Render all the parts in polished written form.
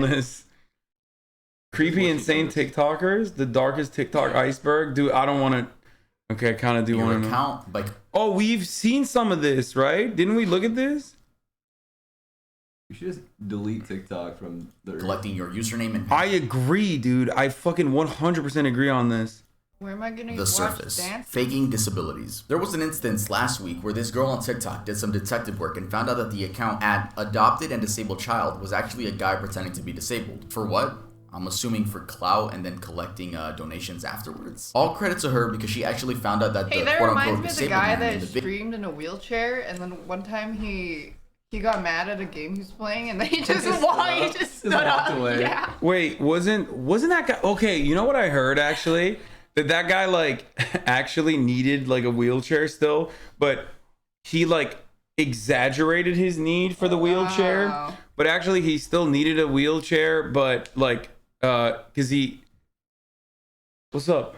This creepy, insane TikTokers, the darkest TikTok iceberg. Dude, I don't want to. Okay, I kind of do want to know. Like, oh, we've seen some of this, right? Didn't we look at this? You should just delete TikTok from the collecting your username and I agree, dude. I fucking 100% agree on this. Where am I gonna the surface, faking disabilities. There was an instance last week where this girl on TikTok did some detective work and found out that the account had adopted and disabled child was actually a guy pretending to be disabled. For what? I'm assuming for clout and then collecting donations afterwards. All credit to her because she actually found out that the quote-unquote disabled man that streamed in a wheelchair, and then one time he got mad at a game he was playing, and then he just stood up. Away. Yeah. Wait, wasn't that guy? Okay, you know what I heard actually? That guy like actually needed like a wheelchair still, but he like exaggerated his need for the wheelchair. Wow. But actually he still needed a wheelchair, but like cause what's up?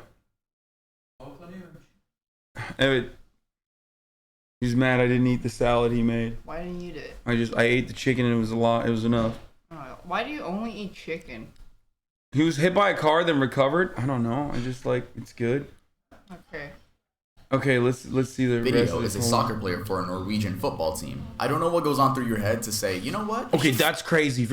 He's mad I didn't eat the salad he made. Why didn't you eat it? I ate the chicken and it was a lot. It was enough. Why do you only eat chicken? He was hit by a car, then recovered. I don't know. I just like it's good. Okay, let's see the video. Rest of Is a soccer player for a Norwegian football team. I don't know what goes on through your head to say, you know what? Okay, that's crazy. If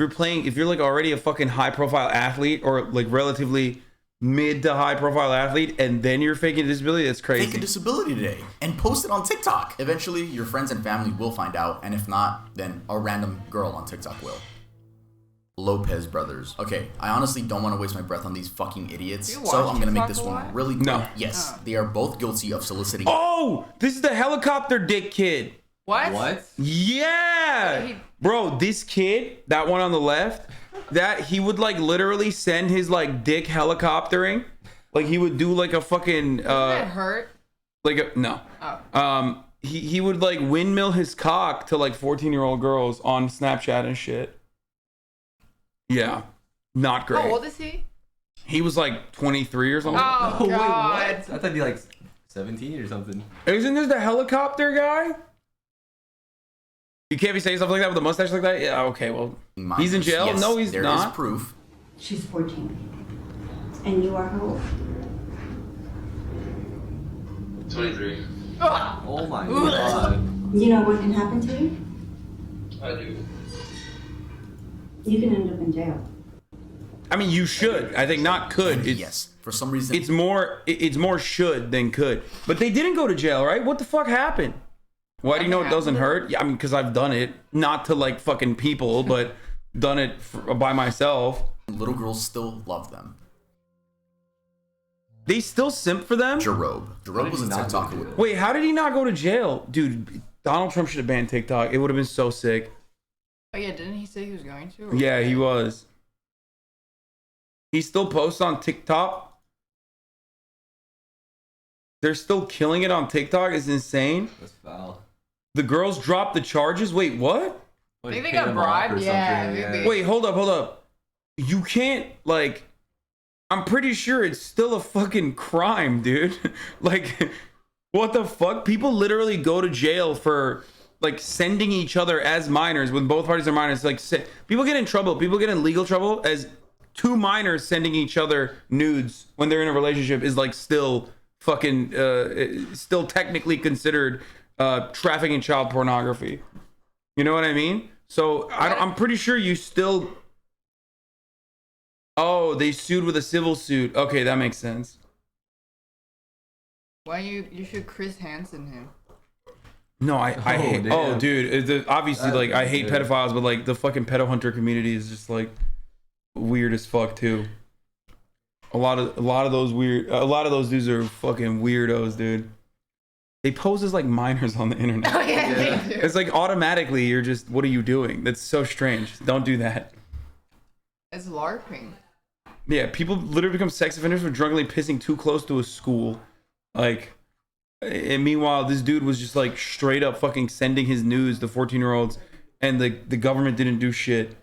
you're like already a fucking high profile athlete or like relatively mid to high profile athlete, and then you're faking a disability, that's crazy. Fake a disability today and post it on TikTok. Eventually, your friends and family will find out, and if not, then a random girl on TikTok will. Lopez brothers. Okay, I honestly don't want to waste my breath on these fucking idiots, so I'm gonna make this one really quick. No. Yes, they are both guilty of soliciting. Oh, this is the helicopter dick kid. What? Yeah, bro, this kid, that one on the left, that he would like literally send his like dick helicoptering, like he would do like a fucking. Does that hurt? Like a no. Oh. He would like windmill his cock to like 14-year-old girls on Snapchat and shit. Yeah, not great. How old is he? He was like 23 or something. Oh, wait, what? God. I thought he'd be like 17 or something. Isn't this the helicopter guy? You can't be saying stuff like that with a mustache like that? Yeah, okay, well, he's in jail? Yes, No, he's there not. There is proof. She's 14. And you are how old? 23. Oh my god. You know what can happen to you? I do. You can end up in jail. I mean, you should. I think not could. Yes, for some reason. It's more should than could. But they didn't go to jail, right? What the fuck happened? Why do you know it doesn't hurt? Yeah, I mean, because I've done it. Not to like fucking people, but done it by myself. Little girls still love them. They still simp for them? Jerobe was a TikToker. Wait, how did he not go to jail? Dude, Donald Trump should have banned TikTok. It would have been so sick. Oh yeah, didn't he say he was going to? Yeah, he was. He still posts on TikTok. They're still killing it on TikTok. It's insane. That's foul. The girls dropped the charges. Wait, what? I think they got bribed. Yeah, maybe. Wait, hold up. You can't like. I'm pretty sure it's still a fucking crime, dude. Like, what the fuck? People literally go to jail for like sending each other as minors when both parties are minors. Like, people get in trouble. People get in legal trouble as two minors sending each other nudes when they're in a relationship is like still fucking still technically considered trafficking child pornography. You know what I mean? So I'm pretty sure you still. Oh, they sued with a civil suit. Okay, that makes sense. Why you should Chris Hansen him? No, I hate. Damn. Oh, dude. Obviously, That's like I hate weird. pedophiles, but like the fucking pedo hunter community is just like weird as fuck too. A lot of those dudes are fucking weirdos, dude. They pose as like minors on the internet. Oh yeah, they do. It's like automatically you're just, what are you doing? That's so strange. Don't do that. It's LARPing. Yeah, people literally become sex offenders for drunkenly pissing too close to a school. Like, and meanwhile, this dude was just like straight up fucking sending his news to 14-year-olds, and the government didn't do shit.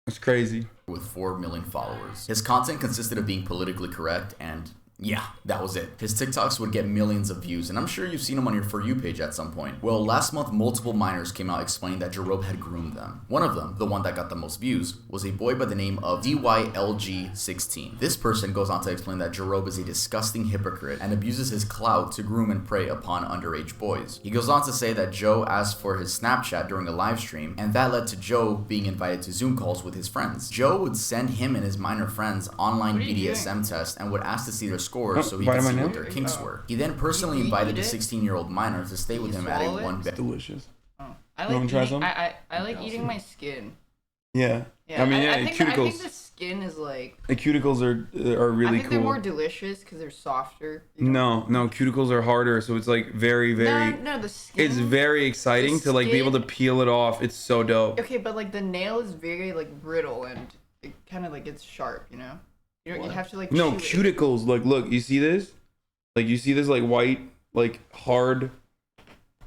It's crazy. With 4 million followers. His content consisted of being politically correct and Yeah, that was it. His TikToks would get millions of views, and I'm sure you've seen them on your For You page at some point. Well, last month, multiple minors came out explaining that Jerob had groomed them. One of them, the one that got the most views, was a boy by the name of DYLG16. This person goes on to explain that Jerob is a disgusting hypocrite and abuses his clout to groom and prey upon underage boys. He goes on to say that Joe asked for his Snapchat during a live stream, and that led to Joe being invited to Zoom calls with his friends. Joe would send him and his minor friends online BDSM tests and would ask to see their scores so he could see what their kinks were. He then personally invited the 16-year-old minor to stay with him at a one-bed. Delicious. I You wanna like try eating, some? I like eating my skin. Yeah. Yeah, I mean, I think cuticles. the skin is like. The cuticles are really I think cool. they're more delicious because they're softer. No, cuticles are harder, so it's like very. No, the skin. It's very exciting to like be able to peel it off. It's so dope. Okay, but like the nail is very like brittle and it kind of like gets sharp, you know. You have to like. No, chew it. cuticles. Like, look, you see this? Like, you see this like white, like hard.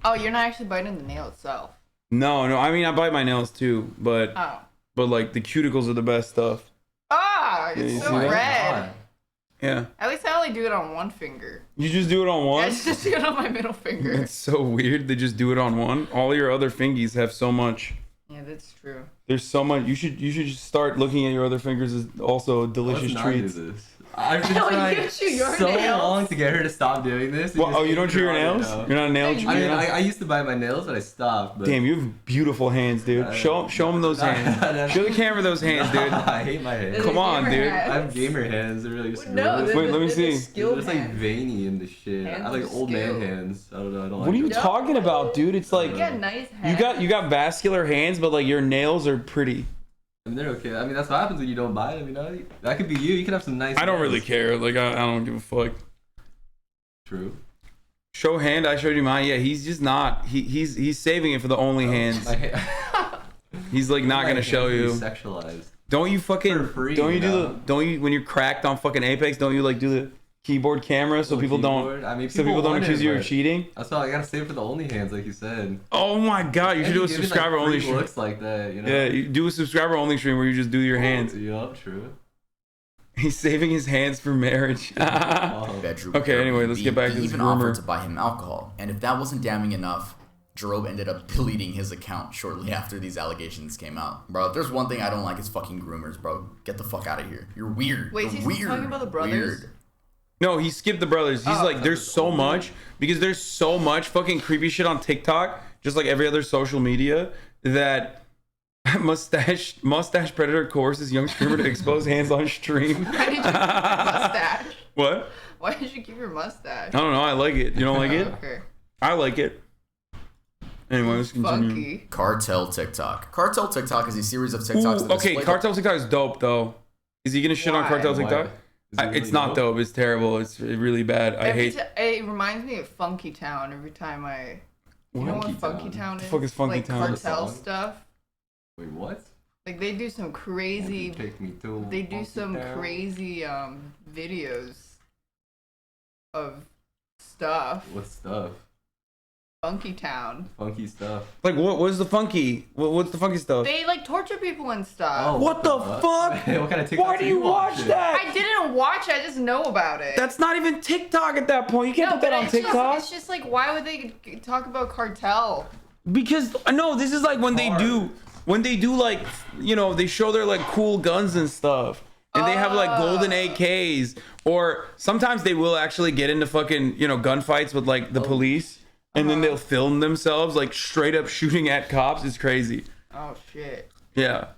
Oh, you're not actually biting the nail itself. No. I mean, I bite my nails too, but Oh. like the cuticles are the best stuff. Ah, Yeah, you it's see so that? red. Yeah. At least I only do it on one finger. You just do it on I one. just do it on my middle finger. It's so weird. They just do it on one. All your other fingies have so much. Yeah, that's true. There's so much. You should just start looking at your other fingers as also delicious treats. I've been No, trying you chew your so nails. long to get her to stop doing this. Well, oh, you don't chew your nails? You're not a nail chewer? I mean, I used to bite my nails, but I stopped. But Damn, you have beautiful hands, dude. Show them those hands. Show the camera those hands, dude. I hate my hands. Come on, Gamer dude. hands. I have gamer hands. They're really No, Wait, let me see. They're just like veiny and the shit. Hands I like of old man skill. hands. I don't know. I don't What like are you it. No. talking about, dude? It's like You got nice hands. you got vascular hands, but like your nails are pretty. I mean, they're okay. I mean, that's what happens when you don't buy them. You know, that could be you. You could have some nice. I don't hands. really care. Like I don't give a fuck. True. Show hand. I showed you mine. Yeah, he's just not. He's saving it for the only hands. My He's like not my gonna show hands you. be sexualized. Don't you fucking For free, don't you do you the know? don't you when you're cracked on fucking Apex, don't you like do the keyboard camera so people Keyboard. don't I mean, so people don't want accuse it, you of but cheating? That's why I gotta save for the only hands, like you said. Oh my god, you should do a And give me, like, subscriber only free stream. looks like that, you know. Yeah, you do a subscriber only stream where you just do your hands. Yup, true. He's saving his hands for marriage. Oh. Bedroom. Okay, anyway, let's get back to He this even rumor. offered to buy him alcohol, and if that wasn't damning enough, Jerob ended up deleting his account shortly after these allegations came out. Bro, if there's one thing I don't like, it's fucking groomers, bro. Get the fuck out of here. You're weird. Wait, You're he's weird. talking about the brothers? Weird. No, he skipped the brothers. He's like, there's so much because there's so much fucking creepy shit on TikTok, just like every other social media, that mustache predator coerces young streamer to expose hands on stream. Why did you keep your mustache? What? Why did you keep your mustache? I don't know. I like it. You don't like it? Okay. I like it. Anyway, let's continue. Funky. Cartel TikTok. Cartel TikTok is a series of TikToks Ooh, that okay, display Cartel TikTok is dope though. Is he gonna shit on Why? Cartel Why? TikTok? Is it really It's not dope. It's terrible. It's really bad. I hate. It reminds me of Funky Town every time I. You know what Funky Funky Town? Town is? The fuck is Funky like Town? Cartel Song? stuff. Wait, what? Like they do some crazy. Take me to They do Funky some Town. crazy videos of stuff. What stuff? Funky Town. Funky stuff. Like what's the funky? What's the funky stuff? They like torture people and stuff. Oh, What the fuck? fuck? What kind of TikTok? Why do you watch that? I didn't watch it, I just know about it. That's not even TikTok at that point. You can't no, put that but on it's TikTok. Just, it's just like, why would they talk about cartel? Because no, this is like when they do like, you know, they show their like cool guns and stuff. And they have like golden AKs, or sometimes they will actually get into fucking, you know, gunfights with like the police, and then they'll film themselves like straight up shooting at cops. It's crazy. Oh shit. Yeah.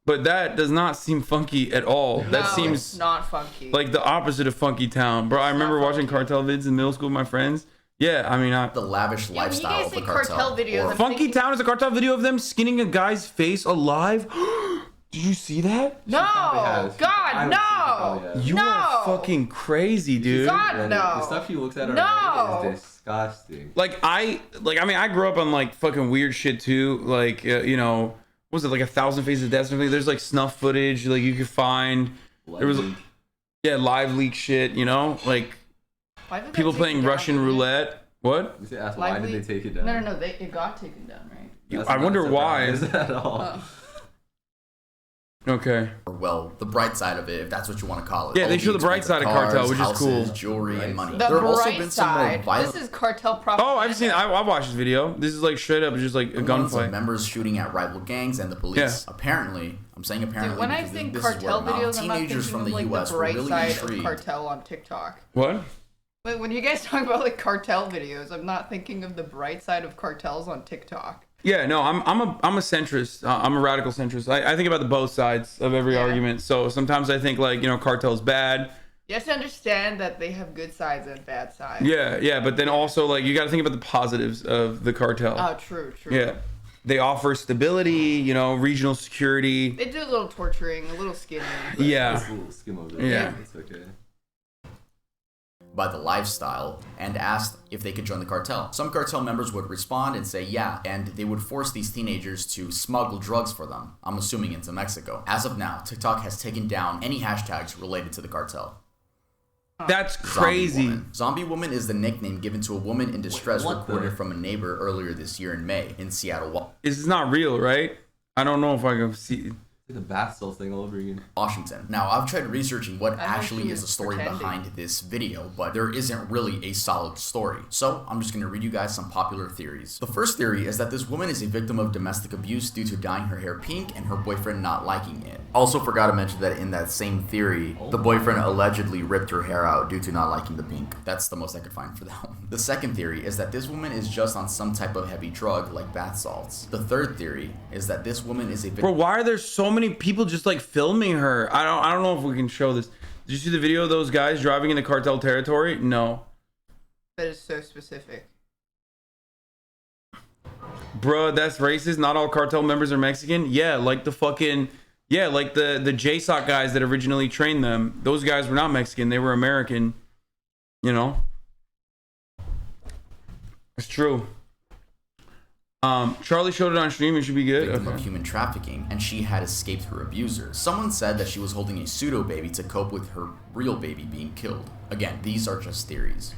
But that does not seem funky at all. That No, seems it's not funky. like the opposite of Funky Town. Bro, I remember watching cartel vids in middle school with my friends. Yeah, I mean, the lavish yeah, when you lifestyle guys of the say cartel. cartel videos, Or- I'm Funky thinking- Town is a cartel video of them skinning a guy's face alive. Did you see that? No, probably has. I God, haven't seen it, no. probably has. You No. are fucking crazy, dude. God, Reddit. no. The stuff she looks at on No. Reddit is disgusting. Like I mean, I grew up on like fucking weird shit too. Like you know, what was it like 1,000 Faces of Death? Something. There's like snuff footage like you could find. There was live leak shit. You know, like Why did they people take playing it down, Russian didn't it? roulette. What? You say, ask why Lively- did they take it down? No, it got taken down, right? That's I not wonder why. surprised at all. Oh. Okay. Or, well, the bright side of it, if that's what you want to call it. Yeah, they show the bright side of cartel, which is cool. Jewelry, and money. The There have also bright been some more side. violent This is cartel propaganda. Oh, I've seen. I watched this video. This is like straight up just like a ones of gunfight. members shooting at rival gangs and the police. Yeah. Apparently, I'm saying apparently Dude, when I because think this cartel is word of mouth. videos, I'm not Teenagers thinking from of the like U.S. the were bright really side intrigued. of cartel on TikTok. What? Wait, when you guys talk about like cartel videos, I'm not thinking of the bright side of cartels on TikTok. Yeah, no, I'm a centrist. I'm a radical centrist. I think about the both sides of every Yeah. argument. So sometimes I think like cartel's bad. You have to understand that they have good sides and bad sides. Yeah, but then also like you got to think about the positives of the cartel. Oh, true. Yeah, they offer stability. Regional security. They do a little torturing, a little skinning. Yeah. Just a little skim over it. Yeah. It's okay. By the lifestyle and asked if they could join the cartel. Some cartel members would respond and say yeah, and they would force these teenagers to smuggle drugs for them, I'm assuming into Mexico. As of now, TikTok has taken down any hashtags related to the cartel. That's crazy. Zombie woman is the nickname given to a woman in distress What the- reported from a neighbor earlier this year in May in Seattle, This is not real, right? I don't know if I can see. It's like the bath salts thing all over again. Washington. Now, I've tried researching what I know actually she is the was story pretending. behind this video, but there isn't really a solid story. So, I'm just going to read you guys some popular theories. The first theory is that this woman is a victim of domestic abuse due to dyeing her hair pink and her boyfriend not liking it. Also forgot to mention that in that same theory, the boyfriend allegedly ripped her hair out due to not liking the pink. That's the most I could find for that one. The second theory is that this woman is just on some type of heavy drug like bath salts. The third theory is that this woman is a victim. Bro, why are there so many people just like filming her? I don't know if we can show this. Did you see the video of those guys driving into cartel territory? No. That is so specific. Bruh, that's racist. Not all cartel members are Mexican. Yeah, like the fucking like the JSOC guys that originally trained them. Those guys were not Mexican. They were American. It's true. Charlie showed it on stream. It should be good. Victim of Okay. human trafficking, and she had escaped her abuser. Someone said that she was holding a pseudo baby to cope with her real baby being killed. Again, these are just theories.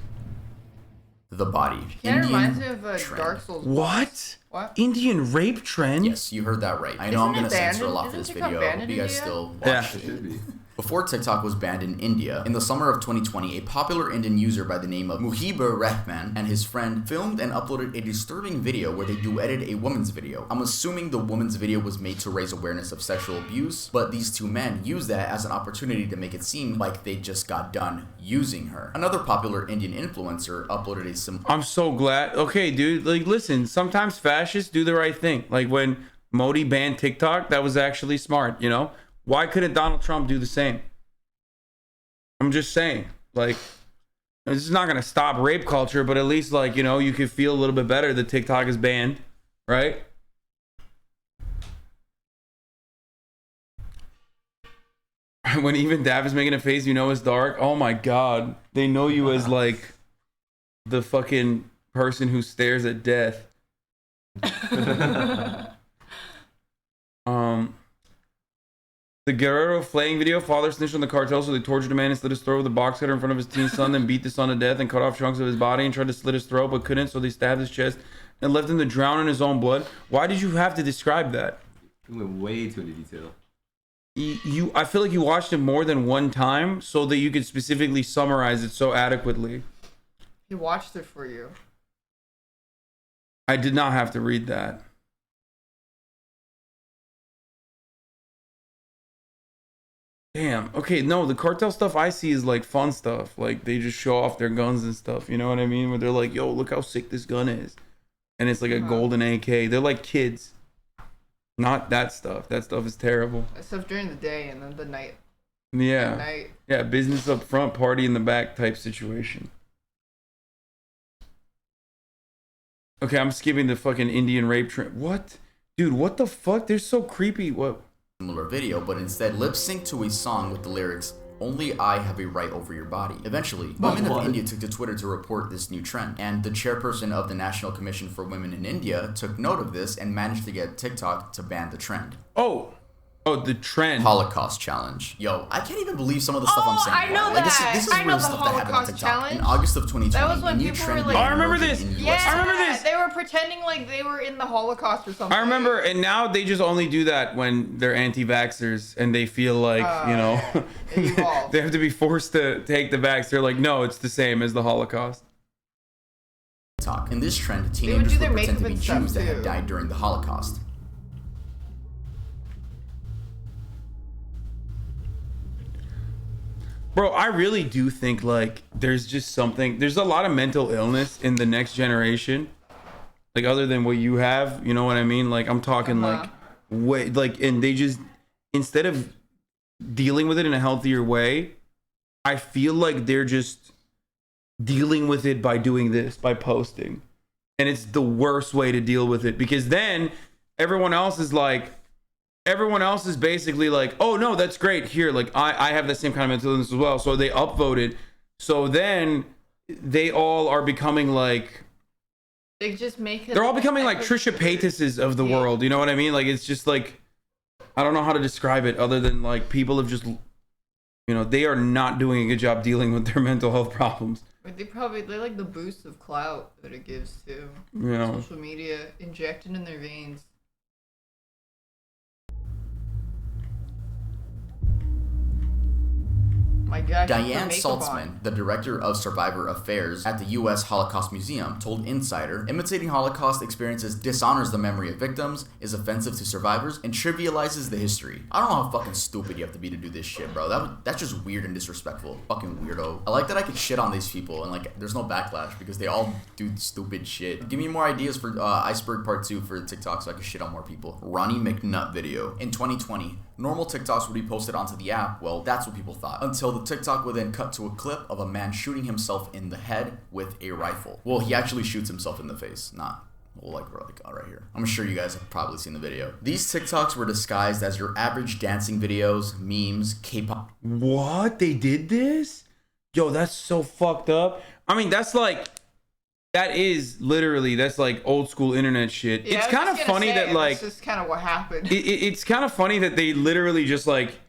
The body. Kind of Indian reminds me of trend. Dark Souls. What? What? Indian rape trend? Yes, you heard that right. I know I'm Isn't gonna it censor a banned? lot for Isn't this TikTok video. banned Hope in you guys India? still Yeah. watch It should be. Before TikTok was banned in India, in the summer of 2020, a popular Indian user by the name of Muhibur Rahman and his friend filmed and uploaded a disturbing video where they duetted a woman's video. I'm assuming the woman's video was made to raise awareness of sexual abuse, but these two men used that as an opportunity to make it seem like they just got done using her. Another popular Indian influencer uploaded a similar. I'm so glad. Okay, dude. Like, listen. Sometimes fascists do the right thing. Like when Modi banned TikTok, that was actually smart. Why couldn't Donald Trump do the same? I'm just saying. Like, this is not gonna stop rape culture, but at least you could feel a little bit better that TikTok is banned, right? When even Daph is making a face, it's dark. Oh my god, they know you as like the fucking person who stares at death. The Guerrero flaying video. Father snitched on the cartel, so they tortured a man and slit his throat with a box cutter in front of his teen son, then beat the son to death and cut off chunks of his body and tried to slit his throat, but couldn't, so they stabbed his chest and left him to drown in his own blood. Why did you have to describe that? We went way too into detail. I feel like you watched it more than one time so that you could specifically summarize it so adequately. He watched it for you. I did not have to read that. Damn. Okay, no, the cartel stuff I see is like fun stuff. Like they just show off their guns and stuff. You know what I mean? Where they're like, yo, look how sick this gun is. And it's like a golden AK. They're like kids. Not that stuff. That stuff is terrible. That stuff during the day and then the night. Yeah. At night. Yeah, business up front, party in the back type situation. Okay, I'm skipping the fucking Indian rape trend. What? Dude, what the fuck? They're so creepy. What? Similar video, but instead lip sync to a song with the lyrics, "Only I have a right over your body." Eventually, women of India took to Twitter to report this new trend, and the chairperson of the National Commission for Women in India took note of this and managed to get TikTok to ban the trend. Oh, Oh, the trend. Holocaust challenge. Yo, I can't even believe some of the stuff I'm saying. I know Like, that. This is I know real the stuff that happened on Holocaust TikTok. challenge. In August of 2020, That was when a new people trend were like- began I remember emerging this. in US. Yeah, I remember this. They were pretending like they were in the Holocaust or something. I remember, and now they just only do that when they're anti-vaxxers and they feel like, It evolved. they have to be forced to take the vax. They're like, no, it's the same as the Holocaust. TikTok. In this trend, would teenagers do would their pretend to be makeup and stuff, Jews that had too. died during the Holocaust. Bro, I really do think like there's just something, there's a lot of mental illness in the next generation. Like other than what you have, you know what I mean? Like I'm talking like way like, and they just, instead of dealing with it in a healthier way, I feel like they're just dealing with it by doing this, by posting. And it's the worst way to deal with it, because then everyone else is basically like, oh no, that's great. Here, like I have the same kind of mental illness as well. So they upvoted. So then they all are becoming like, They just make it. they're all becoming like Trisha Paytas's of the world. You know what I mean? Like it's just like, I don't know how to describe it other than like people have just, you know, they are not doing a good job dealing with their mental health problems. They like the boost of clout that it gives to You know. social media injected in their veins. My gosh. Diane Saltzman, the director of Survivor Affairs at the U.S. Holocaust Museum, told Insider, imitating Holocaust experiences dishonors the memory of victims, is offensive to survivors, and trivializes the history. I don't know how fucking stupid you have to be to do this shit, bro. That's just weird and disrespectful. Fucking weirdo. I like that I could shit on these people and like there's no backlash because they all do stupid shit. Give me more ideas for Iceberg Part 2 for TikTok so I can shit on more people. Ronnie McNutt video. In 2020, normal TikToks would be posted onto the app. Well, that's what people thought. Until the TikTok would then cut to a clip of a man shooting himself in the head with a rifle. Well, he actually shoots himself in the face, not like right here. I'm sure you guys have probably seen the video. These TikToks were disguised as your average dancing videos, memes, K-pop. What? They did this? Yo, that's so fucked up. I mean, that's like, that is literally, that's like old school internet shit. Yeah, it's I was kind of just gonna funny say, that like, that's just kind of what happened. it's kind of funny that they literally just like,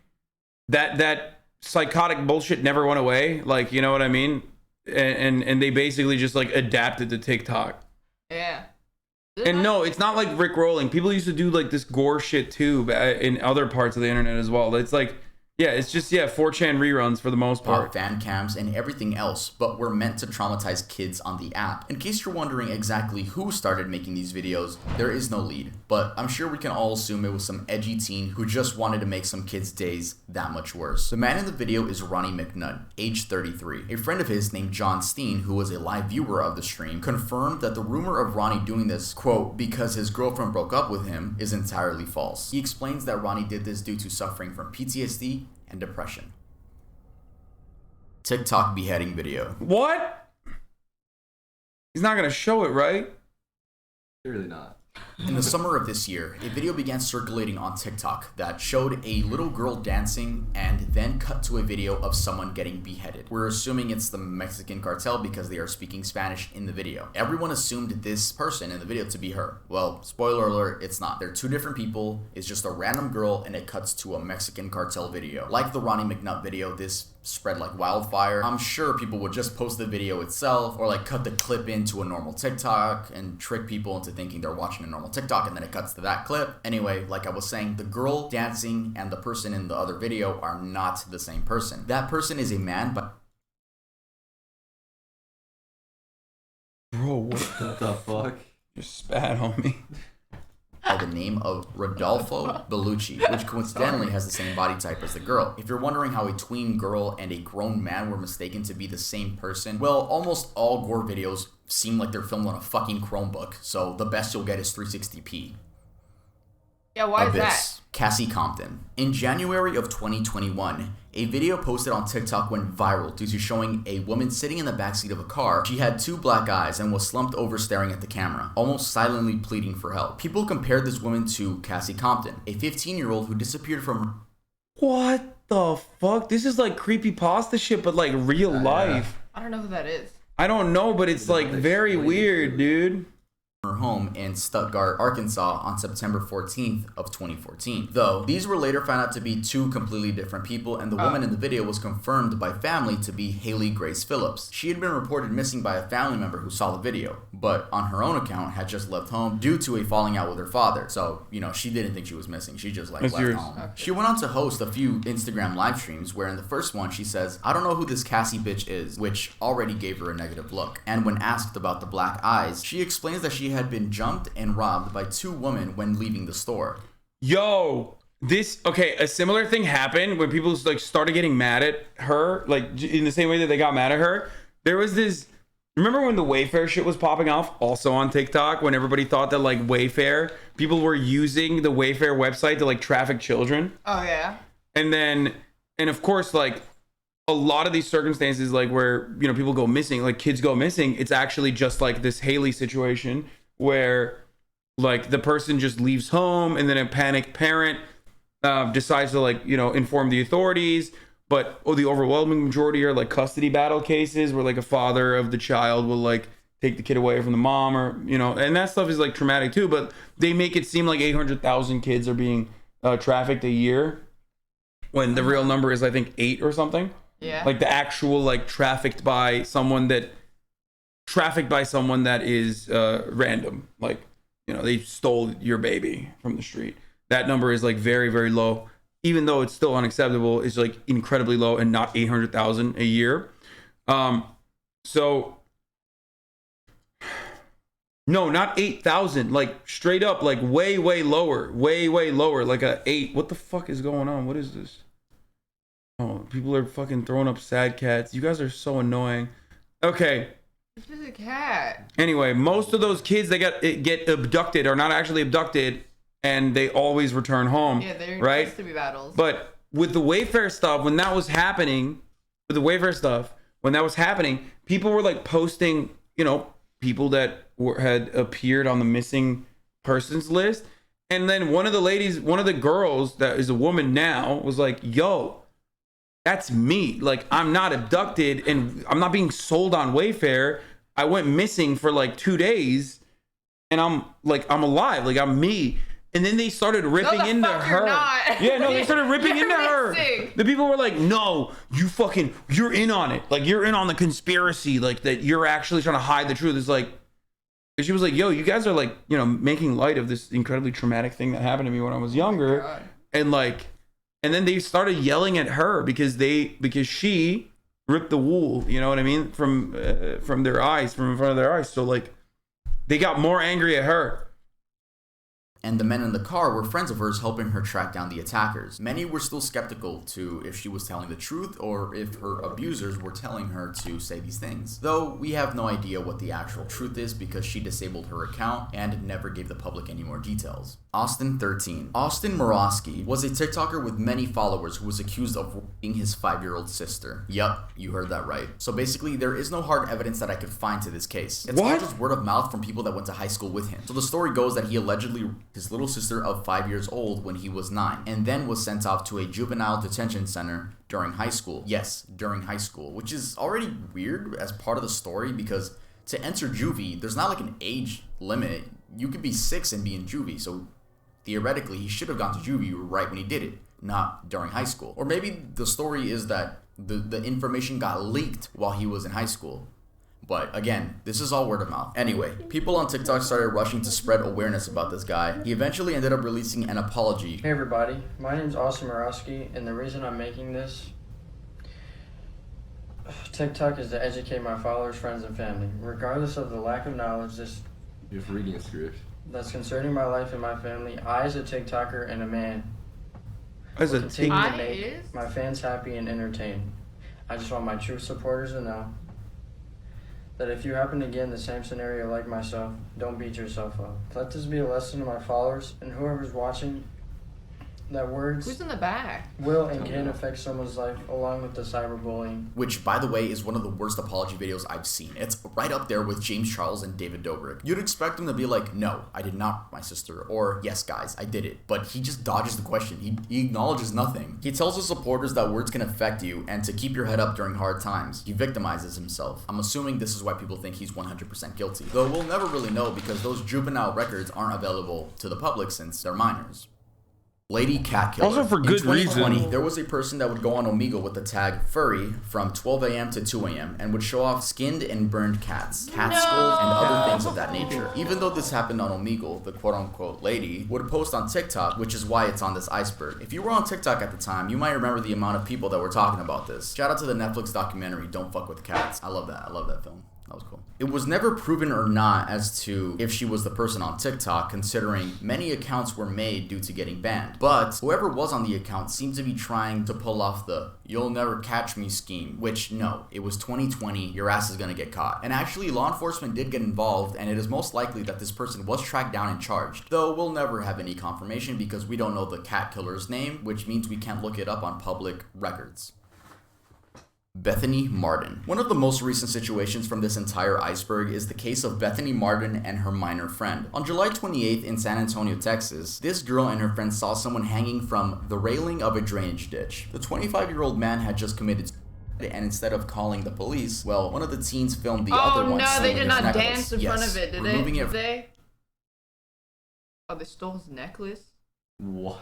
that psychotic bullshit never went away. Like, you know what I mean? And they basically just like adapted to TikTok. Yeah. And no, it's not like Rick rolling. People used to do like this gore shit too in other parts of the internet as well. It's like, yeah, it's just, 4chan reruns for the most part. Fan cams and everything else, but were meant to traumatize kids on the app. In case you're wondering exactly who started making these videos, there is no lead, but I'm sure we can all assume it was some edgy teen who just wanted to make some kids' days that much worse. The man in the video is Ronnie McNutt, age 33. A friend of his named John Steen, who was a live viewer of the stream, confirmed that the rumor of Ronnie doing this, quote, because his girlfriend broke up with him, is entirely false. He explains that Ronnie did this due to suffering from PTSD and depression. TikTok beheading video. What? He's not gonna show it, right? Surely not. In the summer of this year, a video began circulating on TikTok that showed a little girl dancing and then cut to a video of someone getting beheaded. We're assuming it's the Mexican cartel because they are speaking Spanish in the video. Everyone assumed this person in the video to be her. Well, spoiler alert, it's not. They're two different people. It's just a random girl and it cuts to a Mexican cartel video. Like the Ronnie McNutt video, this spread like wildfire. I'm sure people would just post the video itself or like cut the clip into a normal TikTok and trick people into thinking they're watching a normal TikTok and then it cuts to that clip. Anyway, like I was saying, the girl dancing and the person in the other video are not the same person. That person is a man, but Bro, what What the fuck? just spat on me? by the name of Rodolfo Bellucci, which coincidentally has the same body type as the girl. If you're wondering how a tween girl and a grown man were mistaken to be the same person, well, almost all gore videos seem like they're filmed on a fucking Chromebook, so the best you'll get is 360p. Yeah, why is that? Abyss, Cassie Compton. In January of 2021, a video posted on TikTok went viral due to showing a woman sitting in the backseat of a car. She had two black eyes and was slumped over staring at the camera, almost silently pleading for help. People compared this woman to Cassie Compton, a 15-year-old who disappeared from... What the fuck? This is like creepypasta shit, but like real life. I don't know who that is. I don't know, but it's like very weird, dude. her home in Stuttgart, Arkansas on September 14th of 2014. Though these were later found out to be two completely different people, and the woman in the video was confirmed by family to be Haley Grace Phillips. She had been reported missing by a family member who saw the video, but on her own account had just left home due to a falling out with her father. So, she didn't think she was missing. She just left home. Okay. She went on to host a few Instagram live streams where in the first one she says, "I don't know who this Cassie bitch is," which already gave her a negative look. And when asked about the black eyes, she explains that she had been jumped and robbed by two women when leaving the store. Yo, a similar thing happened when people started getting mad at her, in the same way that they got mad at her. There was this, remember when the Wayfair shit was popping off also on TikTok, when everybody thought that Wayfair, people were using the Wayfair website to traffic children? Oh yeah. And of course, a lot of these circumstances, where, people go missing, kids go missing, it's actually just this Haley situation where the person just leaves home and then a panicked parent decides to inform the authorities. But the overwhelming majority are custody battle cases where a father of the child will take the kid away from the mom, or and that stuff is traumatic too. But they make it seem like 800,000 kids are being trafficked a year, when the real number is I think 8 or something. Yeah. The actual trafficked by someone that is random. They stole your baby from the street. That number is very, very low. Even though it's still unacceptable, it's incredibly low, and not 800,000 a year. So no, not 8,000. Straight up, way, way lower. Way, way lower. A 8. What the fuck is going on? What is this? Oh, people are fucking throwing up sad cats. You guys are so annoying. Okay. It's just a cat. Anyway, most of those kids that get abducted are not actually abducted, and they always return home. Yeah, they're right? custody battles. But with the Wayfair stuff, when that was happening, people were posting, people that had appeared on the missing persons list. And then one of the girls that is a woman now was like, yo, that's me. I'm not abducted and I'm not being sold on Wayfair. I went missing for 2 days and I'm alive. I'm me. And then they started ripping into her. Yeah, no, they started ripping into her. The people were like, no, you're in on it. You're in on the conspiracy. That you're actually trying to hide the truth. It's and she was like, yo, you guys are making light of this incredibly traumatic thing that happened to me when I was younger. Oh and then they started yelling at her because she ripped the wool, you know what I mean? From their eyes, from in front of their eyes. So they got more angry at her. And the men in the car were friends of hers, helping her track down the attackers. Many were still skeptical to if she was telling the truth or if her abusers were telling her to say these things. Though we have no idea what the actual truth is because she disabled her account and never gave the public any more details. Austin 13. Austin Morosky was a TikToker with many followers who was accused of raping his 5-year-old sister. Yup, you heard that right. So basically, there is no hard evidence that I could find to this case. It's all just word of mouth from people that went to high school with him. So the story goes that he allegedly his little sister of 5 years old when he was 9, and then was sent off to a juvenile detention center during high school. Yes, during high school, which is already weird as part of the story because to enter juvie, there's not an age limit. You could be 6 and be in juvie, so theoretically he should have gone to juvie right when he did it, not during high school. Or maybe the story is that the information got leaked while he was in high school. But again, this is all word of mouth. Anyway, people on TikTok started rushing to spread awareness about this guy. He eventually ended up releasing an apology. Hey everybody, my name's Austin Morosky, and the reason I'm making this TikTok is to educate my followers, friends, and family. Regardless of the lack of knowledge You're reading a script. That's concerning my life and my family, I as a TikToker and a man As will a continue to I make is? my fans happy and entertained. I just want my true supporters to know that if you happen to get in the same scenario like myself, don't beat yourself up. Let this be a lesson to my followers and whoever's watching that words Who's in the back? will and can affect someone's life, along with the cyberbullying. Which, by the way, is one of the worst apology videos I've seen. It's right up there with James Charles and David Dobrik. You'd expect him to be like, no, I did not, my sister, or yes, guys, I did it. But he just dodges the question. He acknowledges nothing. He tells his supporters that words can affect you and to keep your head up during hard times. He victimizes himself. I'm assuming this is why people think he's 100% guilty. Though we'll never really know because those juvenile records aren't available to the public since they're minors. Lady Cat Killer. Also for In good 2020, reason. there was a person that would go on Omegle with the tag furry from 12 a.m. to 2 a.m. and would show off skinned and burned cats, cat skulls, and other things of that nature. Even though this happened on Omegle, the quote-unquote lady would post on TikTok, which is why it's on this iceberg. If you were on TikTok at the time, you might remember the amount of people that were talking about this. Shout out to the Netflix documentary, Don't Fuck With Cats. I love that. I love that film. That was cool. It was never proven or not as to if she was the person on TikTok, considering many accounts were made due to getting banned. But whoever was on the account seemed to be trying to pull off the "you'll never catch me" scheme, which no, it was 2020, your ass is gonna get caught. And actually, law enforcement did get involved, and it is most likely that this person was tracked down and charged. Though we'll never have any confirmation because we don't know the cat killer's name, which means we can't look it up on public records. Bethany Martin. One of the most recent situations from this entire iceberg is the case of Bethany Martin and her minor friend. On July 28th in San Antonio, Texas, this girl and her friend saw someone hanging from the railing of a drainage ditch. The 25-year-old man had just committed suicide, and instead of calling the police, well, one of the teens filmed the other one. Oh no, they stealing did his not necklace. dance in front of it, did removing they? it Did they? Oh, they stole his necklace? What?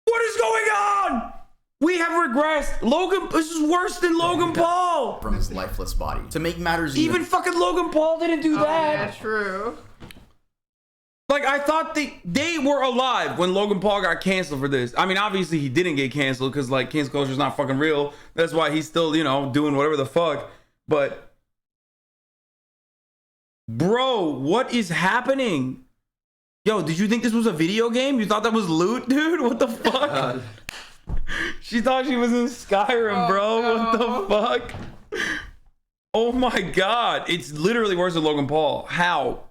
What is going on? We have regressed. Logan, this is worse than Logan Paul. from his lifeless body. To make matters Even fucking Logan Paul didn't do Oh, that. yeah, true. Like, I thought they were alive when Logan Paul got canceled for this. I mean, obviously he didn't get canceled because, like, cancel culture is not fucking real. That's why he's still, you know, doing whatever the fuck. But, bro, what is happening? Yo, did you think this was a video game? You thought that was loot, dude? What the fuck? She thought she was in Skyrim, bro. no. What the fuck? Oh my god. It's literally worse than Logan Paul. How?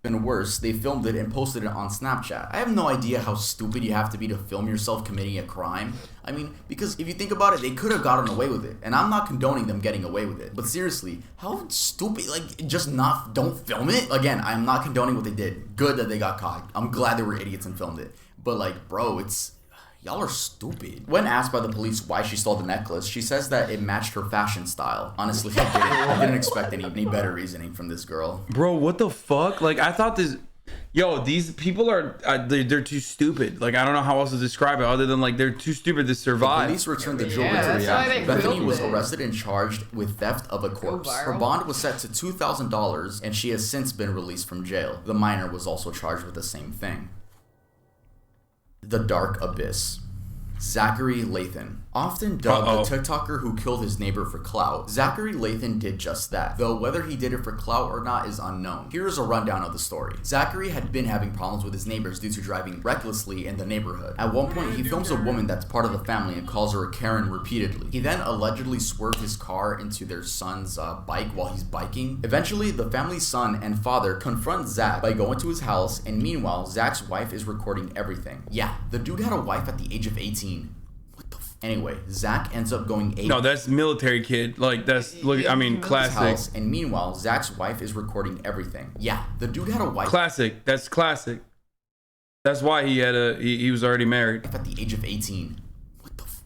been worse, they filmed it and posted it on Snapchat. I have no idea how stupid you have to be to film yourself committing a crime. I mean, because if you think about it, they could have gotten away with it. And I'm not condoning them getting away with it. But seriously, how stupid, like, don't film it? Again, I'm not condoning what they did. Good that they got caught. I'm glad they were idiots and filmed it. But like, bro, y'all are stupid. When asked by the police why she stole the necklace, she says that it matched her fashion style. Honestly, I didn't expect any better reasoning from this girl. Bro, what the fuck? Like, I thought this... Yo, these people are... they're too stupid. Like, I don't know how else to describe it other than, like, they're too stupid to survive. Police returned the jewelry Yeah, to that's why they Bethany filmed was it. arrested and charged with theft of a corpse. Her viral. bond was set to $2,000, and she has since been released from jail. The minor was also charged with the same thing. The Dark Abyss. Zachary Lathan. Often dubbed the TikToker who killed his neighbor for clout, Zachary Lathan did just that, though whether he did it for clout or not is unknown. Here's a rundown of the story. Zachary had been having problems with his neighbors due to driving recklessly in the neighborhood. At one point, he films a woman that's part of the family and calls her a Karen repeatedly. He then allegedly swerved his car into their son's bike while he's biking. Eventually, the family's son and father confront Zach by going to his house, and meanwhile, Zach's wife is recording everything. Yeah, the dude had a wife at the age of 18. Anyway, Zach ends up going No, that's military kid. Like, that's... Look, I mean, his classic. house, and meanwhile, Zach's wife is recording everything. Yeah, the dude had a wife Classic. That's classic. That's why he had he was already married. at the age of 18.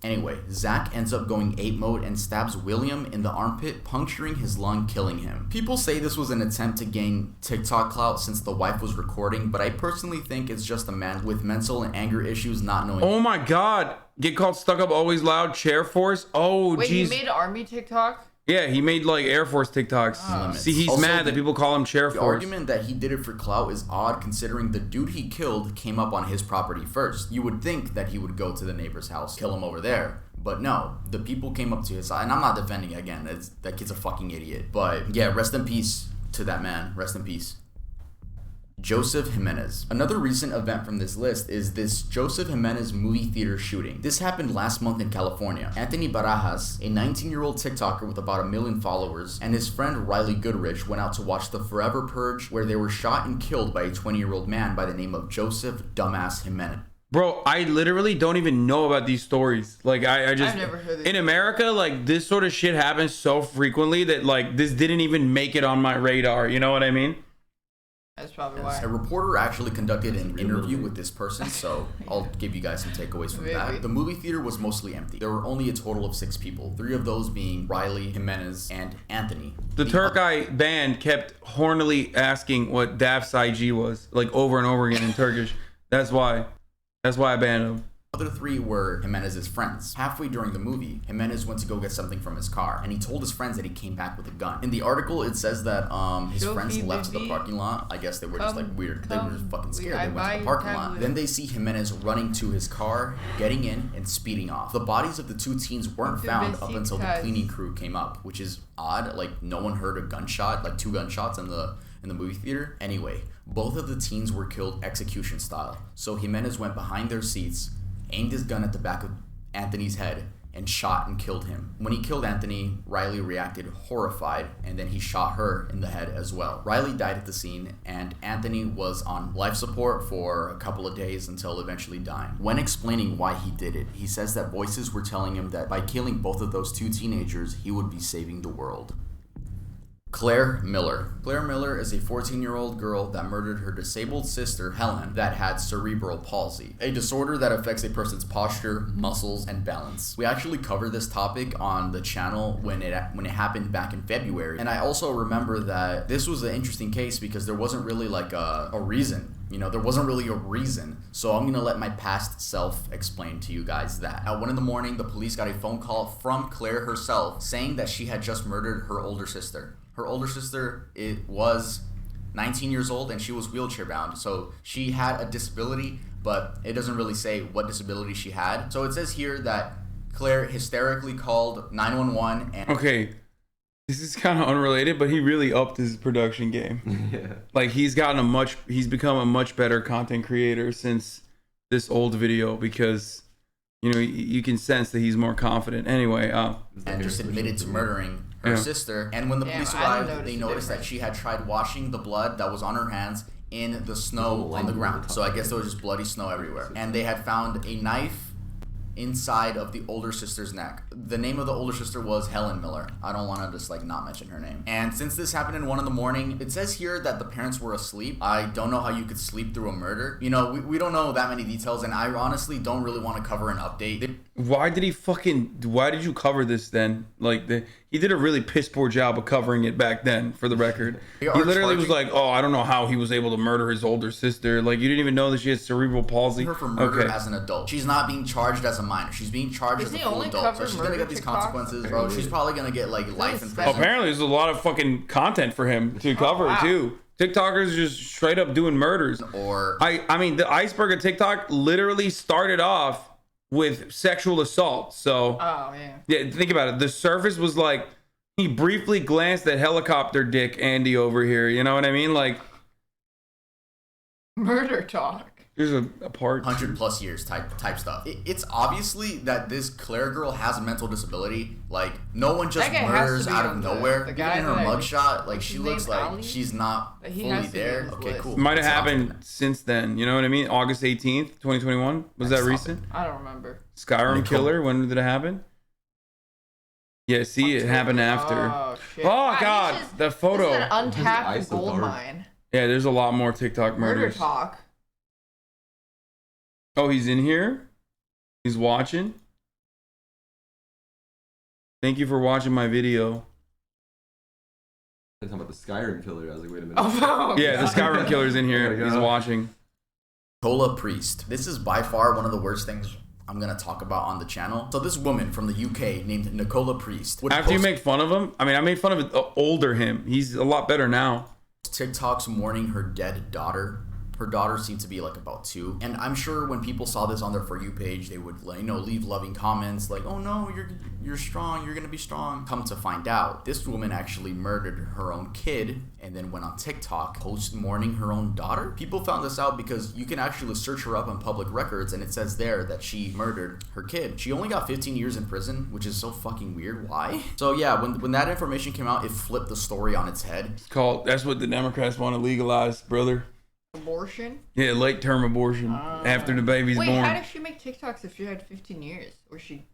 Anyway, Zach ends up going ape mode and stabs William in the armpit, puncturing his lung, killing him. People say this was an attempt to gain TikTok clout since the wife was recording, but I personally think it's just a man with mental and anger issues not knowing. Oh my god. Get called stuck up, always loud, chair force. Oh, Wait, jeez. he made army TikTok? Yeah, he made like Air Force TikToks. Limits. See, he's Also, mad that people call him Chair The Force. argument that he did it for clout is odd considering the dude he killed came up on his property first. You would think that he would go to the neighbor's house, kill him over there. But no, the people came up to his side. And I'm not defending, again, that kid's a fucking idiot. But yeah, rest in peace to that man. Rest in peace. Joseph Jimenez. Another recent event from this list is this Joseph Jimenez movie theater shooting. This happened last month in California. Anthony Barajas, a 19-year-old TikToker with about 1 million followers, and his friend Riley Goodrich went out to watch The Forever Purge, where they were shot and killed by a 20-year-old man by the name of Joseph Dumbass Jimenez. Bro, I literally don't even know about these stories. Like, I just, I've never heard these in America, like, this sort of shit happens so frequently that, like, this didn't even make it on my radar. You know what I mean? That's probably why. A reporter actually conducted an interview with this person, so I'll give you guys some takeaways from that. The movie theater was mostly empty. There were only a total of 6 people, 3 of those being Riley, Jimenez, and Anthony. The Turkey band kept hornily asking what Daph's IG was, like, over and over again in Turkish. That's why I banned him. The other 3 were Jimenez's friends. Halfway during the movie, Jimenez went to go get something from his car, and he told his friends that he came back with a gun. In the article, it says that his friends left the parking lot. I guess they were just like weird. They were just fucking scared. They went to the parking lot. Then they see Jimenez running to his car, getting in, and speeding off. The bodies of the 2 teens weren't found up until the cleaning crew came up, which is odd. Like, no one heard a gunshot, like 2 gunshots in the movie theater. Anyway, both of the teens were killed execution style. So Jimenez went behind their seats, aimed his gun at the back of Anthony's head, and shot and killed him. When he killed Anthony, Riley reacted horrified, and then he shot her in the head as well. Riley died at the scene, and Anthony was on life support for a couple of days until eventually dying. When explaining why he did it, he says that voices were telling him that by killing both of those 2 teenagers, he would be saving the world. Claire Miller. Claire Miller is a 14-year-old girl that murdered her disabled sister, Helen, that had cerebral palsy, a disorder that affects a person's posture, muscles, and balance. We actually covered this topic on the channel when it happened back in February, and I also remember that this was an interesting case because there wasn't really like a reason. You know, there wasn't really a reason. So I'm gonna let my past self explain to you guys that. At 1 a.m, the police got a phone call from Claire herself saying that she had just murdered her older sister. Her older sister, it was 19 years old and she was wheelchair bound. So she had a disability, but it doesn't really say what disability she had. So it says here that Claire hysterically called 911 and... Okay. This is kind of unrelated, but he really upped his production game. Yeah. Like, he's become a much better content creator since this old video because, you know, you can sense that he's more confident. Anyway, and just admitted to murdering her sister. And when the police arrived, they noticed that she had tried washing the blood that was on her hands in the snow on the ground. So I guess there was just bloody snow everywhere. And they had found a knife inside of the older sister's neck. The name of the older sister was Helen Miller. I don't want to just like not mention her name. And since this happened in 1 a.m, it says here that the parents were asleep. I don't know how you could sleep through a murder. You know, we don't know that many details, and I honestly don't really want to cover an update. why did you cover this then? Like, he did a really piss poor job of covering it back then, for the record. He literally was like, oh, I don't know how he was able to murder his older sister. Like, you didn't even know that she had cerebral palsy. Her for murder as an adult. She's not being charged as a minor. She's being charged as a full adult. So she's gonna get these consequences, bro. She's probably gonna get like life in prison. Apparently, there's a lot of fucking content for him to cover too. TikTokers just straight up doing murders. I mean, the Iceberg of TikTok literally started off with sexual assault. So yeah, think about it. The surface was like, he briefly glanced at helicopter dick Andy over here. You know what I mean? Like, murder talk. There's a part 100+ years type stuff. It's obviously that this Claire girl has a mental disability. Like, no one just murders out of nowhere. Even in her mugshot, like, she looks like Ali? She's not fully there. Okay, cool. Might have happened since then. You know what I mean? August 18th, 2021. Was that recent? I don't remember. Skyrim killer. When did it happen? Yeah, see, it happened after. Oh, shit. Oh God, the photo. This is an untapped gold mine. Yeah, there's a lot more TikTok murders. Murder talk. Oh, he's in here? He's watching? Thank you for watching my video. I'm talking about the Skyrim killer. I was like, wait a minute. Oh, yeah, the Skyrim killer's in here. He's watching. Nicola Priest. This is by far one of the worst things I'm going to talk about on the channel. So this woman from the UK named Nicola Priest. After you make fun of him? I mean, I made fun of the older him. He's a lot better now. TikToks mourning her dead daughter. Her daughter seemed to be like about 2, and I'm sure when people saw this on their For You page, they would, like, you know, leave loving comments like, "Oh no, you're strong, you're gonna be strong." Come to find out, this woman actually murdered her own kid and then went on TikTok post mourning her own daughter. People found this out because you can actually search her up on public records, and it says there that she murdered her kid. She only got 15 years in prison, which is so fucking weird. Why? So yeah, when that information came out, it flipped the story on its head. That's what the Democrats want to legalize, brother. Abortion? Yeah, late term abortion after the baby's Wait, born. how does she make TikToks if she had 15 years? Or she...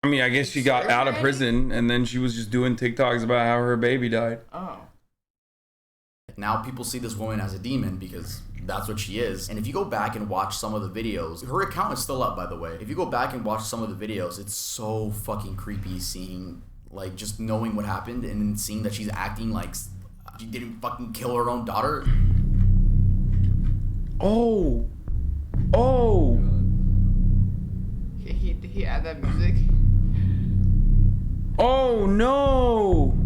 I mean, I guess she got out of prison and then she was just doing TikToks about how her baby died. Oh. Now people see this woman as a demon because that's what she is. And if you go back and watch some of the videos, her account is still up, by the way. If you go back and watch some of the videos, it's so fucking creepy seeing, like, just knowing what happened and then seeing that she's acting like she didn't fucking kill her own daughter. Oh. Oh. Did he add that music? Oh no.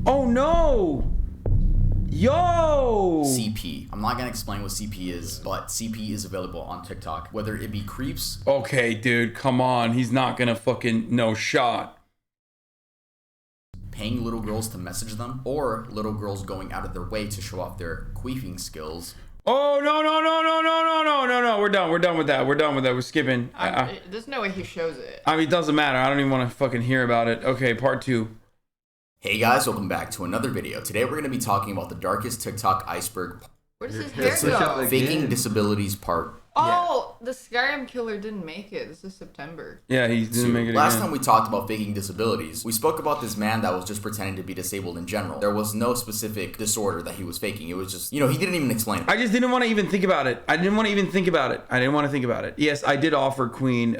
Oh no. Yo. CP. I'm not gonna explain what CP is, but CP is available on TikTok. Whether it be creeps. Okay, dude, come on. He's not gonna fucking no shot. Paying little girls to message them, or little girls going out of their way to show off their queefing skills. Oh no. We're done with that. We're skipping. There's no way he shows it. I mean, it doesn't matter. I don't even want to fucking hear about it. Okay, part 2. Hey guys, welcome back to another video. Today we're going to be talking about the darkest TikTok iceberg. Where does his Let's hair switch up go? again. Faking disabilities part. Oh, the Skyrim killer didn't make it. This is September. Yeah, he didn't make it Last again. time we talked about faking disabilities, we spoke about this man that was just pretending to be disabled in general. There was no specific disorder that he was faking. It was just, he didn't even explain it. I just didn't want to even think about it. I didn't want to think about it. Yes, I did offer Queen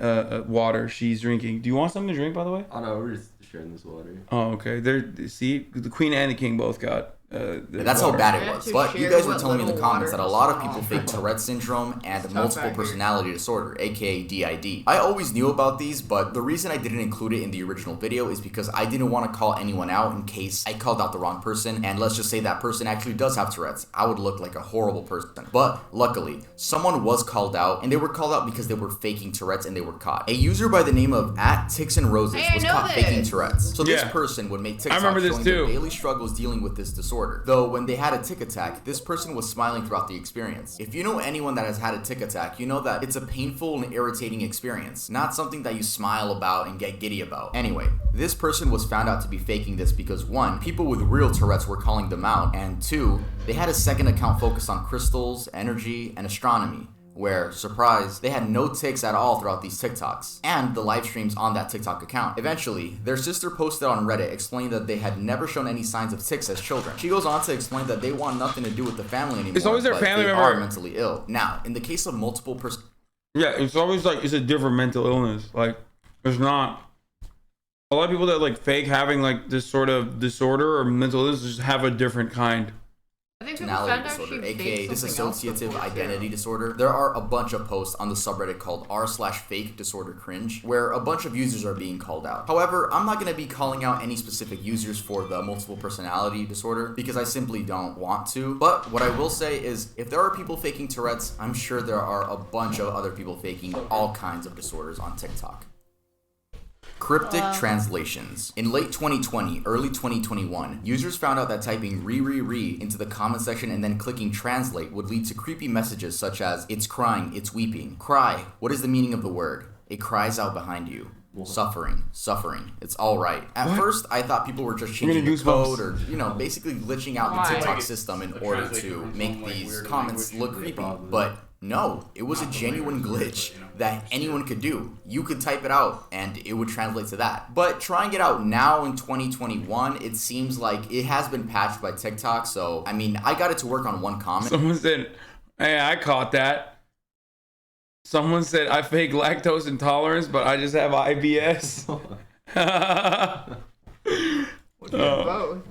water. She's drinking. Do you want something to drink, by the way? Oh no, we're just sharing this water. Oh, okay. See, the Queen and the King both got. That's water. how bad I it have was. to But you share guys were what telling me in the little comments that water a lot of is people small. fake Tourette syndrome and tough multiple out here. personality disorder, aka DID. I always knew about these, but the reason I didn't include it in the original video is because I didn't want to call anyone out in case I called out the wrong person, and let's just say that person actually does have Tourette's. I would look like a horrible person. But luckily, someone was called out, and they were called out because they were faking Tourette's and they were caught. A user by the name of @TixandRoses Hey, I was know caught this. faking Tourette's. So this Yeah. person would make I TikToks remember this showing too. their daily struggles dealing with this disorder. Though when they had a tic attack, this person was smiling throughout the experience. If you know anyone that has had a tic attack, you know that it's a painful and irritating experience, not something that you smile about and get giddy about. Anyway, this person was found out to be faking this because 1, people with real Tourette's were calling them out, and 2, they had a second account focused on crystals, energy, and astronomy, where, surprise, they had no tics at all throughout these TikToks, and the live streams on that TikTok account. Eventually, their sister posted on Reddit explaining that they had never shown any signs of tics as children. She goes on to explain that they want nothing to do with the family anymore. It's always their but family they member. are mentally ill. Now, in the case of multiple Yeah, it's always like it's a different mental illness. Like, it's not. A lot of people that like fake having like this sort of disorder or mental illness just have a different kind. I think people personality found out disorder, she aka faked something else dissociative before, too. identity disorder. There are a bunch of posts on the subreddit called r/fake disorder cringe, where a bunch of users are being called out. However, I'm not going to be calling out any specific users for the multiple personality disorder because I simply don't want to. But what I will say is, if there are people faking Tourette's, I'm sure there are a bunch of other people faking all kinds of disorders on TikTok. Cryptic translations. In late 2020, early 2021, users found out that typing re into the comment section and then clicking translate would lead to creepy messages such as, it's crying, it's weeping. Cry, what is the meaning of the word? It cries out behind you. Suffering, it's all right. At first, I thought people were just changing the code or, basically glitching out the TikTok system in order to make these comments look creepy. But no, it was a genuine glitch that anyone could do. You could type it out and it would translate to that. But trying it out now in 2021, it seems like it has been patched by TikTok. So, I mean, I got it to work on one comment. Someone said, hey, I caught that. Someone said, I fake lactose intolerance, but I just have IBS. What do you have both?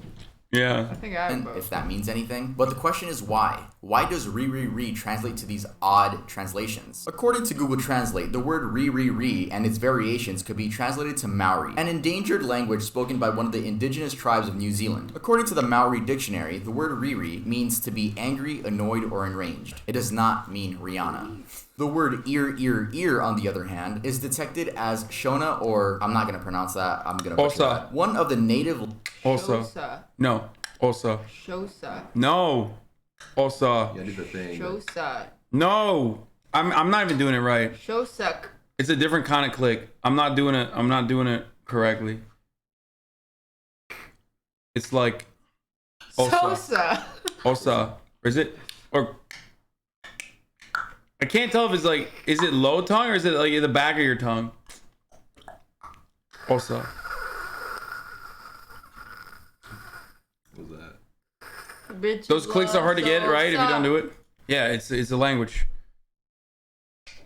Yeah. I think I have And both. if that means anything. But the question is why? Why does re translate to these odd translations? According to Google Translate, the word re and its variations could be translated to Maori, an endangered language spoken by one of the indigenous tribes of New Zealand. According to the Maori dictionary, the word re means to be angry, annoyed, or enraged. It does not mean Rihanna. The word ear, on the other hand, is detected as Shona, or I'm not going to pronounce that. I'm going to butcher Osa. that. One of the native... Also. Shosa. No. Also. Shosa. No. Also. Yeah, do the thing. Shosa. No. I'm not even doing it right. Shosuck. It's a different kind of click. I'm not doing it correctly. It's like Osa. Sosa. Osa. Or is it? Or I can't tell if it's like, is it low tongue or is it like in the back of your tongue? Osa. What was that? Bitch, Those clicks are hard to get, right? If you don't do it. Yeah, it's a language.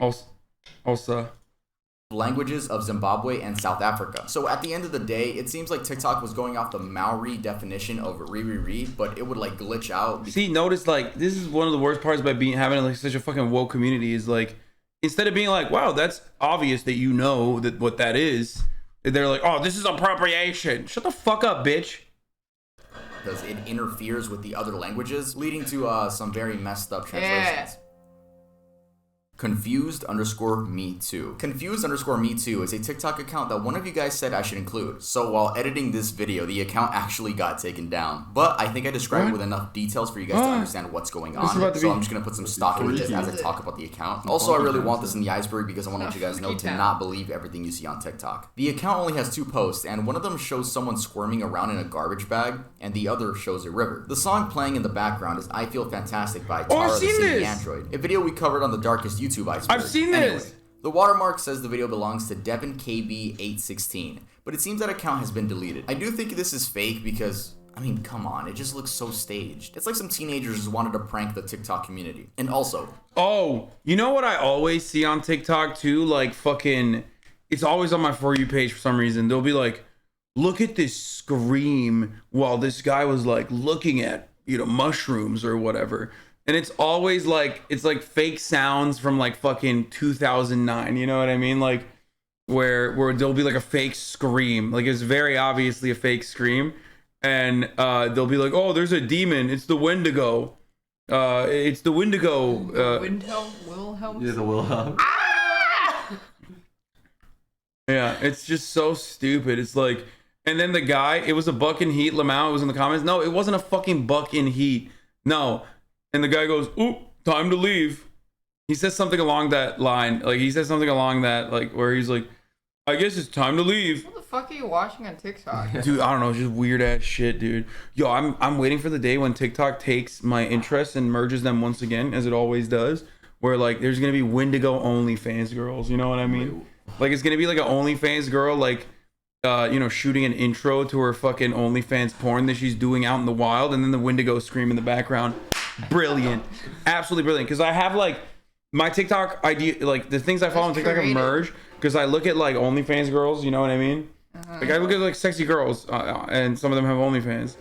Osa. Languages of Zimbabwe and South Africa. So at the end of the day, it seems like TikTok was going off the Maori definition of re, but it would like glitch out. See, notice like this is one of the worst parts about having like such a fucking woke community is like instead of being like, wow, that's obvious that you know that what that is, they're like, oh, this is appropriation. Shut the fuck up, bitch. Because it interferes with the other languages, leading to some very messed up translations. Confused_me too. Confused_me too is a TikTok account that one of you guys said I should include. So while editing this video, the account actually got taken down. But I think I described it with enough details for you guys to understand what's going on. So I'm just gonna put some stock into this as I talk about the account. Also, I really want this in the iceberg because I want to let you guys know to not believe everything you see on TikTok. The account only has 2 posts, and one of them shows someone squirming around in a garbage bag, and the other shows a river. The song playing in the background is I Feel Fantastic by Tara the Singing Android, a video we covered on the Darkest YouTube Iceberg. I've seen this. The watermark says the video belongs to Devin KB816, but it seems that account has been deleted. I do think this is fake because, I mean, come on, it just looks so staged. It's like some teenagers just wanted to prank the TikTok community. And also, oh, you know what I always see on TikTok too? Like fucking, it's always on my For You page for some reason. They'll be like, look at this scream while this guy was like looking at, you know, mushrooms or whatever. And it's always like, it's like fake sounds from like fucking 2009. You know what I mean? Like where there'll be like a fake scream. Like it's very obviously a fake scream. And they'll be like, oh, there's a demon. It's the Wendigo. It's the Wendigo. Wilhelm? Yeah, the Wilhelm. Yeah, it's just so stupid. It's like, and then the guy, it was a buck in heat. Lamau was in the comments. No, it wasn't a fucking buck in heat. No. And the guy goes, "Ooh, time to leave." He says something along that line. Like he says something along that, like where he's like, "I guess it's time to leave." What the fuck are you watching on TikTok? Dude, I don't know, just weird ass shit, dude. Yo, I'm waiting for the day when TikTok takes my interests and merges them once again, as it always does. Where like there's gonna be Wendigo OnlyFans girls. You know what I mean? Like it's gonna be like an OnlyFans girl, like you know, shooting an intro to her fucking OnlyFans porn that she's doing out in the wild, and then the Wendigo scream in the background. Brilliant, absolutely brilliant. Because I have like my TikTok idea, like the things I follow on TikTok have merged. Because I look at like OnlyFans girls, you know what I mean? Like I look at like sexy girls, and some of them have OnlyFans.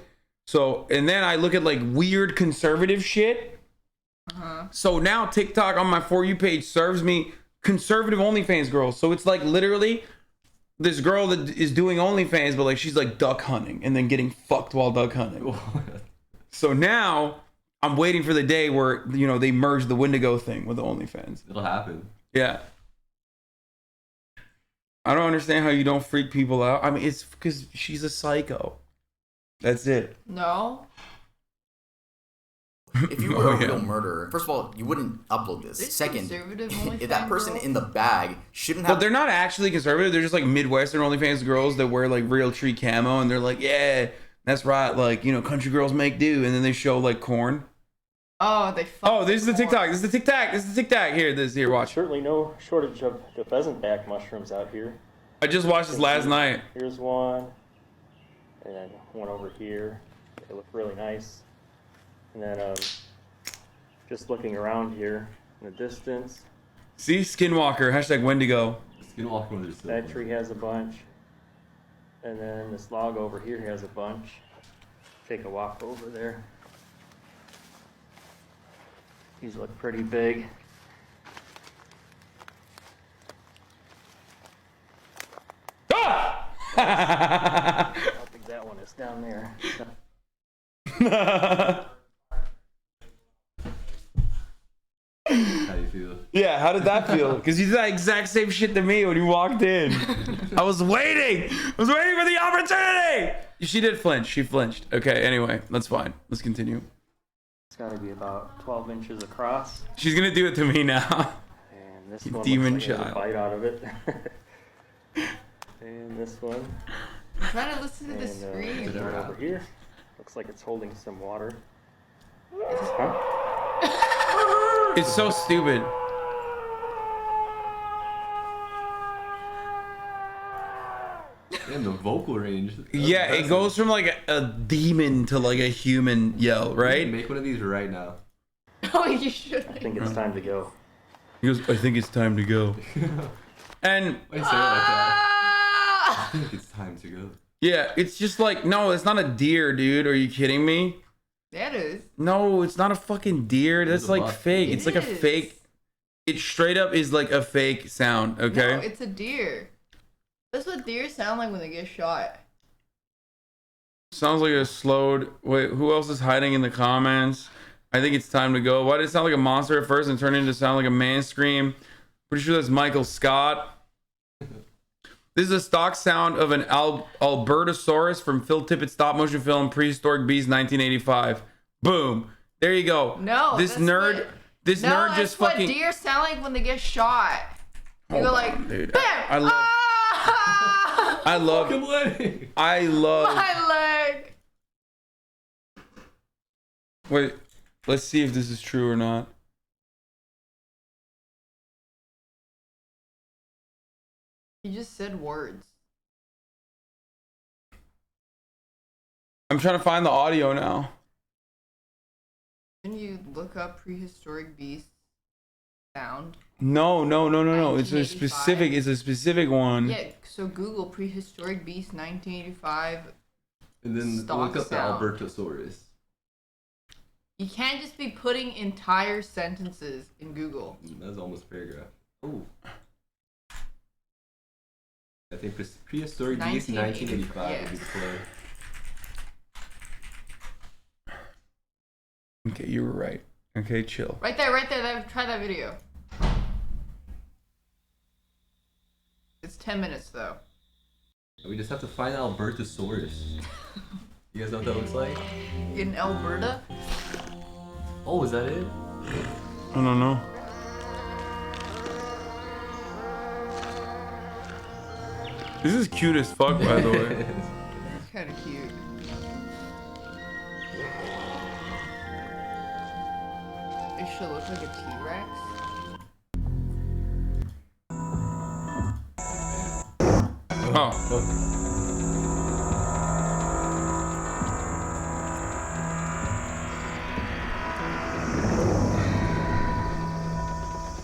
So and then I look at like weird conservative shit. So now TikTok on my For You page serves me conservative OnlyFans girls. So it's like literally this girl that is doing OnlyFans, but like she's like duck hunting and then getting fucked while duck hunting. So now I'm waiting for the day where, you know, they merge the Wendigo thing with the OnlyFans. It'll happen. Yeah. I don't understand how you don't freak people out. I mean, it's because she's a psycho. That's it. No. if you were a real murderer, first of all, you wouldn't upload this. Second, if that person in the bag shouldn't have... But they're not actually conservative. They're just like Midwestern OnlyFans girls that wear like real tree camo, and they're like, yeah, that's right. Like, you know, country girls make do. And then they show like corn. Oh, they. Oh, this is the TikTok. This is the TikTok. This is the TikTok. Here, watch. Certainly no shortage of the pheasant back mushrooms out here. I just watched this last night. Here's one, and then one over here. They look really nice. And then just looking around here in the distance. See, Skinwalker, hashtag Wendigo. Skinwalker with That tree has a bunch. And then this log over here has a bunch. Take a walk over there. These look pretty big. Ah! How big that one is down there. How do you feel? Yeah, how did that feel? Because you did that exact same shit to me when you walked in. I was waiting for the opportunity. She did flinch. She flinched. Okay, anyway, that's fine. Let's continue. It's got to be about 12 inches across. She's going to do it to me now. And this You one demon looks like there's a child. bite out of it. And this one. I'm trying to listen to the And scream. one over here. Looks like it's holding some water. It's so stupid. And the vocal range. Yeah, it goes from like a demon to like a human yell, right? Make one of these right now. Oh, you should. I think it's time to go. He goes, I think it's time to go. And Why say it like that? Ah! I think it's time to go. yeah, it's just like, no, it's not a deer, dude. Are you kidding me? That is. No, it's not a fucking deer. That's It's a like buck. fake. It It's like a is. fake. It straight up is like a fake sound, okay? No, it's a deer. That's what deers sound like when they get shot. Sounds like a slowed. Wait, who else is hiding in the comments? I think it's time to go. Why did it sound like a monster at first and turn into sound like a man scream? Pretty sure that's Michael Scott. This is a stock sound of an Albertosaurus from Phil Tippett's stop motion film Prehistoric Beast 1985. Boom. There you go. No, This that's nerd. what- This No, nerd that's just what fucking. deer sound like when they get shot. You go Hold like, on, dude. bam! I love. Ah! I love. Fucking leg. I love. My leg. Wait. Let's see if this is true or not. You just said words. I'm trying to find the audio now. Can you look up prehistoric beast sound? No. It's a 1985. specific. It's a specific one. Yeah, so Google prehistoric beast 1985. And then Stock look up sound. the Albertosaurus. You can't just be putting entire sentences in Google. That's almost a paragraph. Oh. I think prehistoric beast 1985 would be the play. Okay, you were right. Okay, chill. Right there. Try that video. It's 10 minutes though. We just have to find Albertosaurus. You guys know what that looks like? In Alberta? Oh, is that it? I don't know. This is cute as fuck, by the way. It's kind of cute. It should look like a T-Rex. Oh,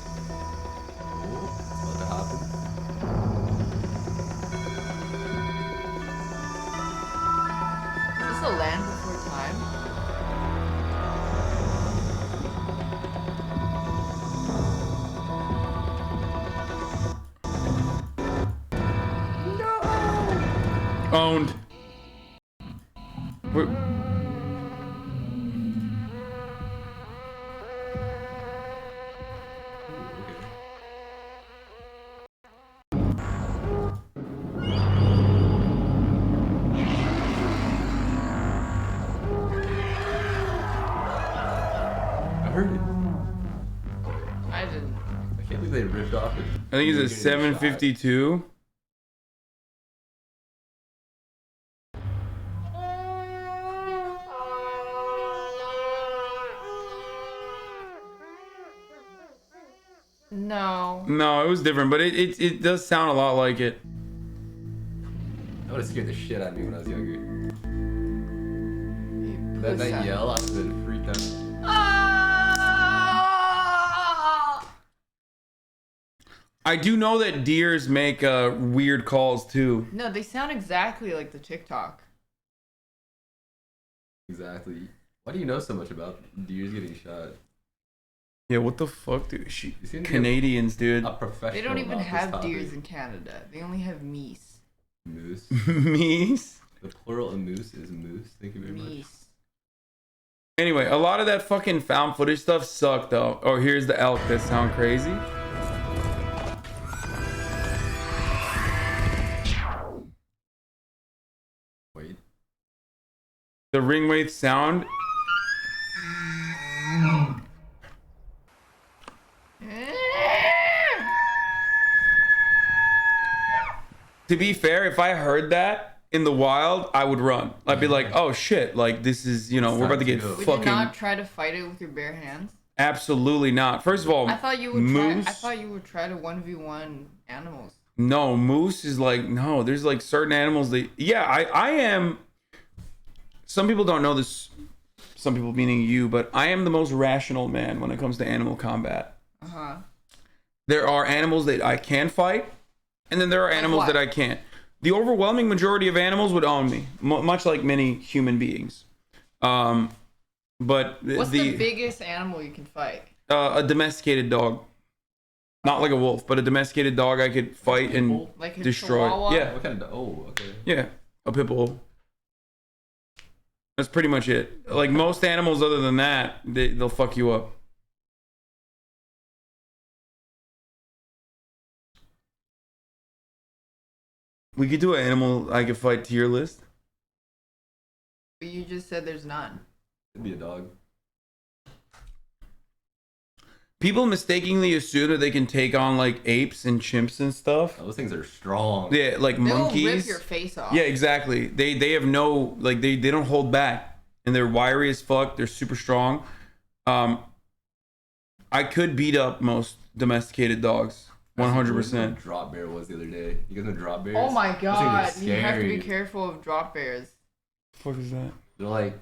It's about to happen. Is this a Land Before Time? owned. Wait. I heard it. I didn't. I can't believe they ripped off it. I think it's a 752. No. No, it was different, but it does sound a lot like it. That would have scared the shit out of me when I was younger. You That puss out. yell, I would have freaked out. Ah! I do know that deers make weird calls too. No, they sound exactly like the TikTok. Exactly. Why do you know so much about deers getting shot? Yeah, what the fuck, dude? You seem to be Canadians, dude. A professional. They don't even about this have topic. deers in Canada. They only have meese. Moose. Meese. The plural of moose is moose. Thank you very much. Meese. Anyway, a lot of that fucking found footage stuff sucked though. Oh, here's the elk that sound crazy. Wait. The ringwraith sound. To be fair, if I heard that in the wild, I would run. I'd be like, oh shit, like this is, you know, we're about to get Would you fucking. not try to fight it with your bare hands? Absolutely not. First of all, I thought you would moose. try. I thought you would try to 1v1 animals. No, moose is like, no, there's like certain animals that, yeah, I am. Some people don't know this, some people meaning you, but I am the most rational man when it comes to animal combat. There are animals that I can fight, and then there are animals what? that I can't. The overwhelming majority of animals would own me, much like many human beings. But What's the biggest animal you can fight? A domesticated dog. Not like a wolf, but a domesticated dog I could fight and Like a destroy. chihuahua? Yeah, What kind of? Oh, okay. yeah, a pit bull. That's pretty much it. Like most animals other than that, they'll fuck you up. We could do an animal I could fight tier list. But you just said there's none. It'd be a dog. People mistakenly assume that they can take on like apes and chimps and stuff. Those things are strong. Yeah, like They'll monkeys. rip your face off. Yeah, exactly. They have no, like, they don't hold back, and they're wiry as fuck. They're super strong. I could beat up most domesticated dogs, 100%. Drop bear was the other day. You guys know drop bears? Oh my god, Those things are you have to be scary. careful of drop bears. The fuck is that?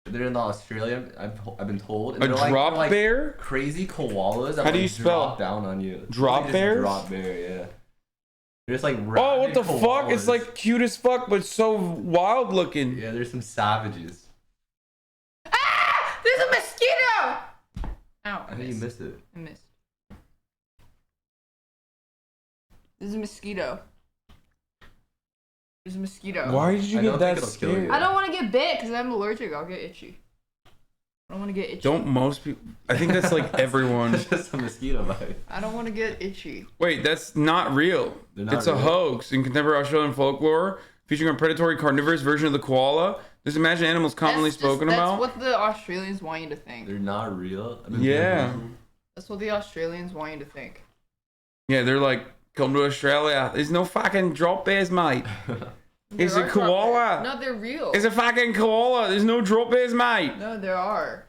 They're in Australia. I've been told. And A they're drop they're bear? Crazy koalas. That How do like you spell? drop down on you? Drop Just bears? Drop bear, yeah. They're just like Oh, what rabid the fuck? It's koalas. like cute as fuck, but so wild looking. Yeah, there's some savages. Ah! There's a mosquito! Ow. I think you missed it. I missed. There's a mosquito. There's a mosquito. Why did you I get don't that think it'll kill scared? you. I don't want to get bit because I'm allergic. I'll get itchy. I don't want to get itchy. Don't most people? I think that's like everyone. It's just a mosquito bite. I don't want to get itchy. Wait, that's not real. They're not It's a real. hoax in contemporary Australian folklore, featuring a predatory carnivorous version of the koala. Just imagine animals commonly spoken that's about. what the Australians want you to think. They're not real. I've been Yeah. That's what the Australians want you to think. Yeah, they're like, come to Australia. There's no fucking drop bears, mate. It's There a are drop koala. bears. No, they're real. It's a fucking koala. There's no drop bears, mate. No, there are.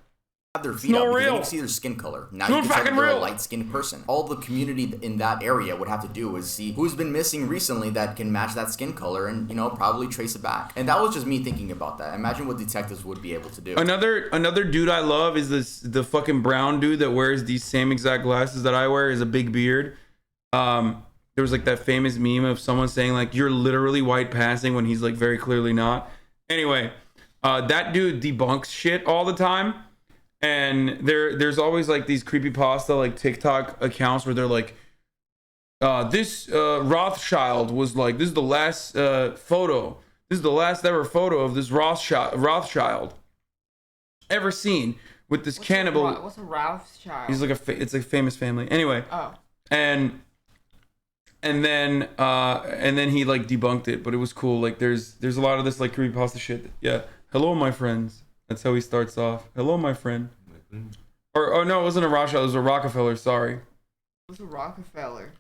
Have their feet not up because real. you can see their skin color. Now It's you not can tell that fucking they're real. a light-skinned person. All the community in that area would have to do is see who's been missing recently that can match that skin color and, you know, probably trace it back. And that was just me thinking about that. Imagine what detectives would be able to do. Another dude I love is the fucking brown dude that wears these same exact glasses that I wear. Is a big beard. There was like that famous meme of someone saying like, you're literally white passing when he's like very clearly not. Anyway, that dude debunks shit all the time. And there's always like these creepypasta like TikTok accounts where they're like, this Rothschild was like, this is the last photo. This is the last ever photo of this Rothschild ever seen with this cannibal. What's a Rothschild? He's like it's a famous family. Anyway, Oh. and then he like debunked it, but it was cool. Like there's a lot of this like creepypasta shit. Yeah. Hello, my friends. That's how he starts off. Hello, my friend. Or no, it wasn't a Rothschild. It was a Rockefeller. Sorry. What's a Rockefeller?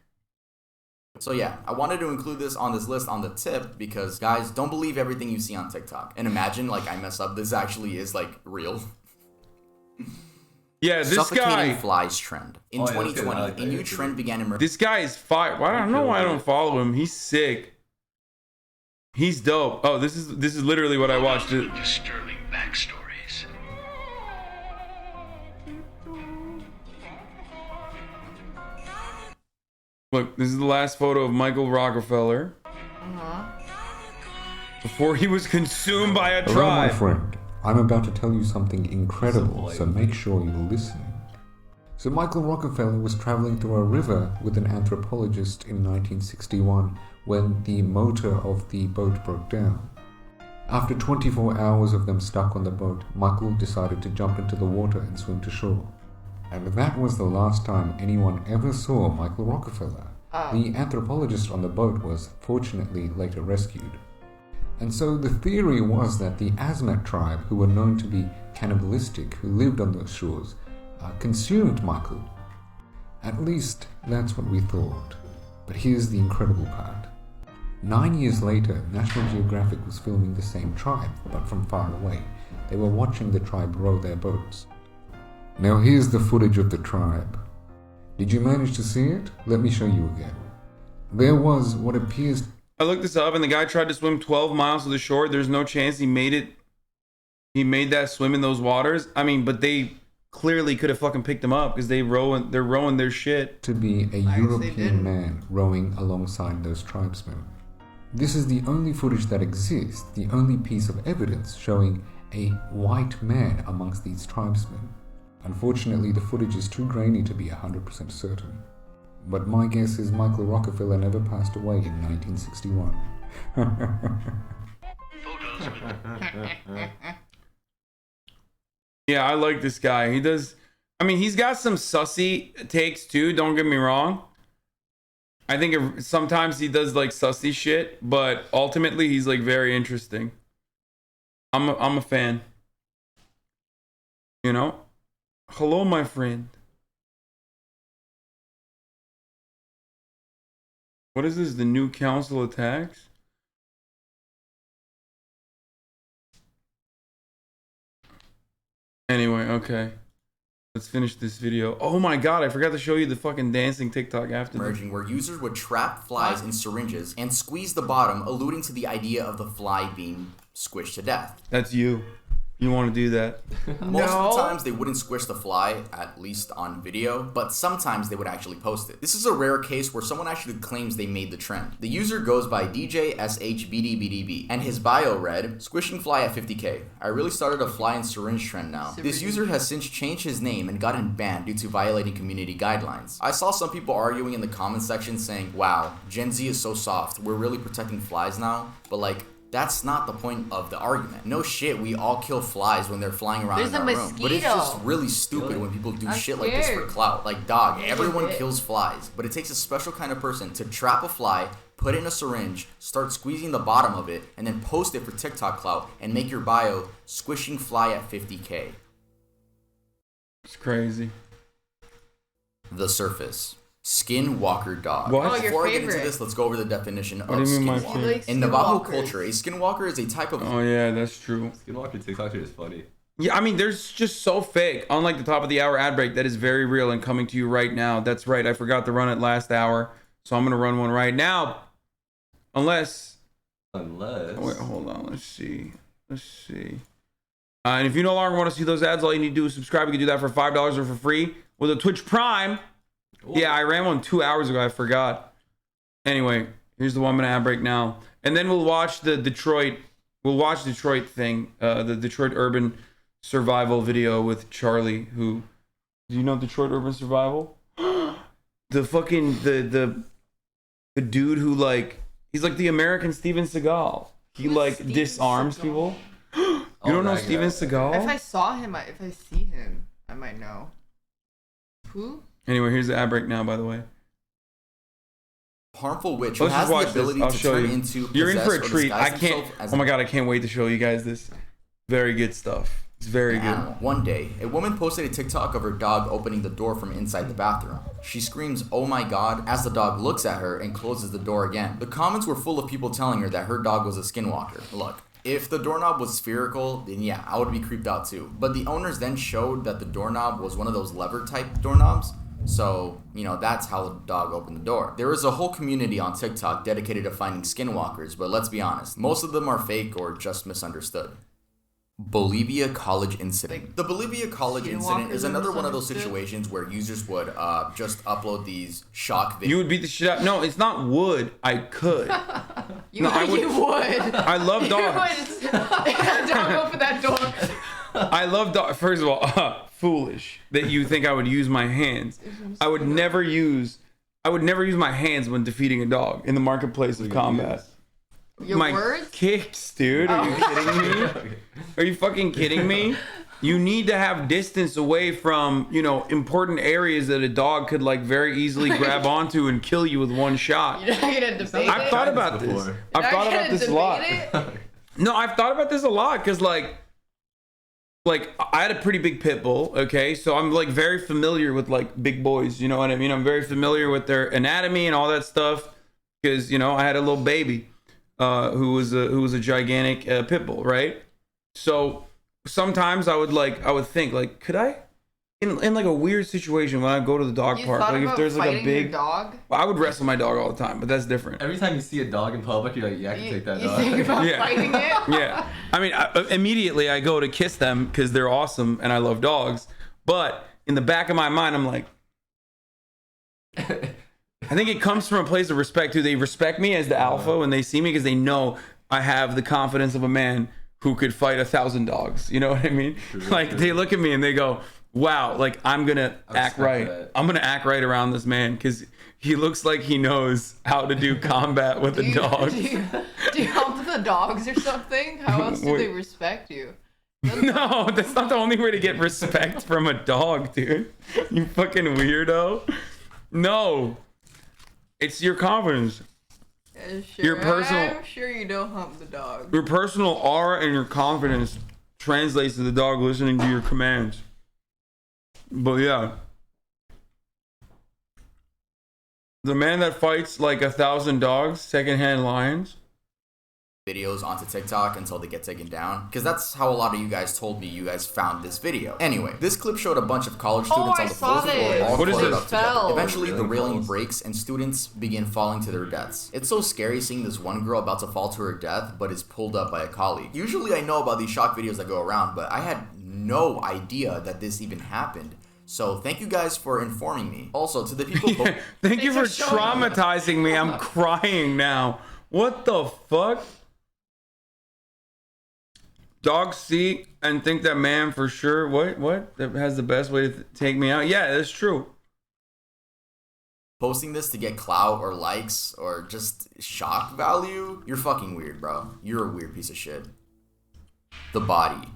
So yeah, I wanted to include this on this list on the tip because, guys, don't believe everything you see on TikTok. And imagine, like, I mess up. This actually is, like, real. Yeah, this Suffocating guy. flies trend. In Oh, yeah, that's good. 2020, I like a that. new trend began emerging. This guy is fire. Well, I don't know why I don't follow him. He's sick. He's dope. Oh, this is literally what I watched. Disturbing backstories. Look, this is the last photo of Michael Rockefeller before he was consumed by a Hello, my tribe. friend. I'm about to tell you something incredible, so make sure you listen. So Michael Rockefeller was traveling through a river with an anthropologist in 1961 when the motor of the boat broke down. After 24 hours of them stuck on the boat, Michael decided to jump into the water and swim to shore. And that was the last time anyone ever saw Michael Rockefeller. The anthropologist on the boat was fortunately later rescued. And so the theory was that the Asmat tribe, who were known to be cannibalistic, who lived on those shores, consumed Michael. At least that's what we thought. But here's the incredible part. 9 years later, National Geographic was filming the same tribe, but from far away. They were watching the tribe row their boats. Now here's the footage of the tribe. Did you manage to see it? Let me show you again. There was what appears... I looked this up and the guy tried to swim 12 miles to the shore. There's no chance he made it. He made that swim in those waters. I mean, but they clearly could have fucking picked him up because they're rowing their shit. To be a European man rowing alongside those tribesmen. This is the only footage that exists, the only piece of evidence showing a white man amongst these tribesmen. Unfortunately, the footage is too grainy to be 100% certain. But my guess is Michael Rockefeller never passed away in 1961. Yeah, I like this guy. He does... I mean, he's got some sussy takes too, don't get me wrong. I think sometimes he does like sussy shit, but ultimately he's like very interesting. I'm a fan. You know? Hello, my friend. What is this? The new council attacks? Anyway, okay. Let's finish this video. Oh my god, I forgot to show you the fucking dancing TikTok after this. Emerging where users would trap flies in syringes and squeeze the bottom, alluding to the idea of the fly being squished to death. That's you. You want to do that. Most of the times they wouldn't squish the fly, at least on video, but sometimes they would actually post it. This is a rare case where someone actually claims they made the trend. The user goes by DJSHBDBDB, and his bio read, "Squishing fly at 50k. I really started a fly and syringe trend now." This user has since changed his name and gotten banned due to violating community guidelines. I saw some people arguing in the comment section saying, wow, Gen Z is so soft, we're really protecting flies now, but like, that's not the point of the argument. No shit, we all kill flies when they're flying around in our room. But it's just really stupid when people do shit like this for clout. Like, dog, everyone kills flies, but it takes a special kind of person to trap a fly, put it in a syringe, start squeezing the bottom of it, and then post it for TikTok clout and make your bio, "Squishing fly at 50k. It's crazy. The surface. Skinwalker dog. What? Oh, Before I get into this, let's go over the definition of do you mean my skinwalker. favorite? In Navajo culture, a skinwalker is a type of... Oh yeah, that's true. Skinwalker TikTok shit is funny. Yeah, I mean, there's just so fake. Unlike the top of the hour ad break, that is very real and coming to you right now. That's right. I forgot to run it last hour, so I'm gonna run one right now. Unless. Wait, hold on. Let's see. And if you no longer want to see those ads, all you need to do is subscribe. You can do that for $5 or for free with a Twitch Prime. Ooh. Yeah, I ran one 2 hours ago. I forgot. Anyway, here's the 1 minute ad break now, and then we'll watch the Detroit. We'll watch Detroit thing, the Detroit urban survival video with Charlie. Who, do you know Detroit urban survival? The fucking the dude who like, he's like the American Steven Seagal. He like disarms people. You don't know Steven Seagal? If I saw him, if I see him, I might know. Who? Anyway, here's the ad break now, by the way. Harmful witch who has the ability to turn into... You're in for a treat. I can't... Oh my god, I can't wait to show you guys this. Very good stuff. It's very good. One day, a woman posted a TikTok of her dog opening the door from inside the bathroom. She screams, "Oh my god," as the dog looks at her and closes the door again. The comments were full of people telling her that her dog was a skinwalker. Look, if the doorknob was spherical, then yeah, I would be creeped out too. But the owners then showed that the doorknob was one of those lever type doorknobs. So, you know, that's how the dog opened the door. There is a whole community on TikTok dedicated to finding skinwalkers, but let's be honest, most of them are fake or just misunderstood. Bolivia College Incident. The Bolivia College Incident is another one of those situations where users would just upload these shock videos. You would beat the shit out. No, it's not would. I could. You would. I love dogs. Don't open that door. I love dogs. First of all, foolish that you think I would use my hands. I would never use my hands when defeating a dog in the marketplace of combat. Your words? Kicks, dude. Are you kidding me? Are you fucking kidding me? You need to have distance away from, you know, important areas that a dog could like very easily grab onto and kill you with one shot. You're not gonna debate it? I've thought about this. I've thought about this a lot. No, I've thought about this a lot because like I had a pretty big pit bull, okay? So I'm like very familiar with like big boys, you know what I mean? I'm very familiar with their anatomy and all that stuff. because you know I had a little baby who was a gigantic pit bull, right? So sometimes I would think like, could I, in like a weird situation when I go to the dog park, like if there's like a big dog, I would wrestle my dog all the time, but that's different. Every time you see a dog in public, you're like, yeah, I can take that dog. You think about Yeah. fighting it? Yeah, I mean, immediately I go to kiss them because they're awesome and I love dogs. But in the back of my mind, I'm like, I think it comes from a place of respect too. They respect me as the alpha when they see me because they know I have the confidence of a man who could fight 1,000 dogs. You know what I mean? Like they look at me and they go, "Wow, like I'm gonna act right. that. I'm gonna act right around this man because he looks like he knows how to do combat with a dog." Do you help the dogs or something? How else do they respect you? No, that's not the only way to get respect from a dog, dude. You fucking weirdo. No. It's your confidence. Yeah, sure. Your personal- I'm sure you don't hump the dog. Your personal aura and your confidence translates to the dog listening to your commands. But yeah. The man that fights like 1,000 dogs, secondhand lions. Videos onto TikTok until they get taken down, because that's how a lot of you guys told me you guys found this video. Anyway, this clip showed a bunch of college students I on the saw fourth floor this. all What is cluttered it? up together. Fell. Eventually, the Really railing close. breaks and students begin falling to their deaths. It's so scary seeing this one girl about to fall to her death, but is pulled up by a colleague. Usually I know about these shock videos that go around, but I had no idea that this even happened. So thank you guys for informing me. Also, to the people... Thank you for Thanks for showing me. traumatizing me. I'm crying now. What the fuck? Dogs see and think that man for sure. What? That has the best way to take me out? Yeah, that's true. posting this to get clout or likes or just shock value, you're fucking weird, bro. You're a weird piece of shit. The body.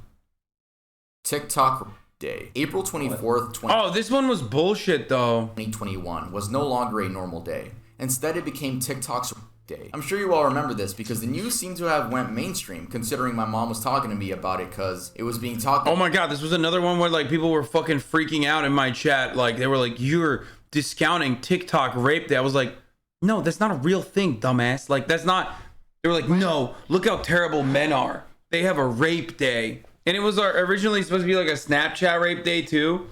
TikTok day. April 24th, Oh, this one was bullshit though. 2021 was no longer a normal day. Instead, it became TikTok's day. I'm sure you all remember this because the news seemed to have went mainstream, considering my mom was talking to me about it because it was being talked Oh my god, this was another one where like people were fucking freaking out in my chat. Like they were like, "You're discounting TikTok rape day." I was like, "No, that's not a real thing, dumbass." Like that's not. They were like, "No, look how terrible men are. They have a rape day." And it was originally supposed to be like a Snapchat rape day too,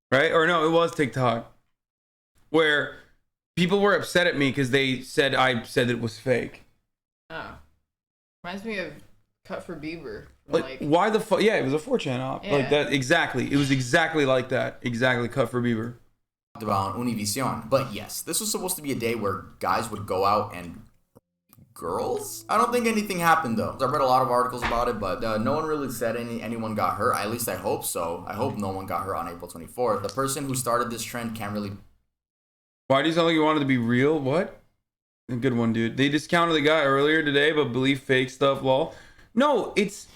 right? Or no, it was TikTok, where people were upset at me because they said I said it was fake. Oh. Reminds me of Cut for Bieber. Like why the fuck? Yeah, it was a 4chan op. Yeah. Like that exactly. It was exactly like that. Exactly, Cut for Bieber. about on Univision. But yes, this was supposed to be a day where guys would go out and girls? I don't think anything happened though. I read a lot of articles about it, but no one really said anyone got hurt. At least I hope so. I hope no one got hurt on April 24th. The person who started this trend can't really... Why do you sound like you wanted to be real? What? A good one, dude. They discounted the guy earlier today, but believe fake stuff, lol. No, it's...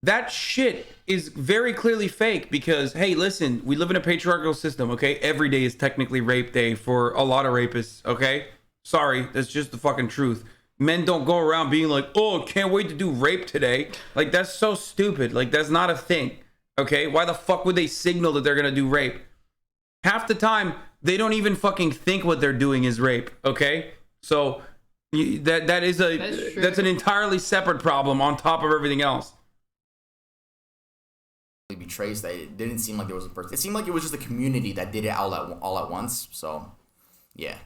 That shit is very clearly fake because, hey, listen, we live in a patriarchal system, okay? Every day is technically rape day for a lot of rapists, okay? Sorry, that's just the fucking truth. Men don't go around being like, oh, can't wait to do rape today. Like, that's so stupid. Like, that's not a thing, okay? Why the fuck would they signal that they're gonna do rape? Half the time, they don't even fucking think what they're doing is rape, okay? So, that's an entirely separate problem on top of everything else. be traced. That it didn't seem like there was a person. It seemed like it was just a community that did it all at once. So, yeah.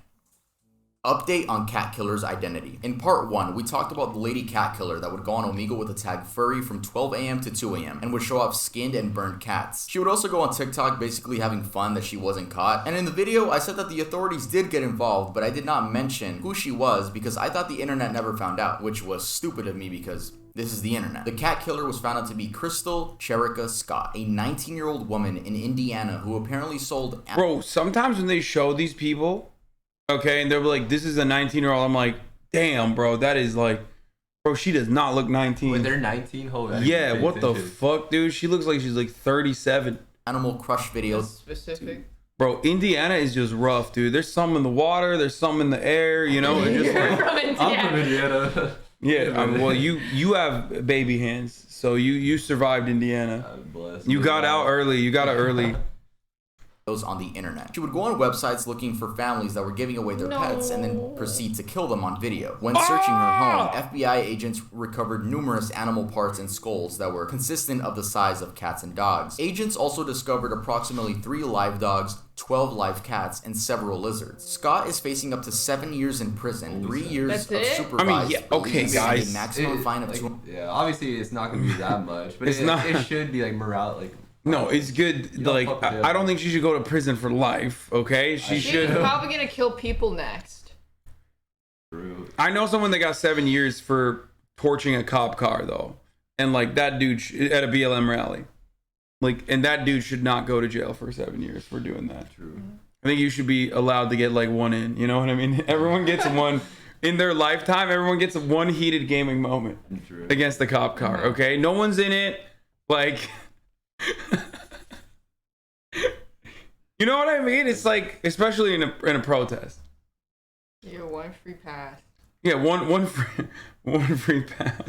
Update on cat killer's identity. In part 1, we talked about the lady cat killer that would go on Omegle with the tag furry from 12 a.m. to 2 a.m. and would show off skinned and burned cats. She would also go on TikTok basically having fun that she wasn't caught. And in the video, I said that the authorities did get involved, but I did not mention who she was because I thought the internet never found out, which was stupid of me because this is the internet. The cat killer was found out to be Crystal Cherica Scott, a 19-year-old woman in Indiana who apparently sold... Bro, sometimes when they show these people, okay, and they're like, this is a 19-year-old, I'm like, damn, bro, that is like, bro, she does not look 19. When they're 19, hold on. Yeah, what the fuck, dude? She looks like she's like 37. Animal crush videos. Specific. Bro, Indiana is just rough, dude. There's some in the water, there's some in the air, you know? It's just like, From I'm from Indiana. Indiana. yeah, well, you have baby hands, so you survived Indiana. I'm blessed. You got out early. You got out early. on the internet. She would go on websites looking for families that were giving away their pets and then proceed to kill them on video. When searching her home, FBI agents recovered numerous animal parts and skulls that were consistent of the size of cats and dogs. Agents also discovered approximately 3 live dogs, 12 live cats, and several lizards. Scott is facing up to 7 years in prison, 3 years of supervised release, and a maximum fine of Yeah, obviously it's not gonna be that much, but it should be like morale, like. No, it's good. Like, I don't think she should go to prison for life, okay? She's probably gonna kill people next. True. I know someone that got 7 years for torching a cop car, though. And, like, that dude at a BLM rally. Like, and that dude should not go to jail for 7 years for doing that. True. I think you should be allowed to get, like, one in. You know what I mean? Everyone gets one. In their lifetime, everyone gets one heated gaming moment against the cop car, okay? No one's in it. Like... You know what I mean? It's like, especially in a protest. Yeah, one free pass. Yeah, one free pass.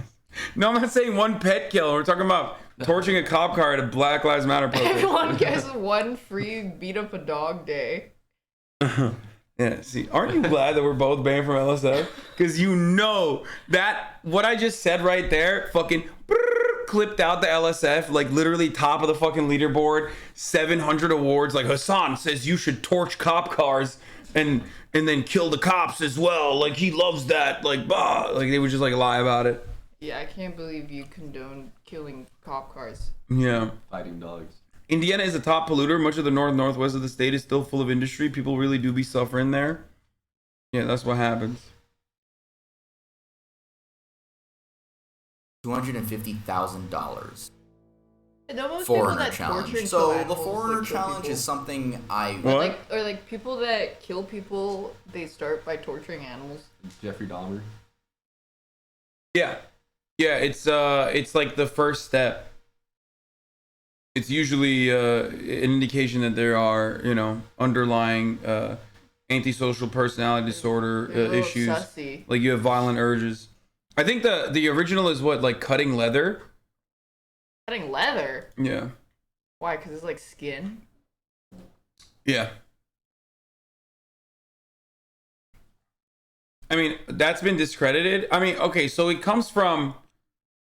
No, I'm not saying one pet kill. We're talking about torching a cop car at a Black Lives Matter protest. Everyone gets one free beat up a dog day. Yeah, see, aren't you glad that we're both banned from LSF? Because you know that what I just said right there, fucking clipped out the LSF, like literally top of the fucking leaderboard, 700 awards. Like Hasan says you should torch cop cars and then kill the cops as well. Like he loves that. Like bah, like they would just like lie about it. Yeah, I can't believe you condone killing cop cars. Yeah. Fighting dogs. Indiana is a top polluter. Much of the northwest of the state is still full of industry. People really do be suffering there. Yeah, that's what happens. $250,000. Foreigner challenge. So the foreigner challenge is something What? Or like people that kill people, they start by torturing animals. Jeffrey Dahmer. Yeah. Yeah, it's like the first step. It's usually an indication that there are, underlying antisocial personality disorder issues. Sussy. Like you have violent urges. I think the original is what, like cutting leather? Cutting leather? Yeah. Why? Because it's like skin? Yeah. I mean, that's been discredited. I mean, okay, so it comes from...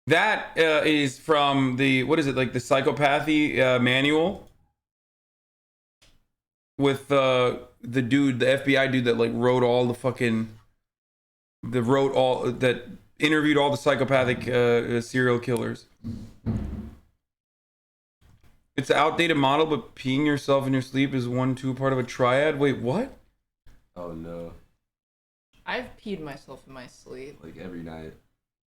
That is from the, what is it, like the psychopathy manual with the dude, the FBI dude that like wrote all the fucking, that interviewed all the psychopathic serial killers. It's an outdated model, but peeing yourself in your sleep is 1-2 part of a triad. Wait, what? Oh no. I've peed myself in my sleep. Like every night.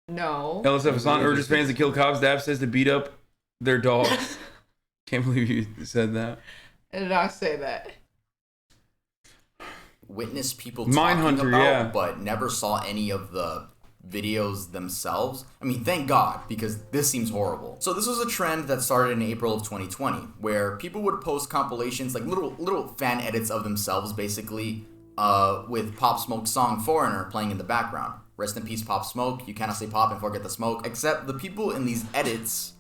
No. LSF Hasan urges fans to kill cops. Daph says to beat up their dogs. Can't believe you said that. I did not say that. Witness people Mindhunter, talking about, yeah. but never saw any of the videos themselves. I mean, thank God, because this seems horrible. So this was a trend that started in April of 2020, where people would post compilations, like little fan edits of themselves, basically, with Pop Smoke's song Foreigner playing in the background. Rest in peace, Pop Smoke. You cannot say pop and forget the smoke. Except the people in these edits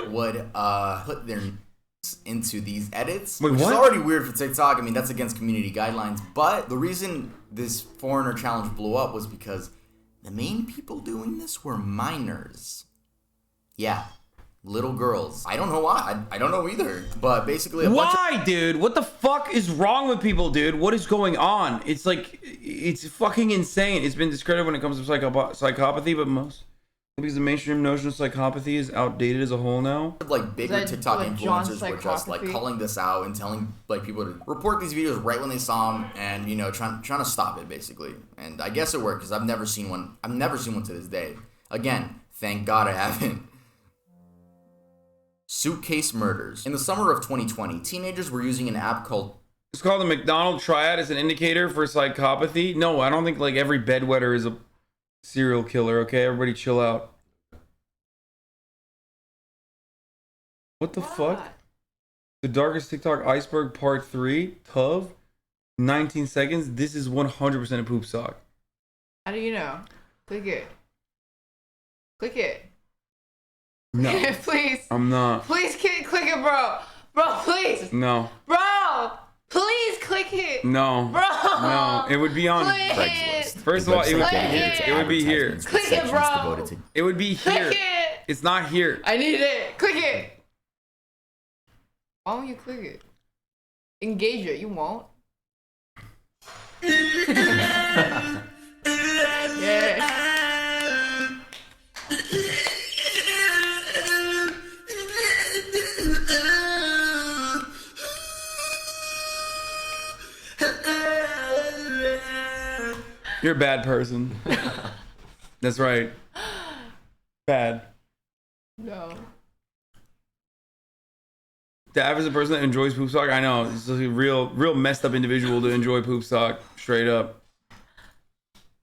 would put their into these edits. Wait, which what? is already weird for TikTok. I mean, that's against community guidelines. But the reason this foreigner challenge blew up was because the main people doing this were minors. Yeah. Little girls. I don't know why. I don't know either. But basically Why, dude? What the fuck is wrong with people, dude? What is going on? It's like, it's fucking insane. It's been discredited when it comes to psychopathy, but because the mainstream notion of psychopathy is outdated as a whole now. Like bigger TikTok like John influencers were just like Psychopathy? calling this out and telling like people to report these videos right when they saw them, and trying to stop it basically. And I guess it worked because I've never seen one to this day. Again, thank God I haven't. Suitcase murders. In the summer of 2020, teenagers were using an app called... It's called the McDonald Triad as an indicator for psychopathy. No, I don't think like every bedwetter is a serial killer, okay? Everybody chill out. What the fuck? The darkest TikTok iceberg part 3, Tov, 19 seconds. This is 100% a poop sock. How do you know? Click it. Click it. No, Please. I'm not. Please click it, bro. Bro, please. No. Bro. Please click it. No. Bro. No. It would be on Click Craigslist. it. First of all, it would be Click here. it. It would be here. Advertisements with Click it, sections bro. devoted to It would be here. Click it. It's not here. I need it. Click it. Why won't you click it? Engage it. You won't. Yeah. You're a bad person. That's right. Bad. No. Daph is a person that enjoys poop sock. I know. He's a real messed up individual to enjoy poop sock. Straight up.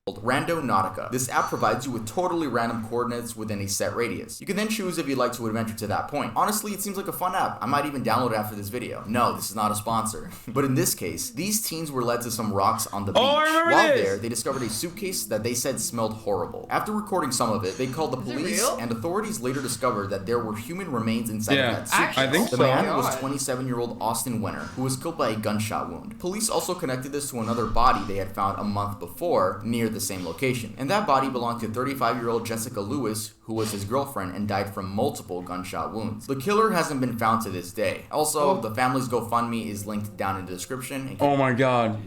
Rando Nautica. This app provides you with totally random coordinates within a set radius. You can then choose if you'd like to adventure to that point. Honestly, it seems like a fun app. I might even download it after this video. No, this is not a sponsor. But in this case, these teens were led to some rocks on the beach. I remember While this. there, they discovered a suitcase that they said smelled horrible. After recording some of it, they called the Is it police, real? and authorities later discovered that there were human remains inside Yeah, of that suitcase. I think The so. man was God. 27-year-old Austin Winter, who was killed by a gunshot wound. Police also connected this to another body they had found a month before near the same location. And that body belonged to 35-year-old Jessica Lewis, who was his girlfriend and died from multiple gunshot wounds. The killer hasn't been found to this day. Also, the family's GoFundMe is linked down in the description. Oh my god.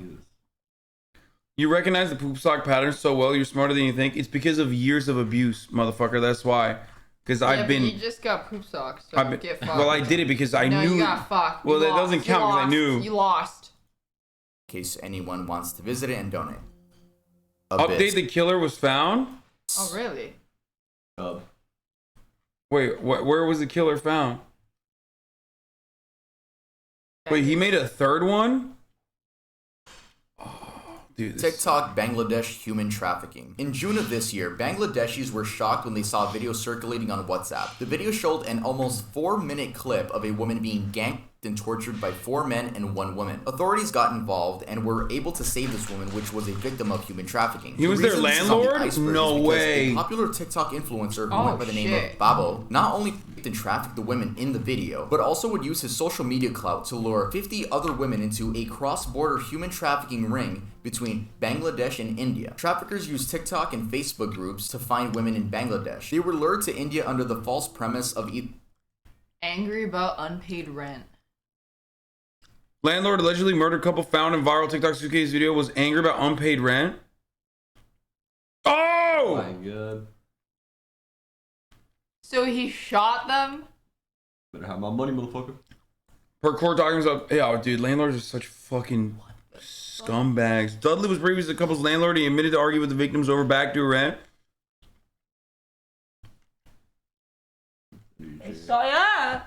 You recognize the poop sock pattern so well, you're smarter than you think. It's because of years of abuse, motherfucker. That's why. Because Yeah, I've but been. you just got poop socks, so I've been get fucked. well, I did it because I no, knew. you got fucked. Well, You that doesn't lost. count You 'cause I lost. knew. You lost. In case anyone wants to visit it and donate. Update: the killer was found. Oh, really? Wait, where was the killer found? Wait, he made a third one? Oh, dude. TikTok Bangladesh human trafficking. In June of this year, Bangladeshis were shocked when they saw a video circulating on WhatsApp. The video showed an almost 4-minute clip of a woman being ganked and tortured by 4 men and 1 woman. Authorities got involved and were able to save this woman, which was a victim of human trafficking. He was The their reason this is on the landlord? iceberg No is because way. A popular TikTok influencer who Oh, went by the name shit. of Babo not only picked and trafficked the women in the video, but also would use his social media clout to lure 50 other women into a cross-border human trafficking ring between Bangladesh and India. Traffickers use TikTok and Facebook groups to find women in Bangladesh. They were lured to India under the false premise of Angry about unpaid rent. Landlord allegedly murdered couple found in viral TikTok suitcase video was angry about unpaid rent. Oh! My god. So he shot them? Better have my money, motherfucker. Per court documents up. Yeah, dude, landlords are such fucking scumbags. Dudley was previously the couple's landlord. He admitted to argue with the victims over back due rent. I saw ya.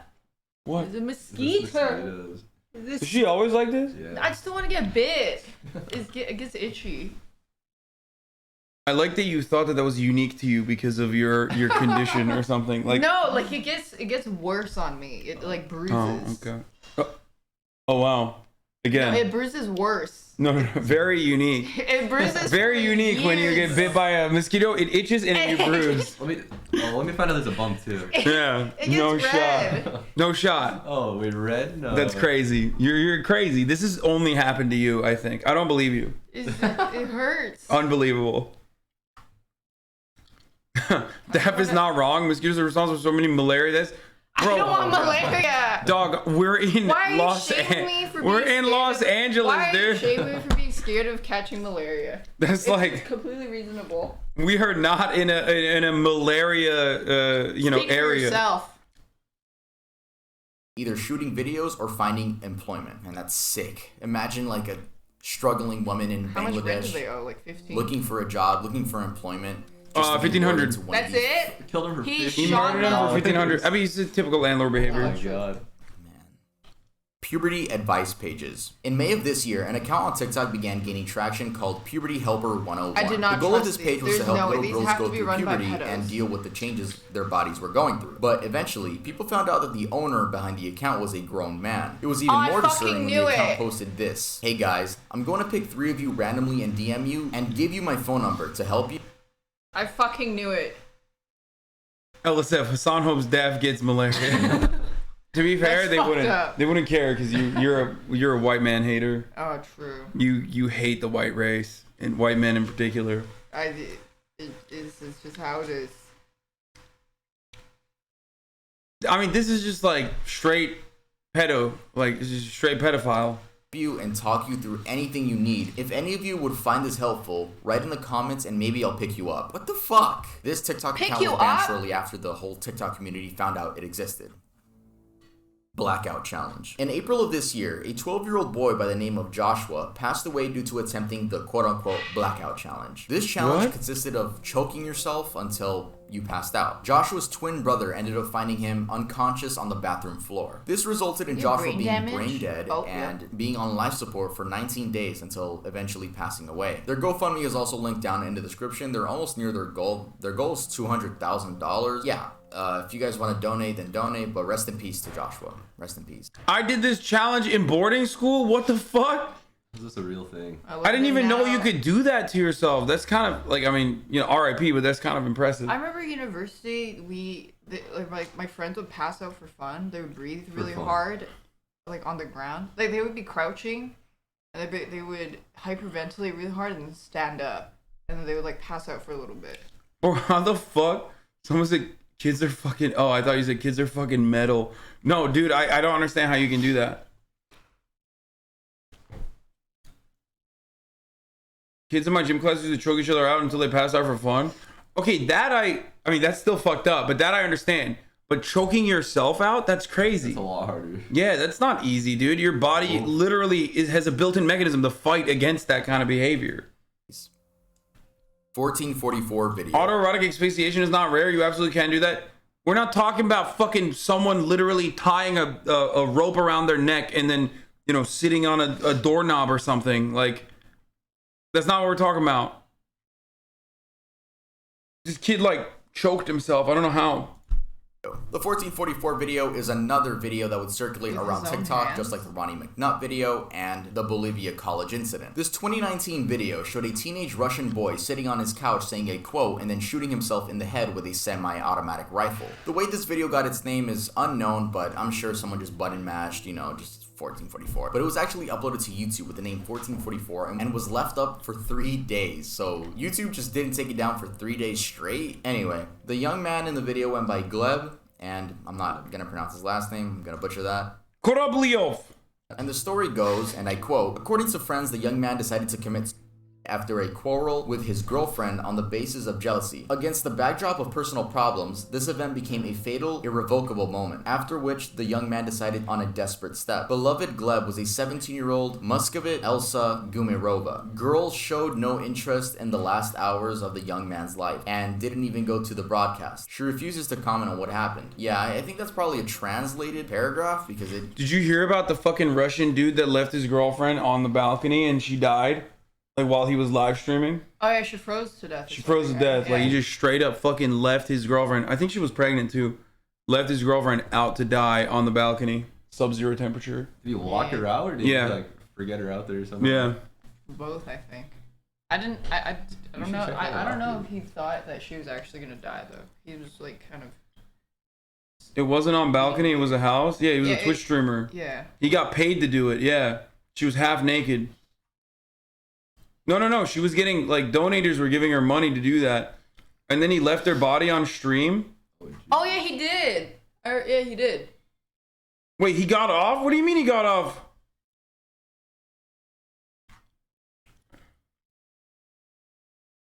What? There's a mosquito. Is she always like this? I just don't want to get bit. It gets itchy. I like that you thought that that was unique to you because of your condition or something. Like No, like it gets worse on me. It like bruises. Oh, okay. Oh wow. Again. It bruises worse. No, very unique. It bruises. Very for unique when you get years. bit by a mosquito. It itches and you bruise. Let me find out there's a bump too. Yeah. It gets No red. shot. No shot. Oh, wait, red? No. That's crazy. You're crazy. This has only happened to you, I think. I don't believe you. It hurts. Unbelievable. Daph is not wrong. Mosquitoes are responsible for so many malaria deaths. Bro, I don't want malaria. dog, we're in Why are you Los shaming me for We're being in scared Los of- Angeles, Why are you dude. shaming me for being scared of catching malaria? That's It's like completely reasonable. we are not in a malaria Speak for area. yourself. either shooting videos or finding employment. And that's sick. Imagine like a struggling woman in How much rent do Bangladesh they owe? Like 15. looking for a job, looking for employment. just to be 1500. lured into one of That's these- it. Killed him for He 50. He shot murdered him them. for 1500. I mean, it's a typical landlord behavior. Oh my god. Puberty advice pages. In May of this year, an account on TikTok began gaining traction called Puberty Helper 101. I did not The goal of trust this page these. was to There's help no way. little These girls have go to be through run by puberty pedos. and deal with the changes their bodies were going through. But eventually, people found out that the owner behind the account was a grown man. It was even I more fucking disturbing when knew the account it. posted this. Hey guys, I'm going to pick 3 of you randomly and DM you and give you my phone number to help you. I fucking knew it. LSF, Hasan hopes Daph gets malaria. To be fair, That's fucked up. they wouldn't care because you're a white man hater. Oh, true. You hate the white race and white men in particular. It's just how it is. I mean, this is just like straight pedo, like it's just straight pedophile. You and talk you through anything you need. If any of you would find this helpful, write in the comments and maybe I'll pick you up. What the fuck? This TikTok account was banned shortly after the whole TikTok community found out it existed. Blackout challenge. In April of this year, a 12-year-old boy by the name of Joshua passed away due to attempting the quote-unquote blackout challenge. This challenge consisted of choking yourself until you passed out. Joshua's twin brother ended up finding him unconscious on the bathroom floor. This resulted in Joshua being brain dead and being on life support for 19 days until eventually passing away. Their GoFundMe is also linked down in the description. They're almost near their goal. Their goal is $200,000. Yeah. If you guys want to donate, then donate, but rest in peace to Joshua. Rest in peace. I did this challenge in boarding school. What the fuck? Is this a real thing? I didn't even know you could do that to yourself. That's kind of like, I mean, you know, RIP, but that's kind of impressive. I remember university, like my friends would pass out for fun. They would breathe really hard, like on the ground. Like they would be crouching, and they would hyperventilate really hard and then stand up, and then they would like pass out for a little bit. Or how the fuck? Someone said kids are fucking. Oh, I thought you said kids are fucking metal. No, dude, I don't understand how you can do that. Kids in my gym class used to choke each other out until they passed out for fun. Okay, that I mean, that's still fucked up, but that I understand. But choking yourself out, that's crazy. It's a lot harder. Yeah, that's not easy, dude. Your body literally has a built-in mechanism to fight against that kind of behavior. 1444 video. Autoerotic asphyxiation is not rare. You absolutely can do that. We're not talking about fucking someone literally tying a rope around their neck and then, you know, sitting on a doorknob or something. Like, that's not what we're talking about. This kid, like, choked himself. I don't know how. The 1444 video is another video that would circulate around TikTok, just like the Ronnie McNutt video and the Bolivia college incident. This 2019 video showed a teenage Russian boy sitting on his couch saying a quote and then shooting himself in the head with a semi-automatic rifle. The way this video got its name is unknown, but I'm sure someone just button mashed, you know, just 1444. But it was actually uploaded to YouTube with the name 1444 and was left up for 3 days. So YouTube just didn't take it down for 3 days straight. Anyway, the young man in the video went by Gleb, and I'm not gonna pronounce his last name, I'm gonna butcher that. Korobliov. And the story goes, and I quote, according to friends, the young man decided to commit after a quarrel with his girlfriend on the basis of jealousy. Against the backdrop of personal problems, this event became a fatal, irrevocable moment, after which the young man decided on a desperate step. Beloved Gleb was a 17-year-old Muscovite Elsa Gumirova. Girls showed no interest in the last hours of the young man's life, and didn't even go to the broadcast. She refuses to comment on what happened. Yeah, I think that's probably a translated paragraph, because it... Did you hear about the fucking Russian dude that left his girlfriend on the balcony and she died? Like while he was live streaming? Oh yeah, she froze to death. She froze to death. Like he just straight up fucking left his girlfriend. I think she was pregnant too. Left his girlfriend out to die on the balcony. Sub-zero temperature. Did you lock her out or did you like forget her out there or something? Yeah. Both, I think. I don't know. I don't know if he thought that she was actually gonna die though. He was like kind of. It wasn't on balcony. It was a house. Yeah, he was a Twitch streamer. Yeah. He got paid to do it. Yeah. She was half naked. No. She was getting, like, donators were giving her money to do that. And then he left their body on stream. Oh, yeah, he did. Yeah, he did. Wait, he got off? What do you mean he got off?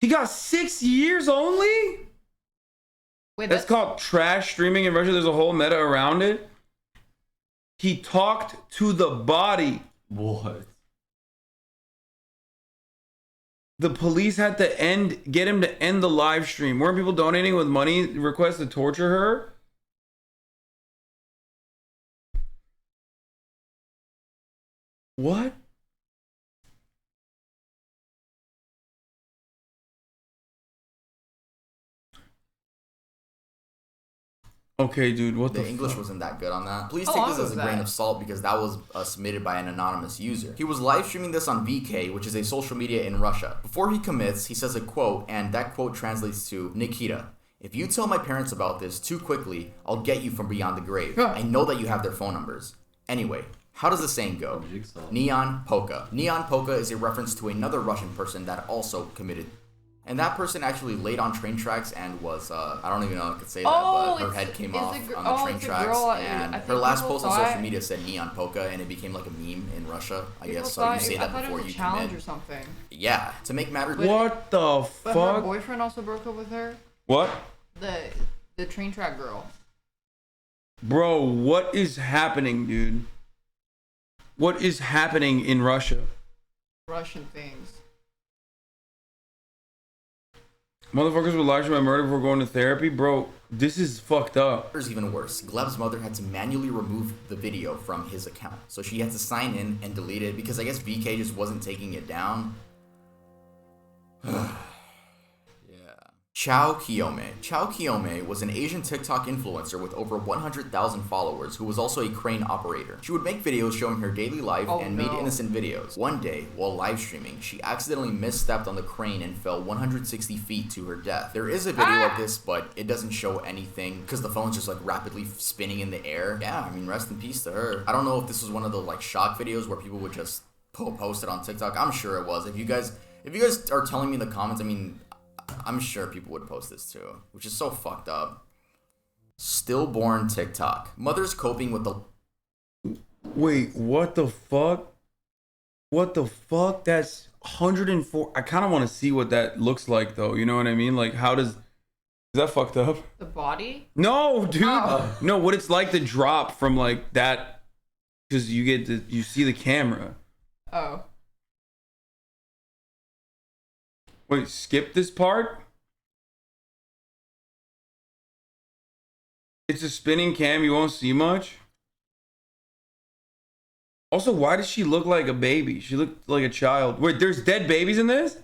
He got 6 years only? Wait, that's called trash streaming in Russia. There's a whole meta around it. He talked to the body. What? The police had to get him to end the live stream. Weren't people donating with money requests to torture her? What? Okay, dude, what the English wasn't that good on that. Please take this as a grain of salt because that was submitted by an anonymous user. He was live streaming this on VK, which is a social media in Russia. Before he commits, he says a quote, and that quote translates to Nikita. If you tell my parents about this too quickly, I'll get you from beyond the grave. I know that you have their phone numbers. Anyway, how does the saying go? Neon Polka. Neon Polka is a reference to another Russian person that also committed. And that person actually laid on train tracks and was, I don't even know if I could say that, but her head came off on the train tracks. And her last post on social media said Neon Polka, and it became like a meme in Russia, I guess. So you say that before you commit. Or something. Yeah, to make matters. What the fuck? But her boyfriend also broke up with her. What? The train track girl. Bro, what is happening, dude? What is happening in Russia? Russian things. Motherfuckers would lie to my murder before going to therapy? Bro, this is fucked up. There's even worse. Gleb's mother had to manually remove the video from his account. So she had to sign in and delete it because I guess VK just wasn't taking it down. Chao Kiyome. Chao Kiyome was an Asian TikTok influencer with over 100,000 followers who was also a crane operator. She would make videos showing her daily life and made innocent videos. One day, while live streaming, she accidentally misstepped on the crane and fell 160 feet to her death. There is a video of this, but it doesn't show anything because the phone's just like rapidly spinning in the air. Yeah, I mean, rest in peace to her. I don't know if this was one of those like shock videos where people would just post it on TikTok. I'm sure it was. If you guys are telling me in the comments, I mean, I'm sure people would post this too, which is so fucked up. Stillborn TikTok. Mothers coping with the... Wait, what the fuck? What the fuck? That's 104. I kind of want to see what that looks like though. You know what I mean? Like is that fucked up? The body? No, dude. Oh. No, what it's like to drop from like that. Because you see the camera. Oh. Wait, skip this part? It's a spinning cam, you won't see much. Also, why does she look like a baby? She looked like a child. Wait, there's dead babies in this?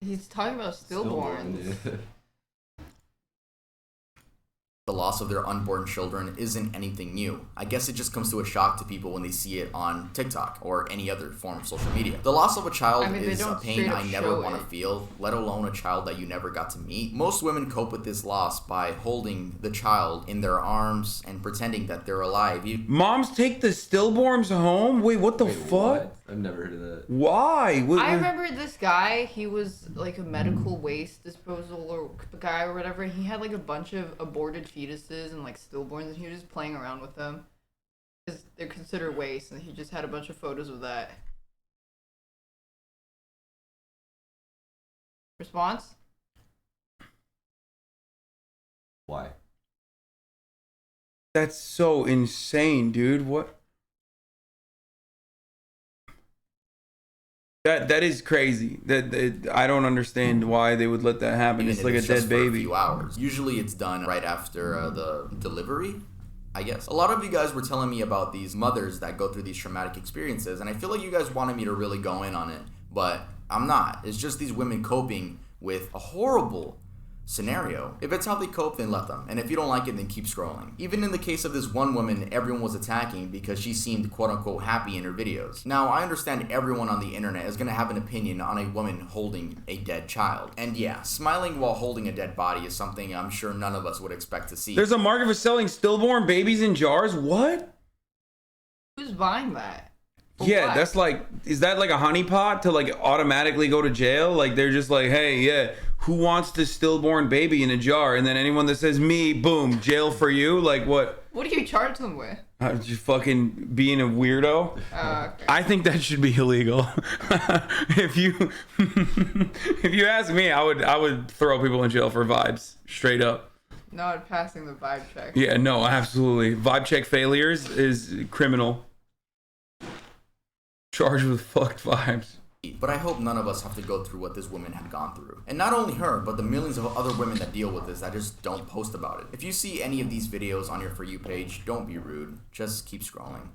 He's talking about stillborns. The loss of their unborn children isn't anything new. I guess it just comes to a shock to people when they see it on TikTok or any other form of social media. The loss of a child is a pain I never want to feel, let alone a child that you never got to meet. Most women cope with this loss by holding the child in their arms and pretending that they're alive. Moms take the stillborns home? Wait, what the fuck? What? I've never heard of that. Why? I remember this guy, he was like a medical waste disposal or guy or whatever. He had like a bunch of aborted fetuses and like stillborns, and he was just playing around with them because they're considered waste, and he just had a bunch of photos of that. Response? Why? That's so insane, dude. What? That is crazy. I don't understand why they would let that happen. It's like a dead baby. For a few hours. Usually it's done right after the delivery, I guess. A lot of you guys were telling me about these mothers that go through these traumatic experiences, and I feel like you guys wanted me to really go in on it, but I'm not. It's just these women coping with a horrible scenario. If it's how they cope, then let them. And if you don't like it, then keep scrolling. Even in the case of this one woman everyone was attacking because she seemed quote-unquote happy in her videos. Now, I understand everyone on the internet is going to have an opinion on a woman holding a dead child. And yeah, smiling while holding a dead body is something I'm sure none of us would expect to see. There's a market for selling stillborn babies in jars? What? Who's buying that? Yeah, that's like, is that like a honeypot to like automatically go to jail? Like they're just like, hey, yeah, who wants this stillborn baby in a jar? And then anyone that says me, boom, jail for you. Like what? What do you charge them with? Just fucking being a weirdo. Okay. I think that should be illegal. If you ask me, I would throw people in jail for vibes, straight up. Not passing the vibe check. Yeah, no, absolutely. Vibe check failures is criminal. Charged with fucked vibes. But I hope none of us have to go through what this woman had gone through. And not only her, but the millions of other women that deal with this that just don't post about it. If you see any of these videos on your For You page, don't be rude. Just keep scrolling.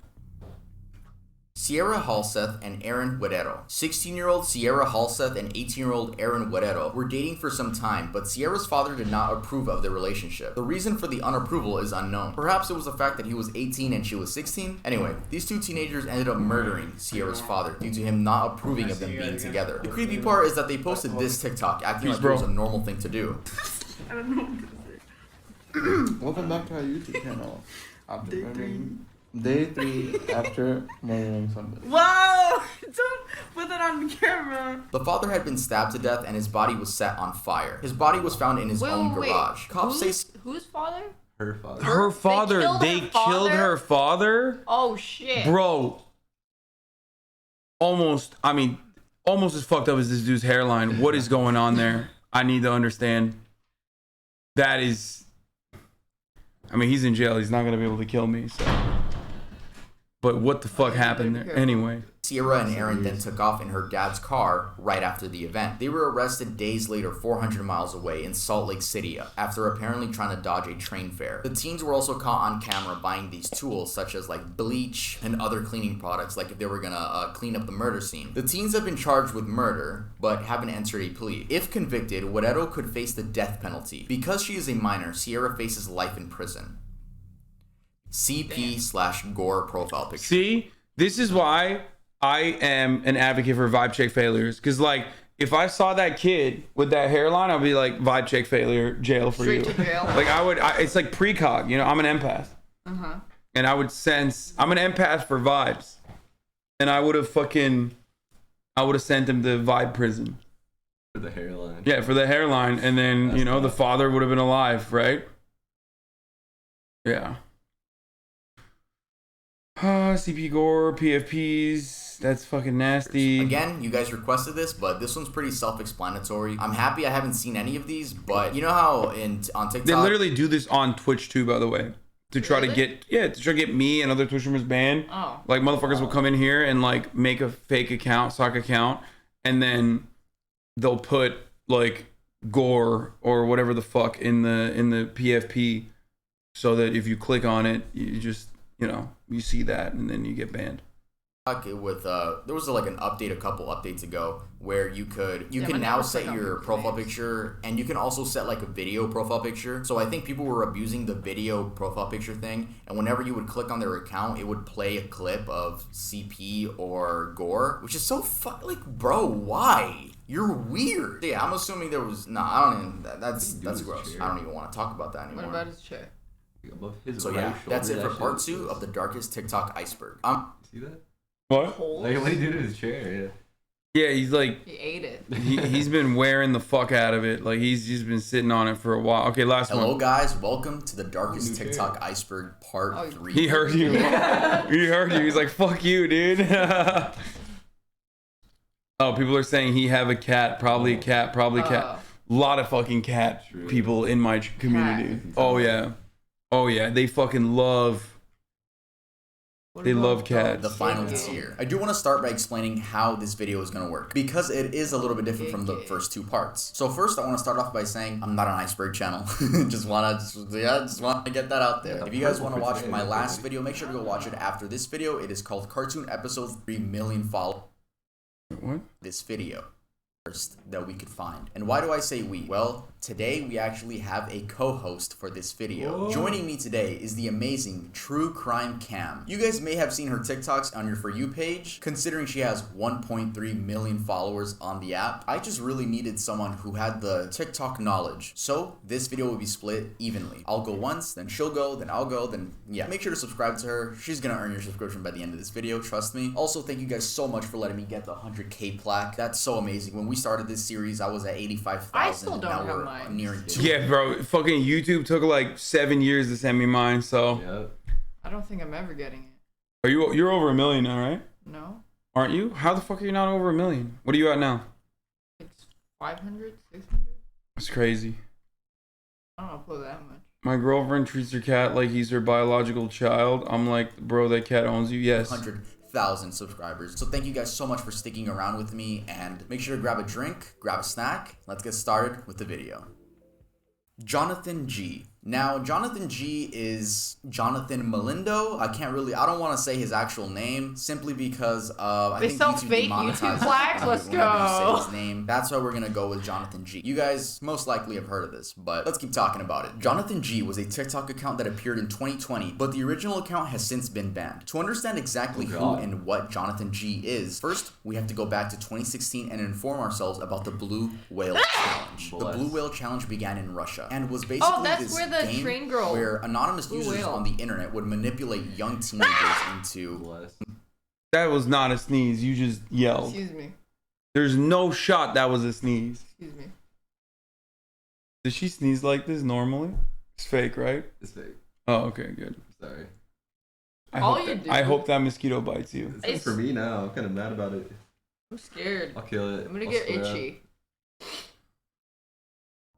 Sierra Halseth and Aaron Guerrero. 16-year-old Sierra Halseth and 18-year-old Aaron Guerrero were dating for some time, but Sierra's father did not approve of their relationship. The reason for the unapproval is unknown. Perhaps it was the fact that he was 18 and she was 16? Anyway, these two teenagers ended up murdering Sierra's father due to him not approving of them being together. The creepy part is that they posted this TikTok acting like it was a normal thing to do. I don't know what to say. Welcome back to our YouTube channel. Day 3 after murdering somebody. Whoa! Don't put that on the camera. The father had been stabbed to death and his body was set on fire. His body was found in his own garage. Cops say Whose father? Her father. Her father. They killed her father? Oh shit. Bro. Almost as fucked up as this dude's hairline. What is going on there? I need to understand. That is... I mean, he's in jail. He's not going to be able to kill me, so... But what the fuck happened there? Anyway. Sierra and Aaron then took off in her dad's car right after the event. They were arrested days later 400 miles away in Salt Lake City after apparently trying to dodge a train fare. The teens were also caught on camera buying these tools such as like bleach and other cleaning products like if they were gonna clean up the murder scene. The teens have been charged with murder but haven't entered a plea. If convicted, Guerrero could face the death penalty. Because she is a minor, Sierra faces life in prison. CP/Gore profile picture. See, this is why I am an advocate for vibe check failures. Because, like, if I saw that kid with that hairline, I'd be like, vibe check failure, jail for Straight you. to jail. Like, it's like precog, you know, I'm an empath. Uh-huh. And I would sense, I'm an empath for vibes. And I would have sent him to vibe prison. For the hairline. Yeah, for the hairline. And then, That's you know, tough. the father would have been alive, right? Yeah. CP Gore, PFPs, that's fucking nasty. Again, you guys requested this, but this one's pretty self-explanatory. I'm happy I haven't seen any of these, but you know how on TikTok... They literally do this on Twitch too, by the way. To try to get me and other Twitch streamers banned. Oh. Like, motherfuckers will come in here and, like, make a fake account, sock account, and then they'll put, like, Gore or whatever the fuck in the PFP so that if you click on it, you just... You know, you see that and then you get banned. With there was like an update a couple updates ago where you can now set your profile picture and you can also set like a video profile picture. So I think people were abusing the video profile picture thing, and whenever you would click on their account, it would play a clip of CP or Gore, which is so like, bro, why? You're weird. Yeah, I'm assuming there was that's gross. I don't even want to talk about that anymore. What about his chair? Above his So right yeah, that's it shoulder, for that part shit 2 was- of the darkest TikTok iceberg. See that? What? Like, what did he do to his chair? Yeah, he's like... He ate it. He's been wearing the fuck out of it. Like, he's just been sitting on it for a while. Okay, last one. Hello guys, welcome to the darkest TikTok iceberg part 3. He heard you. He heard you. He's like, fuck you, dude. Oh, people are saying he have a cat. Probably a cat. Probably a cat. Lot of fucking cat people in my community. Oh, yeah. Oh, yeah. They fucking love... They love cats. The final tier. I do want to start by explaining how this video is going to work, because it is a little bit different from the first 2 parts. So first, I want to start off by saying I'm not an iceberg channel. just want to get that out there. If you guys want to watch my last video, make sure to go watch it after this video. It is called Cartoon Episodes 3 Million Followers. What? This video that we could find. And why do I say we? Well, today we actually have a co-host for this video. Whoa. Joining me today is the amazing True Crime Cam. You guys may have seen her TikToks on your For You page, considering she has 1.3 million followers on the app. I just really needed someone who had the TikTok knowledge. So this video will be split evenly. I'll go once, then she'll go, then I'll go, then yeah. Make sure to subscribe to her. She's gonna earn your subscription by the end of this video, trust me. Also, thank you guys so much for letting me get the 100K plaque. That's so amazing. When we started this series, I was at 85,000. I still don't now have we're mine. nearing 2. Yeah, bro. Fucking YouTube took like 7 years to send me mine, so... Yep. I don't think I'm ever getting it. Are you're over 1 million now, right? No? Aren't you? How the fuck are you not over 1 million? What are you at now? It's 500, 600? That's crazy. I don't upload that much. My girlfriend treats her cat like he's her biological child. I'm like, bro, that cat owns you. Yes. 100,000 subscribers. So thank you guys so much for sticking around with me, and make sure to grab a drink, grab a snack. Let's get started with the video. Jonathan G. Now, Jonathan G is Jonathan Melindo. I don't want to say his actual name simply because I They think sell YouTube fake demonetizes YouTube flags? it Let's whenever you say go. his name. That's why we're going to go with Jonathan G. You guys most likely have heard of this, but let's keep talking about it. Jonathan G was a TikTok account that appeared in 2020, but the original account has since been banned. To understand exactly who and what Jonathan G is, first, we have to go back to 2016 and inform ourselves about the Blue Whale Challenge. The Blue Whale Challenge began in Russia and was basically that's this where the game train girl where anonymous Blue users Whale. on the internet would manipulate young teenagers into... That was not a sneeze. You just yelled. Excuse me. There's no shot that was a sneeze. Excuse me. Does she sneeze like this normally? It's fake, right? It's fake. Oh, okay, good. Sorry. I hope that mosquito bites you. It's for me now. I'm kind of mad about it. I'm scared. I'll kill it. I'm gonna get itchy.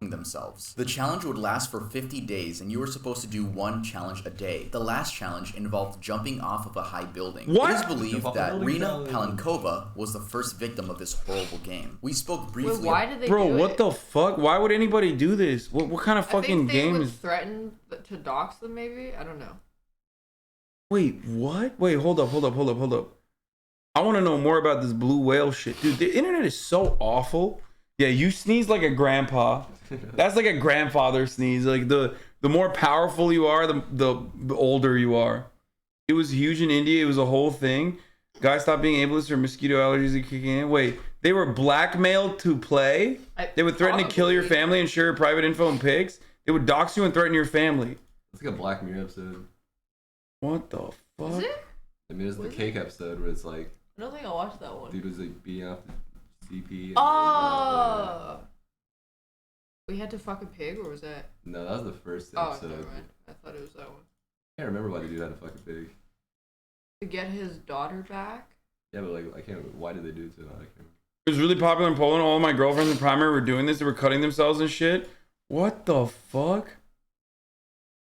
themselves. The challenge would last for 50 days and you were supposed to do one challenge a day. The last challenge involved jumping off of a high building. What? It is believed that Rina Palenkova was the first victim of this horrible game. We spoke briefly. Wait, why did they Bro, do what it? the fuck? Why would anybody do this? What kind of fucking I think game they would is... threaten to dox them, maybe? I don't know. Wait, what? Wait, hold up. I want to know more about this blue whale shit. Dude, the internet is so awful. Yeah, you sneeze like a grandpa. That's like a grandfather sneeze. Like the more powerful you are, the older you are. It was huge in India. It was a whole thing. Guys stopped being ableist or mosquito allergies are kicking in. Wait, they were blackmailed to play? They would threaten to kill your family and share your private info and pics? They would dox you and threaten your family. It's like a Black Mirror episode. What the fuck? Is it? I mean, it's the cake episode where it's like... I don't think I watched that one. Dude was like beating off the CP. Oh! We had to fuck a pig, or was that? No, that was the first Oh, episode. never mind. I thought it was that one. I can't remember why the dude had to fuck a pig. To get his daughter back? Yeah, but like, I can't remember. Why did they do it to him? I can't remember. It was really popular in Poland. All my girlfriends in primary were doing this. They were cutting themselves and shit. What the fuck?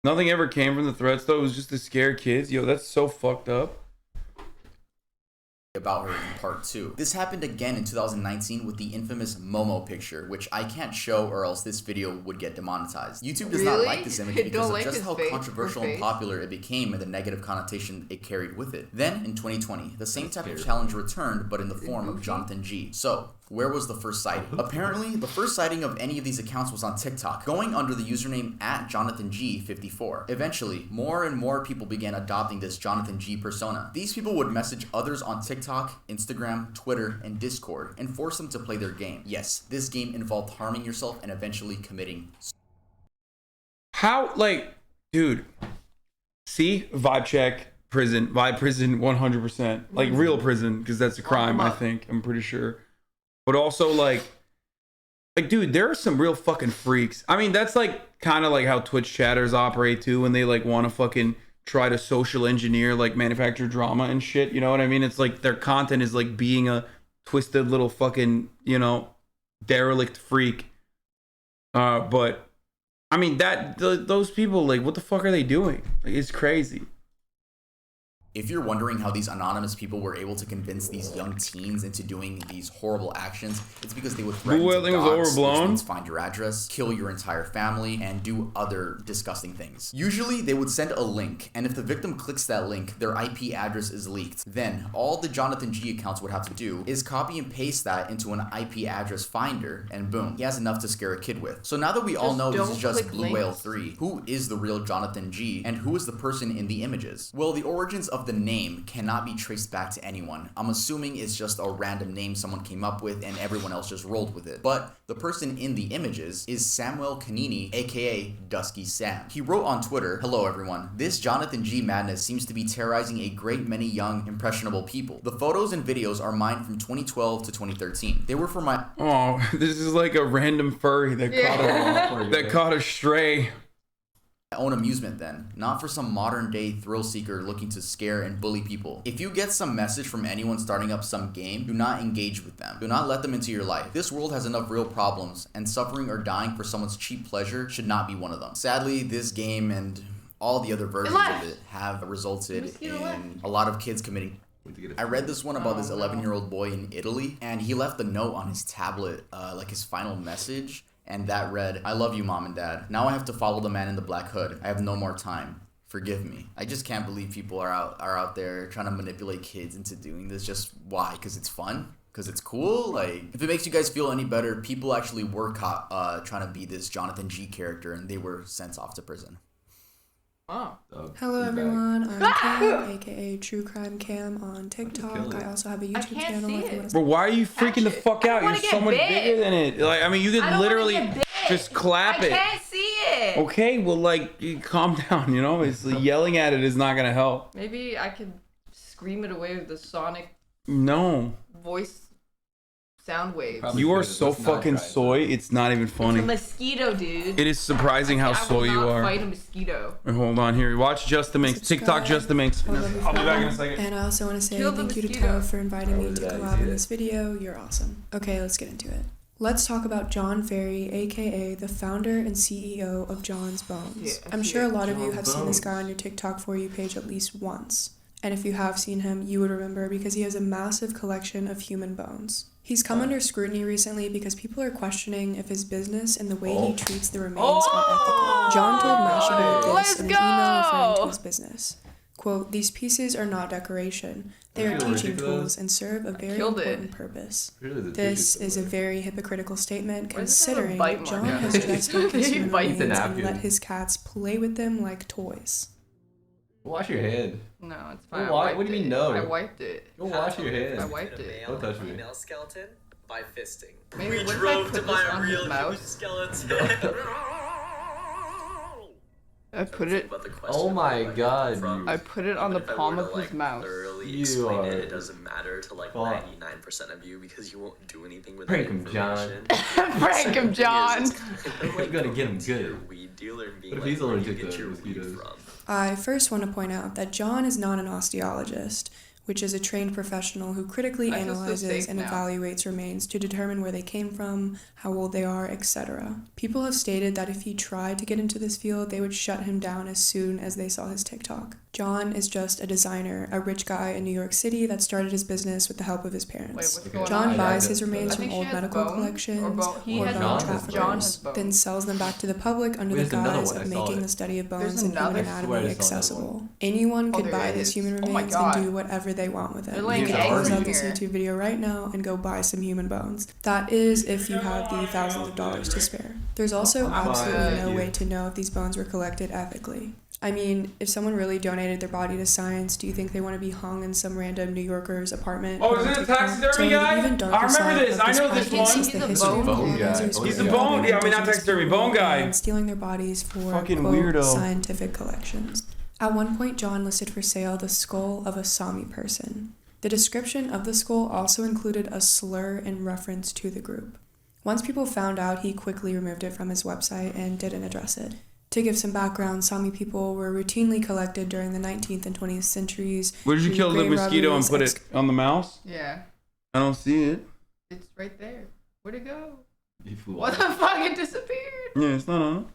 Nothing ever came from the threats, though. It was just to scare kids. Yo, that's so fucked up. About her in part 2. This happened again in 2019 with the infamous Momo picture, which I can't show or else this video would get demonetized. YouTube does not like this image because of just how controversial and popular it became and the negative connotation it carried with it. Then, in 2020, the same type of challenge returned, but in the form of Jonathan G. So, where was the first sighting? Apparently, the first sighting of any of these accounts was on TikTok, going under the username @JonathanG54. Eventually, more and more people began adopting this Jonathan G persona. These people would message others on TikTok, Instagram, Twitter, and Discord, and force them to play their game. Yes, this game involved harming yourself and eventually committing. How, like, dude, see? Vibe check, prison. Vibe prison 100%. Like, real prison, because that's a crime, I think. I'm pretty sure. But also, like, dude, there are some real fucking freaks. I mean, that's, like, kind of like how Twitch chatters operate, too, when they, like, want to fucking try to social engineer, like, manufacture drama and shit. You know what I mean? It's like their content is, like, being a twisted little fucking, you know, derelict freak. But, I mean, those people, like, what the fuck are they doing? Like, it's crazy. If you're wondering how these anonymous people were able to convince these young teens into doing these horrible actions, it's because they would threaten to dox, which means find your address, kill your entire family, and do other disgusting things. Usually, they would send a link, and if the victim clicks that link, their IP address is leaked. Then, all the Jonathan G accounts would have to do is copy and paste that into an IP address finder, and boom, he has enough to scare a kid with. So now that we all know this is just Blue Whale 3, who is the real Jonathan G, and who is the person in the images? Well, the origins of the name cannot be traced back to anyone. I'm assuming it's just a random name someone came up with and everyone else just rolled with it. But the person in the images is Samuel Kanini, aka Dusky Sam. He wrote on Twitter, "Hello everyone. This Jonathan G madness seems to be terrorizing a great many young, impressionable people. The photos and videos are mine from 2012 to 2013. They were for my..." Oh, this is like a random furry that caught a stray. Own amusement then, not for some modern day thrill seeker looking to scare and bully people. If you get some message from anyone starting up some game, do not engage with them. Do not let them into your life. This world has enough real problems, and suffering or dying for someone's cheap pleasure should not be one of them. Sadly, this game and all the other versions of it have resulted in a lot of kids committing. I read this one about this 11-year-old boy in Italy, and he left a note on his tablet, like his final message. And that read, "I love you, Mom and Dad. Now I have to follow the man in the black hood. I have no more time. Forgive me." I just can't believe people are out there trying to manipulate kids into doing this. Just why? Because it's fun? Because it's cool? Like, if it makes you guys feel any better, people actually were caught trying to be this Jonathan G character, and they were sent off to prison. Oh. Hello everyone, I'm Cam, aka True Crime Cam on TikTok. I also have a YouTube channel if you want to. But why are you freaking the fuck out? You're so much bigger than it. Like, I mean, you could literally just clap it. I can't see it. Okay, well, like, you calm down. You know, it's yelling at it is not gonna help. Maybe I could scream it away with the sonic voice sound waves. You are so fucking soy. It's not even funny. It's a mosquito, dude. It is surprising how soy you are. Fight a mosquito. Hold on here. Watch Just the Minx. TikTok Just the Minx. I'll be back in a second. And I also want to say thank you to Daph for inviting me to collab in this video. You're awesome. Okay, let's get into it. Let's talk about John Ferry, aka the founder and CEO of John's Bones. I'm sure a lot of you have seen this guy on your TikTok For You page at least once. And if you have seen him, you would remember because he has a massive collection of human bones. He's come under scrutiny recently because people are questioning if his business and the way he treats the remains are ethical. John told Mashable this in an email referring to his business. Quote, "These pieces are not decoration. They are teaching tools and serve a very important purpose." This is a very hypocritical statement considering that John has dressed up his human remains and let his cats play with them like toys. Wash your head. No, it's fine. What do you mean no? I wiped it. Go wash your head. I wiped it. Don't touch me. Female skeleton by fisting. Maybe we drove to buy a real human skeleton. I put it. Oh my god! I put it on the palm of his mouth. You are. It doesn't matter to like 99% of you because you won't do anything with Prank that him, John. Prank him, John. You're gonna get him good. Weed dealer being What if like, he's where do allergic you get to your mosquitoes? weed from? I first want to point out that John is not an osteologist, which is a trained professional who critically I feel so analyzes safe and now. evaluates remains to determine where they came from, how old they are, etc. People have stated that if he tried to get into this field, they would shut him down as soon as they saw his TikTok. John is just a designer, a rich guy in New York City that started his business with the help of his parents. Wait, what's going John on? buys his remains from think she old has medical bone, collections or or bone. He has bone bone. John has traffickers, bone. then sells them back to the public under the Where's another guise one? of I saw making it. the study of bones There's and human another- Swear anatomy I saw that accessible. Anyone could there buy is. this human Oh my remains God. and do whatever they want with it. They're like You can eggs pause in out this here. YouTube video right now and go buy some human bones. That is if you have the thousands of dollars to spare. There's also absolutely no way to know if these bones were collected ethically. I mean, if someone really donated their body to science, do you think they want to be hung in some random New Yorker's apartment? Oh, is it a taxidermy guy? I remember this. I know this one. He's the history of bone guy. colonizers He's the who bone- were yeah, I mean, not taxidermy, bone guy. and stealing their bodies for Fucking quote, weirdo. scientific collections. At one point, John listed for sale the skull of a Sami person. The description of the skull also included a slur in reference to the group. Once people found out, he quickly removed it from his website and didn't address it. To give some background, Sami people were routinely collected during the 19th and 20th centuries. Where did you through kill the grave mosquito and robberies, put it on the mouse? Yeah, I don't see it. it's right there. Where'd it go? You flew What off. the fuck? It disappeared. Yeah, it's not on it.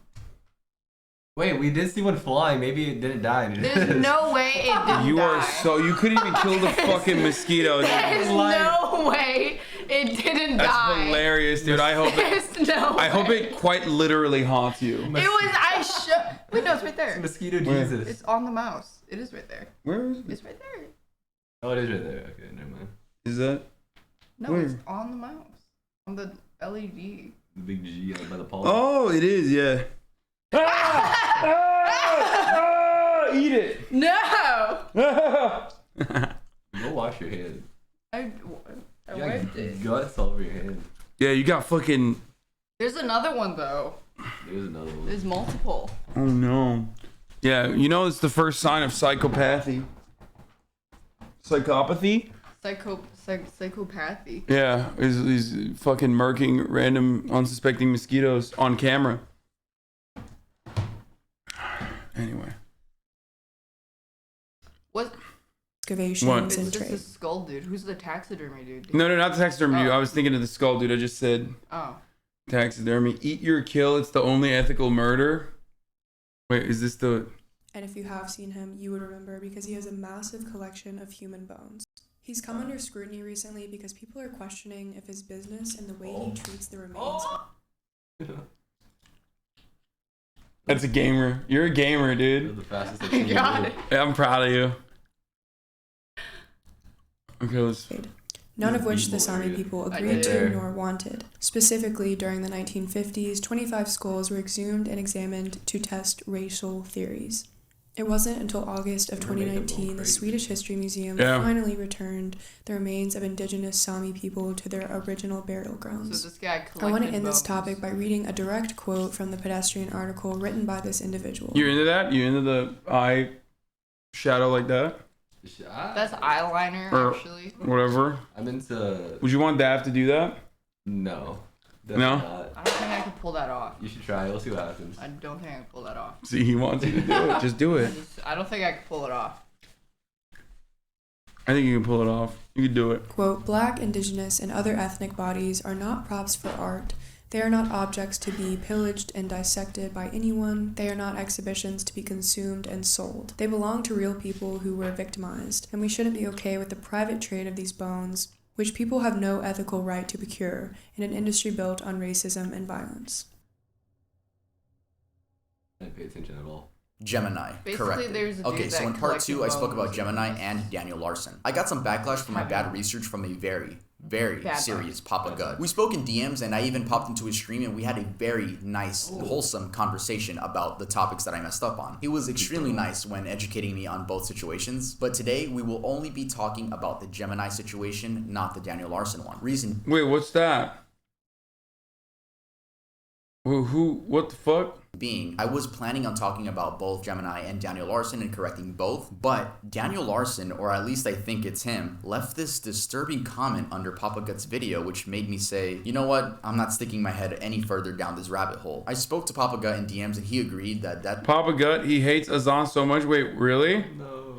Wait, we did see one flying. Maybe it didn't die. There's no way it didn't You are die. so. You couldn't even kill the fucking mosquito. Dude. There's no way it didn't That's die. hilarious, dude. I hope it. There's no I hope way. it quite literally haunts you. It was. Wait, no, it's right there. Mosquito Where? Jesus. It's on the mouse. It is right there. Where is it? It's right there. Oh, it is right there. Okay, never mind. Is that? No, Where? it's on the mouse. On the LED. The big G by the pole. Oh, it is. Yeah. Eat it. No! Go wash your head. I You wiped it. got guts all over your head. Yeah, you got fucking. There's another one though. There's another one. There's multiple. Oh no. Yeah, you know it's the first sign of psychopathy. Psychopathy? Psychopathy. Yeah, is fucking murking random unsuspecting mosquitoes on camera. Anyway. What? excavations What? and It's just a trade. skull dude. Who's the taxidermy dude? No, not the taxidermy. Oh. I was thinking of the skull, dude. I just said Oh. taxidermy. Eat your kill. It's the only ethical murder. Wait, is this the? And if you have seen him, you would remember because he has a massive collection of human bones. He's come under scrutiny recently because people are questioning if his business and the way he treats the remains That's a gamer. You're a gamer, dude. The fastest I've You seen you got move. it. Yeah, I'm proud of you. Okay, let's. None of which the Sami people I agreed did. to nor wanted. Specifically, during the 1950s, 25 skulls were exhumed and examined to test racial theories. It wasn't until August of 2019 the Swedish History Museum finally returned the remains of indigenous Sami people to their original burial grounds. So this guy I want to collected end this bones. topic by reading a direct quote from the pedestrian article written by this individual. You're into that? You into the eye shadow like that? That's eyeliner, Or actually. whatever. I'm into. Would you want Daph to do that? No. No? Not. I don't think I can pull that off. You should try. We'll see what happens. I don't think I can pull that off. See, he wants you to do it. Just do it. I don't think I can pull it off. I think you can pull it off. You can do it. Quote, Black, indigenous, and other ethnic bodies are not props for art. They are not objects to be pillaged and dissected by anyone. They are not exhibitions to be consumed and sold. They belong to real people who were victimized, and we shouldn't be okay with the private trade of these bones, which people have no ethical right to procure in an industry built on racism and violence. I didn't pay attention at all. Gemini. Basically, Correct. there's a dude Okay, so that in part collected 2, I spoke about bones. Gemini and Daniel Larson. I got some backlash for my bad research from a very Bad serious Papa Gut. We spoke in DMs, and I even popped into his stream, and we had a very nice, wholesome conversation about the topics that I messed up on. He was extremely nice when educating me on both situations, but today we will only be talking about the Gemini situation, not the Daniel Larson one. Reason Wait, what's that? Who? What the fuck? being, I was planning on talking about both Gemini and Daniel Larson and correcting both, but Daniel Larson, or at least I think it's him, left this disturbing comment under Papa Gut's video, which made me say, you know what, I'm not sticking my head any further down this rabbit hole. I spoke to Papa Gut in DMs and he agreed that Papa Gut, he hates Hasan so much. Wait, really? No.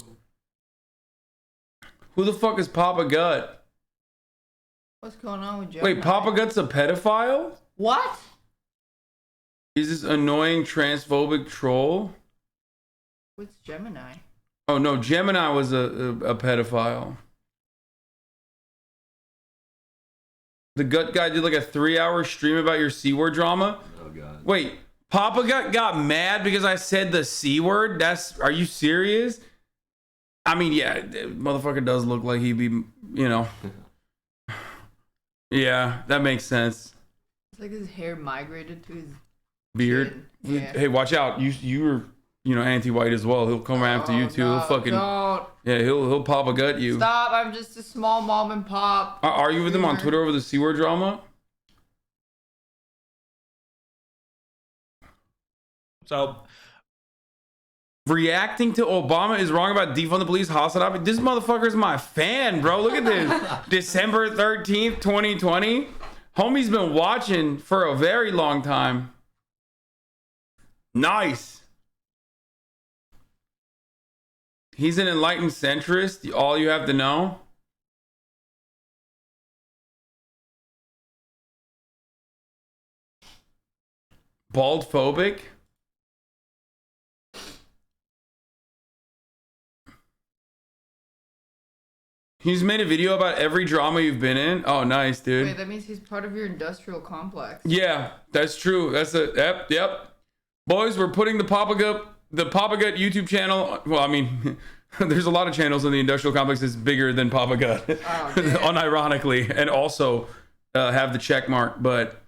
Who the fuck is Papa Gut? What's going on with Gemini? Wait, Papa Gut's a pedophile? What? He's this annoying transphobic troll? What's Gemini? Oh no, Gemini was a pedophile. The Gut guy did like a 3-hour stream about your C-word drama. Oh god. Wait, Papa Gut got mad because I said the C-word? Are you serious? I mean, yeah, motherfucker does look like he'd be, you know. Yeah, that makes sense. It's like his hair migrated to his Beard. Yeah. Hey, watch out. You're anti-white as well. He'll come after you too. He'll fucking Don't. yeah. He'll Papa Gut you. Stop! I'm just a small mom and pop. Are you with him on Twitter over the C-word drama? So, reacting to Obama is wrong about defund the police. Hasanabi. This motherfucker's my fan, bro. Look at this. December 13th, 2020. Homie's been watching for a very long time. Nice. He's an enlightened centrist. All you have to know. Bald phobic. He's made a video about every drama you've been in. Oh, nice, dude. Wait, that means he's part of your industrial complex. Yeah, that's true. That's a yep. Boys, we're putting the Papa Gut YouTube channel. Well, I mean, there's a lot of channels in the industrial complex that's bigger than Papa Gut, unironically, and also have the check mark. But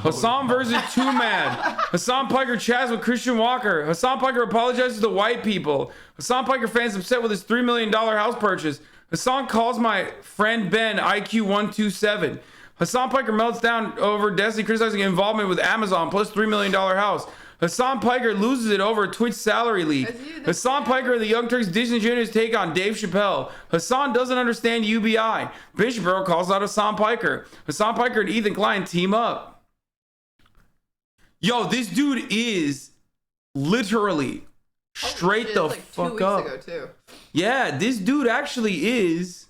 Hasan versus Too Mad. Hasan Piker chats with Christian Walker. Hasan Piker apologizes to white people. Hasan Piker fans upset with his $3 million house purchase. Hasan calls my friend Ben IQ 127. Hasan Piker melts down over Destiny criticizing involvement with Amazon plus $3 million house. Hasan Piker loses it over a Twitch salary leak. Hasan Piker and the Young Turks disingenuous take on Dave Chappelle. Hasan doesn't understand UBI. Bishopboro calls out Hasan Piker. Hasan Piker and Ethan Klein team up. Yo, this dude is literally straight the like fuck 2 up. weeks ago, too. Yeah, this dude actually is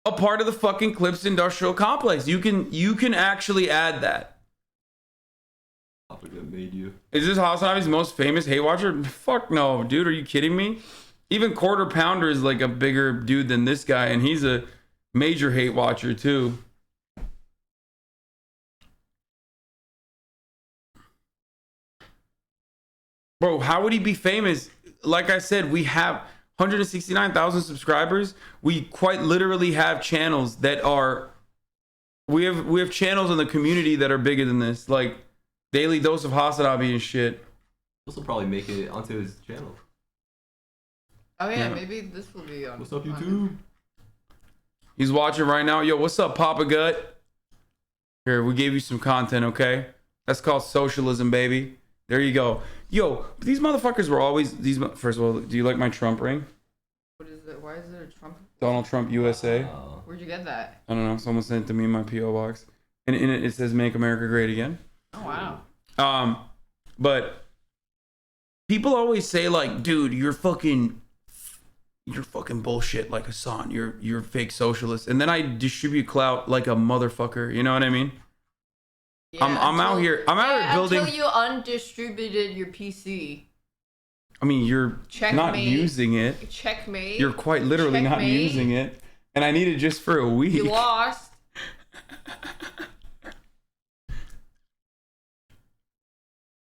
a part of the fucking Clips industrial complex. You can actually add that. Papa Gut made you. Is this Hasanabi's most famous hate watcher? Fuck no, dude. Are you kidding me? Even Quarter Pounder is like a bigger dude than this guy, and he's a Major hate watcher too. Bro, how would he be famous? Like I said, we have 169,000 subscribers. We quite literally have channels that are we have channels in the community that are bigger than this, like Daily Dose of Hasanabi and shit. This will probably make it onto his channel. Oh yeah, maybe this will be on. What's up, YouTube? He's watching right now. Yo, what's up, Papa Gut? Here, we gave you some content, okay? That's called socialism, baby. There you go. Yo, these motherfuckers were always these. First of all, do you like my Trump ring? What is it? Why is it a Trump? Donald Trump USA. Where'd you get that? I don't know. Someone sent it to me in my PO box, and in it says "Make America Great Again." Oh wow. But people always say like, "Dude, you're fucking bullshit." Like Hasan, you're fake socialist, and then I distribute clout like a motherfucker. You know what I mean? Yeah, I'm out here building. Until you undistributed your PC. I mean, you're not using it. Checkmate. You're quite literally not using it, and I need it just for a week. You lost.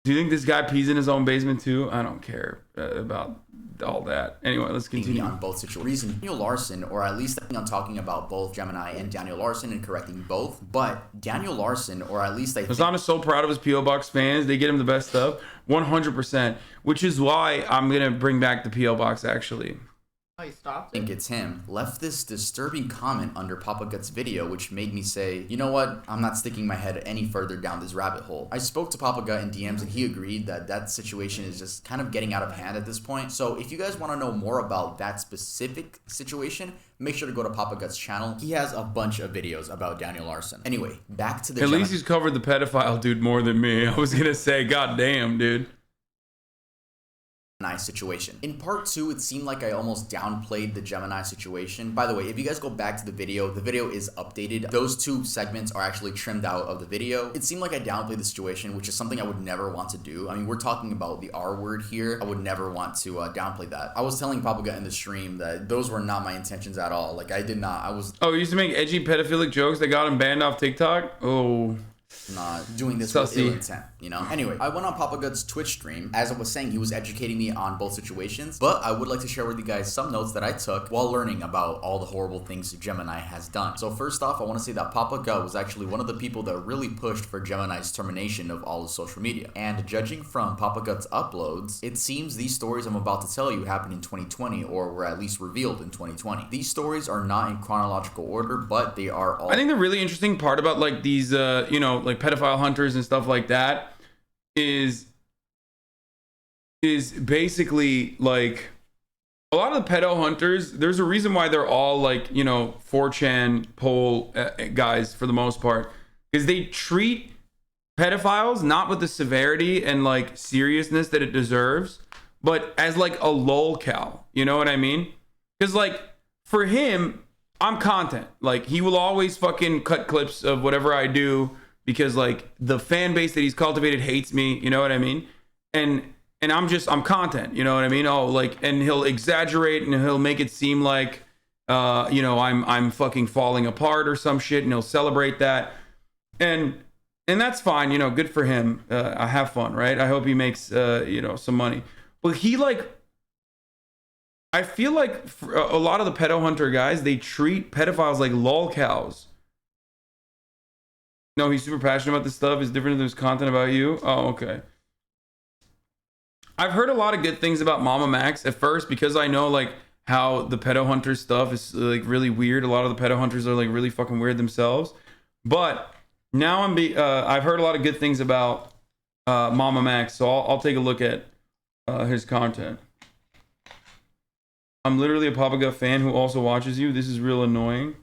Do you think this guy pees in his own basement too? I don't care about all that. Anyway, let's continue. On both situations, Daniel Larson, or at least I'm talking about both Gemini and Daniel Larson and correcting both. But Daniel Larson, or at least Hasan is so proud of his PO Box fans. They get him the best stuff, 100%. Which is why I'm gonna bring back the PO Box actually. Oh, you stopped? I think it's him, left this disturbing comment under Papa Gut's video, which made me say, you know what, I'm not sticking my head any further down this rabbit hole. I spoke to Papa Gut in DMs and he agreed that that situation is just kind of getting out of hand at this point. So if you guys want to know more about that specific situation, make sure to go to Papa Gut's channel. He has a bunch of videos about Daniel Larson. Anyway, back to the At least he's covered the pedophile dude more than me. I was gonna say, god damn, dude. Situation. In part 2, it seemed like I almost downplayed the Gemini situation. By the way, if you guys go back to the video is updated. Those 2 segments are actually trimmed out of the video. It seemed like I downplayed the situation, which is something I would never want to do. I mean, we're talking about the R word here. I would never want to downplay that. I was telling Papa Gut in the stream that those were not my intentions at all. Like, I did not. Oh, you used to make edgy pedophilic jokes that got him banned off TikTok? Oh. Not doing this with ill intent, you know? Anyway, I went on Papa Gut's Twitch stream. As I was saying, he was educating me on both situations, but I would like to share with you guys some notes that I took while learning about all the horrible things Gemini has done. So first off, I want to say that Papa Gut was actually one of the people that really pushed for Gemini's termination of all his social media. And judging from Papa Gut's uploads, it seems these stories I'm about to tell you happened in 2020 or were at least revealed in 2020. These stories are not in chronological order, but they are all... I think the really interesting part about like these, you know, like pedophile hunters and stuff like that is basically like a lot of the pedo hunters, there's a reason why they're all like, you know, 4chan poll guys for the most part, is they treat pedophiles not with the severity and like seriousness that it deserves, but as like a lolcow, you know what I mean? Because like for him, I'm content. Like he will always fucking cut clips of whatever I do because like the fan base that he's cultivated hates me, you know what I mean? And I'm content, you know what I mean? Oh, like, and he'll exaggerate and he'll make it seem like, you know, I'm fucking falling apart or some shit, and he'll celebrate that. And that's fine, you know, good for him. I have fun, right? I hope he makes, you know, some money. But he like, I feel like a lot of the pedo hunter guys, they treat pedophiles like lolcows. No, he's super passionate about this stuff. It's different if there's content about you. Oh, okay. I've heard a lot of good things about Mama Max at first because I know like how the pedo hunter stuff is like really weird. A lot of the pedo hunters are like really fucking weird themselves. But now I've heard a lot of good things about Mama Max, so I'll take a look at his content. I'm literally a Papa Gut fan who also watches you. This is real annoying.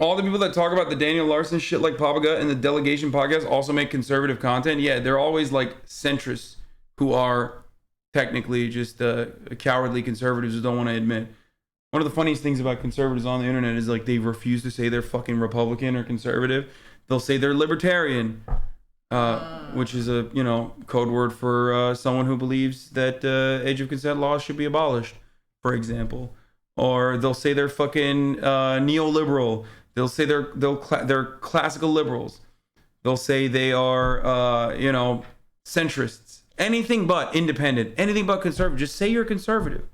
All the people that talk about the Daniel Larson shit like Papa Gut and the Delegation podcast also make conservative content. Yeah, they're always like centrists who are technically just cowardly conservatives who don't want to admit. One of the funniest things about conservatives on the internet is like they refuse to say they're fucking Republican or conservative. They'll say they're libertarian. which is a code word for someone who believes that age of consent laws should be abolished, for example. Or they'll say they're fucking neoliberal. They'll say they're classical liberals. They'll say they are centrists. Anything but independent. Anything but conservative. Just say you're conservative.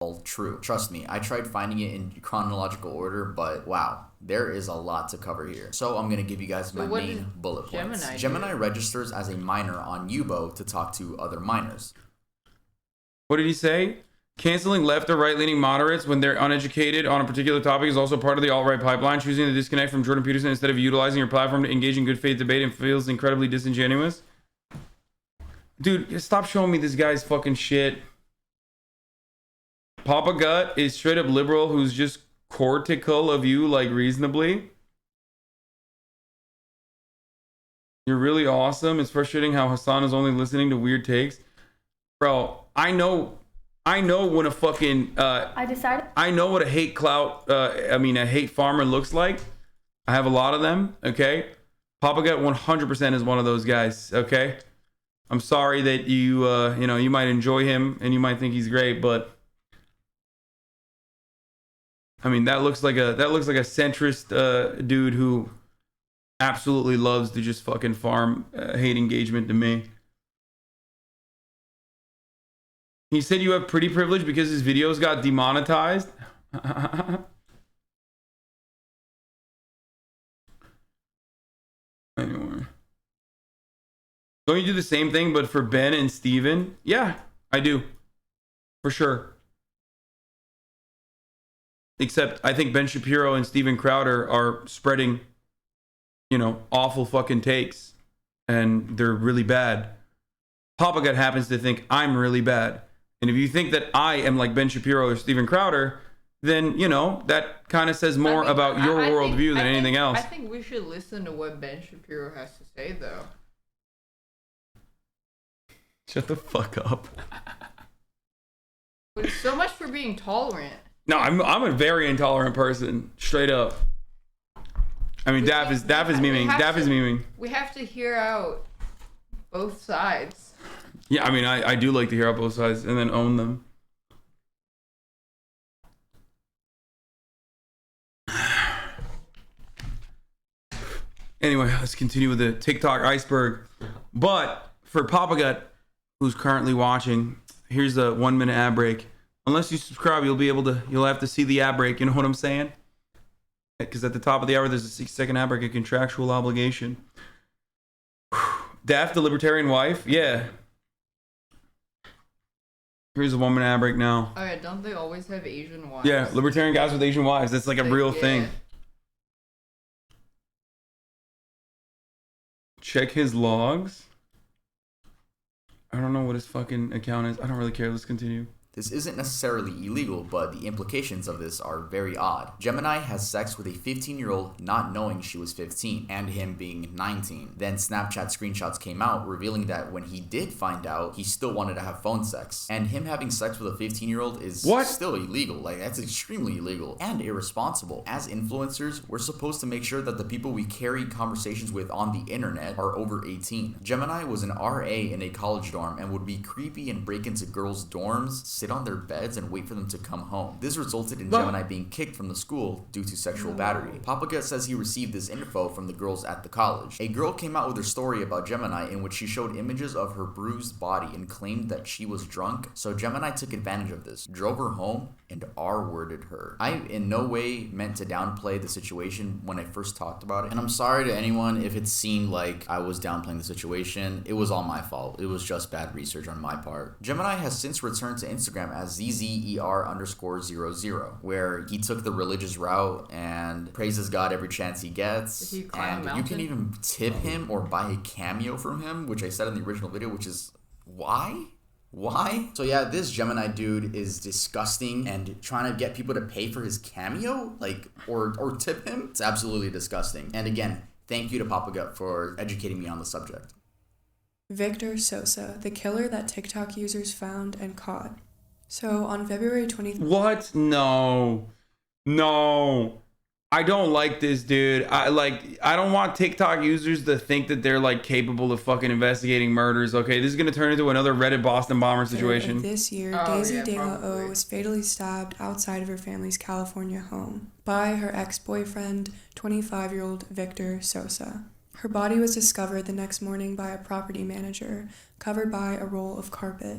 All true. Trust me, I tried finding it in chronological order, but wow, there is a lot to cover here. So I'm going to give you guys my main bullet points. Gemini registers as a minor on Yubo to talk to other minors. What did he say? Canceling left or right-leaning moderates when they're uneducated on a particular topic is also part of the alt-right pipeline. Choosing to disconnect from Jordan Peterson instead of utilizing your platform to engage in good faith debate and feels incredibly disingenuous. Dude, stop showing me this guy's fucking shit. Papa Gut is straight up liberal who's just cortical of you, like, reasonably. You're really awesome. It's frustrating how Hasan is only listening to weird takes. Bro, I know when a fucking I know what a hate a hate farmer looks like. I have a lot of them, okay? Papa Gut 100% is one of those guys, okay? I'm sorry that you might enjoy him and you might think he's great, but I mean, that looks like a centrist dude who absolutely loves to just fucking farm hate engagement to me. He said you have pretty privilege because his videos got demonetized. Anyway. Don't you do the same thing but for Ben and Steven? Yeah, I do. For sure. Except I think Ben Shapiro and Steven Crowder are spreading, awful fucking takes. And they're really bad. Papa Gut happens to think I'm really bad. And if you think that I am like Ben Shapiro or Steven Crowder, then, that kind of says more about your worldview than anything else. I think we should listen to what Ben Shapiro has to say, though. Shut the fuck up. But so much for being tolerant. No, I'm a very intolerant person, straight up. I mean, Daph is memeing. Daph is memeing. We have to hear out both sides. Yeah, I mean, I do like to hear out both sides and then own them. Anyway, let's continue with the TikTok iceberg. But for Papa Gut, who's currently watching, here's a 1 minute ad break. Unless you subscribe, you'll have to see the ad break. You know what I'm saying? Because at the top of the hour, there's a 6-second ad break, a contractual obligation. Daph, the libertarian wife? Yeah. Here's a 1 minute ad break now. Oh yeah, don't they always have Asian wives? Yeah, libertarian guys with Asian wives. That's like a real thing. Check his logs. I don't know what his fucking account is. I don't really care. Let's continue. This isn't necessarily illegal, but the implications of this are very odd. Gemini has sex with a 15-year-old not knowing she was 15, and him being 19. Then Snapchat screenshots came out revealing that when he did find out, he still wanted to have phone sex. And him having sex with a 15-year-old is still illegal. Like, that's extremely illegal and irresponsible. As influencers, we're supposed to make sure that the people we carry conversations with on the internet are over 18. Gemini was an RA in a college dorm and would be creepy and break into girls' dorms, sit on their beds and wait for them to come home. This resulted in Gemini being kicked from the school due to sexual battery. Papa Gut says he received this info from the girls at the college. A girl came out with her story about Gemini in which she showed images of her bruised body and claimed that she was drunk, so Gemini took advantage of this, drove her home, and R-worded her. I in no way meant to downplay the situation when I first talked about it, and I'm sorry to anyone if it seemed like I was downplaying the situation. It was all my fault. It was just bad research on my part. Gemini has since returned to Instagram as ZZER_00, where he took the religious route and praises God every chance he gets. And you can even tip him or buy a cameo from him, which I said in the original video, which is why? So yeah, this Gemini dude is disgusting and trying to get people to pay for his cameo, like, or tip him. It's absolutely disgusting. And again, thank you to Papa Gut for educating me on the subject. Victor Sosa, the killer that TikTok users found and caught. So on February 23rd... What? No. I don't like this, dude. I don't want TikTok users to think that they're like capable of fucking investigating murders. Okay, this is gonna turn into another Reddit Boston bomber situation. This year, Daisy De La O was fatally stabbed outside of her family's California home by her ex-boyfriend, 25-year-old Victor Sosa. Her body was discovered the next morning by a property manager, covered by a roll of carpet.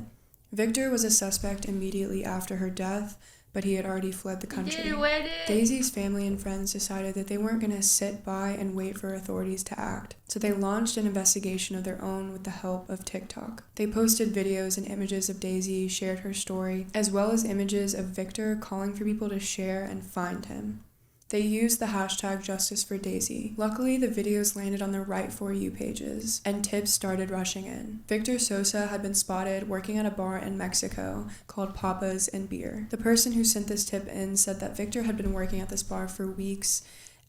Victor was a suspect immediately after her death, but he had already fled the country. Daisy's family and friends decided that they weren't going to sit by and wait for authorities to act, so they launched an investigation of their own with the help of TikTok. They posted videos and images of Daisy, shared her story, as well as images of Victor calling for people to share and find him. They used the hashtag #JusticeForDaisy. Luckily, the videos landed on the right For You pages, and tips started rushing in. Victor Sosa had been spotted working at a bar in Mexico called Papas and Beer. The person who sent this tip in said that Victor had been working at this bar for weeks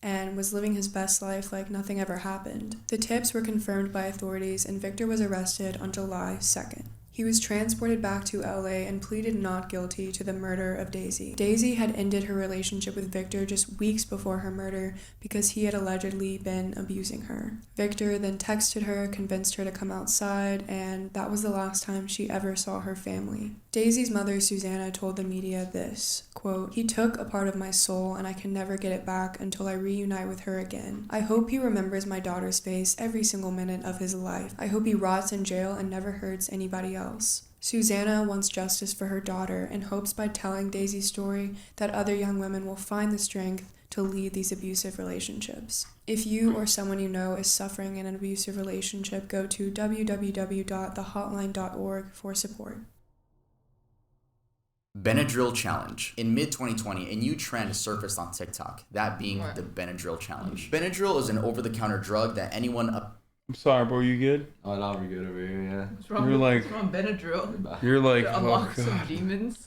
and was living his best life like nothing ever happened. The tips were confirmed by authorities, and Victor was arrested on July 2nd. He was transported back to LA and pleaded not guilty to the murder of Daisy. Daisy had ended her relationship with Victor just weeks before her murder because he had allegedly been abusing her. Victor then texted her, convinced her to come outside, and that was the last time she ever saw her family. Daisy's mother, Susanna, told the media this, quote, "He took a part of my soul and I can never get it back until I reunite with her again. I hope he remembers my daughter's face every single minute of his life. I hope he rots in jail and never hurts anybody else." Susanna wants justice for her daughter and hopes by telling Daisy's story that other young women will find the strength to lead these abusive relationships. If you or someone you know is suffering in an abusive relationship, go to www.thehotline.org for support. Benadryl Challenge. In mid-2020, a new trend surfaced on TikTok, that being the Benadryl Challenge. Benadryl is an over-the-counter drug that anyone... I'm sorry, bro, you good? Oh, no, we're good over here, yeah. What's wrong with Benadryl? You're like, unlock some demons.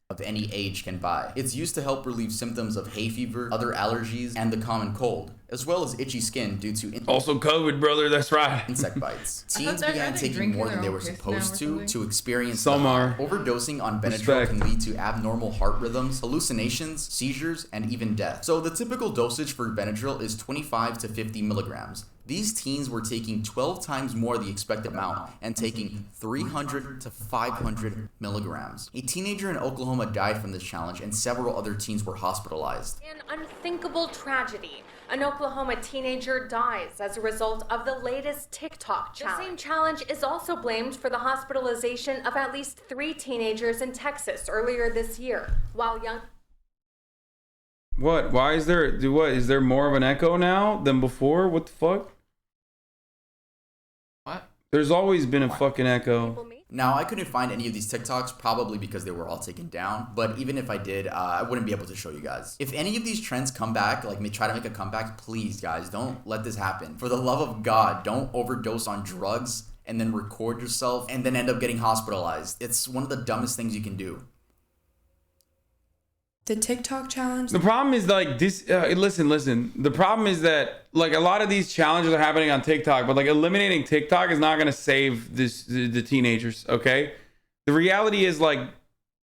Of any age can buy. It's used to help relieve symptoms of hay fever, other allergies, and the common cold, as well as itchy skin due to also COVID, brother. That's right. Insect bites. Teens began taking more than they were supposed to experience some are. Overdosing on Benadryl can lead to abnormal heart rhythms, hallucinations, seizures, and even death. So the typical dosage for Benadryl is 25 to 50 milligrams. These teens were taking 12 times more the expected amount and taking 300 to 500 milligrams. A teenager in Oklahoma died from this challenge, and several other teens were hospitalized. An unthinkable tragedy. An Oklahoma teenager dies as a result of the latest TikTok challenge. The same challenge is also blamed for the hospitalization of at least 3 teenagers in Texas earlier this year, while young... What? Why is there... Is there more of an echo now than before? What the fuck? What? There's always been a fucking echo. Now, I couldn't find any of these TikToks, probably because they were all taken down, but even if I did, I wouldn't be able to show you guys. If any of these trends come back, like try to make a comeback, please, guys, don't let this happen. For the love of God, don't overdose on drugs and then record yourself and then end up getting hospitalized. It's one of the dumbest things you can do. The TikTok challenge. The problem is like this. Listen. The problem is that like a lot of these challenges are happening on TikTok, but like eliminating TikTok is not gonna save the teenagers. Okay. The reality is like,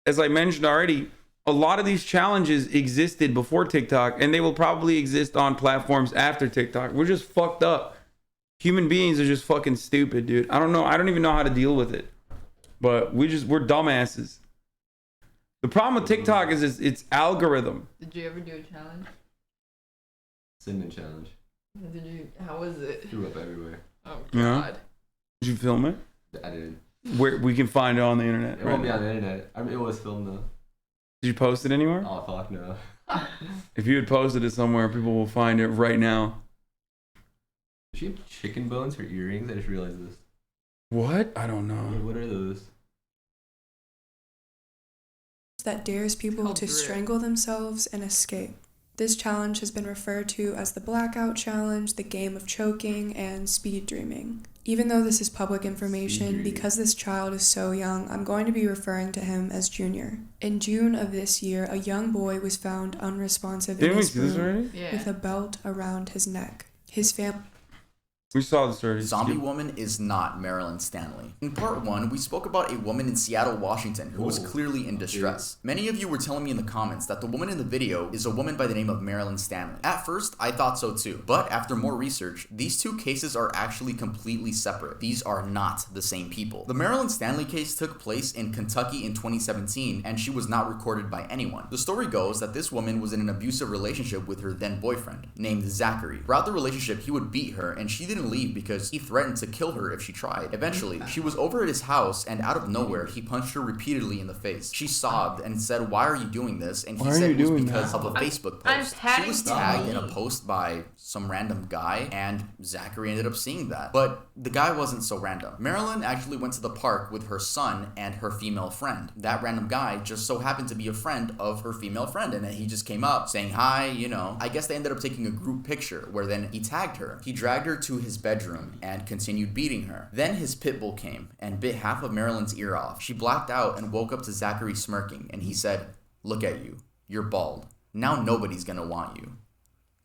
as I mentioned already, a lot of these challenges existed before TikTok, and they will probably exist on platforms after TikTok. We're just fucked up. Human beings are just fucking stupid, dude. I don't know. I don't even know how to deal with it. But we're dumbasses. The problem with TikTok is its algorithm. Did you ever do a challenge? Cinnamon challenge. Did you? How was it? Threw up everywhere. Oh God. Yeah. Did you film it? I didn't. Where we can find it on the internet. It won't be on the internet. I mean, it was filmed though. Did you post it anywhere? Oh fuck no. If you had posted it somewhere, people will find it right now. Does she have chicken bones for earrings? I just realized this. What? I don't know. What are those? That dares people to strangle themselves and escape. This challenge has been referred to as the Blackout Challenge, the game of choking, and speed dreaming. Even though this is public information, because this child is so young, I'm going to be referring to him as Junior. In June of this year, a young boy was found unresponsive in his room with a belt around his neck. His family... We saw this already. Zombie Woman is not Marilyn Stanley. In part 1, we spoke about a woman in Seattle, Washington who was clearly in distress. Many of you were telling me in the comments that the woman in the video is a woman by the name of Marilyn Stanley. At first, I thought so too, but after more research, these two cases are actually completely separate. These are not the same people. The Marilyn Stanley case took place in Kentucky in 2017, and she was not recorded by anyone. The story goes that this woman was in an abusive relationship with her then boyfriend, named Zachary. Throughout the relationship, he would beat her, and she didn't leave because he threatened to kill her if she tried. Eventually, she was over at his house, and out of nowhere, he punched her repeatedly in the face. She sobbed and said, "Why are you doing this?" And he said it was because of a Facebook post. She was tagged in a post by some random guy, and Zachary ended up seeing that. But the guy wasn't so random. Marilyn actually went to the park with her son and her female friend. That random guy just so happened to be a friend of her female friend, and he just came up saying hi, you know. I guess they ended up taking a group picture where then he tagged her. He dragged her to his bedroom and continued beating her. Then his pit bull came and bit half of Marilyn's ear off. She blacked out and woke up to Zachary smirking, and he said, "Look at you. You're bald. Now nobody's gonna want you.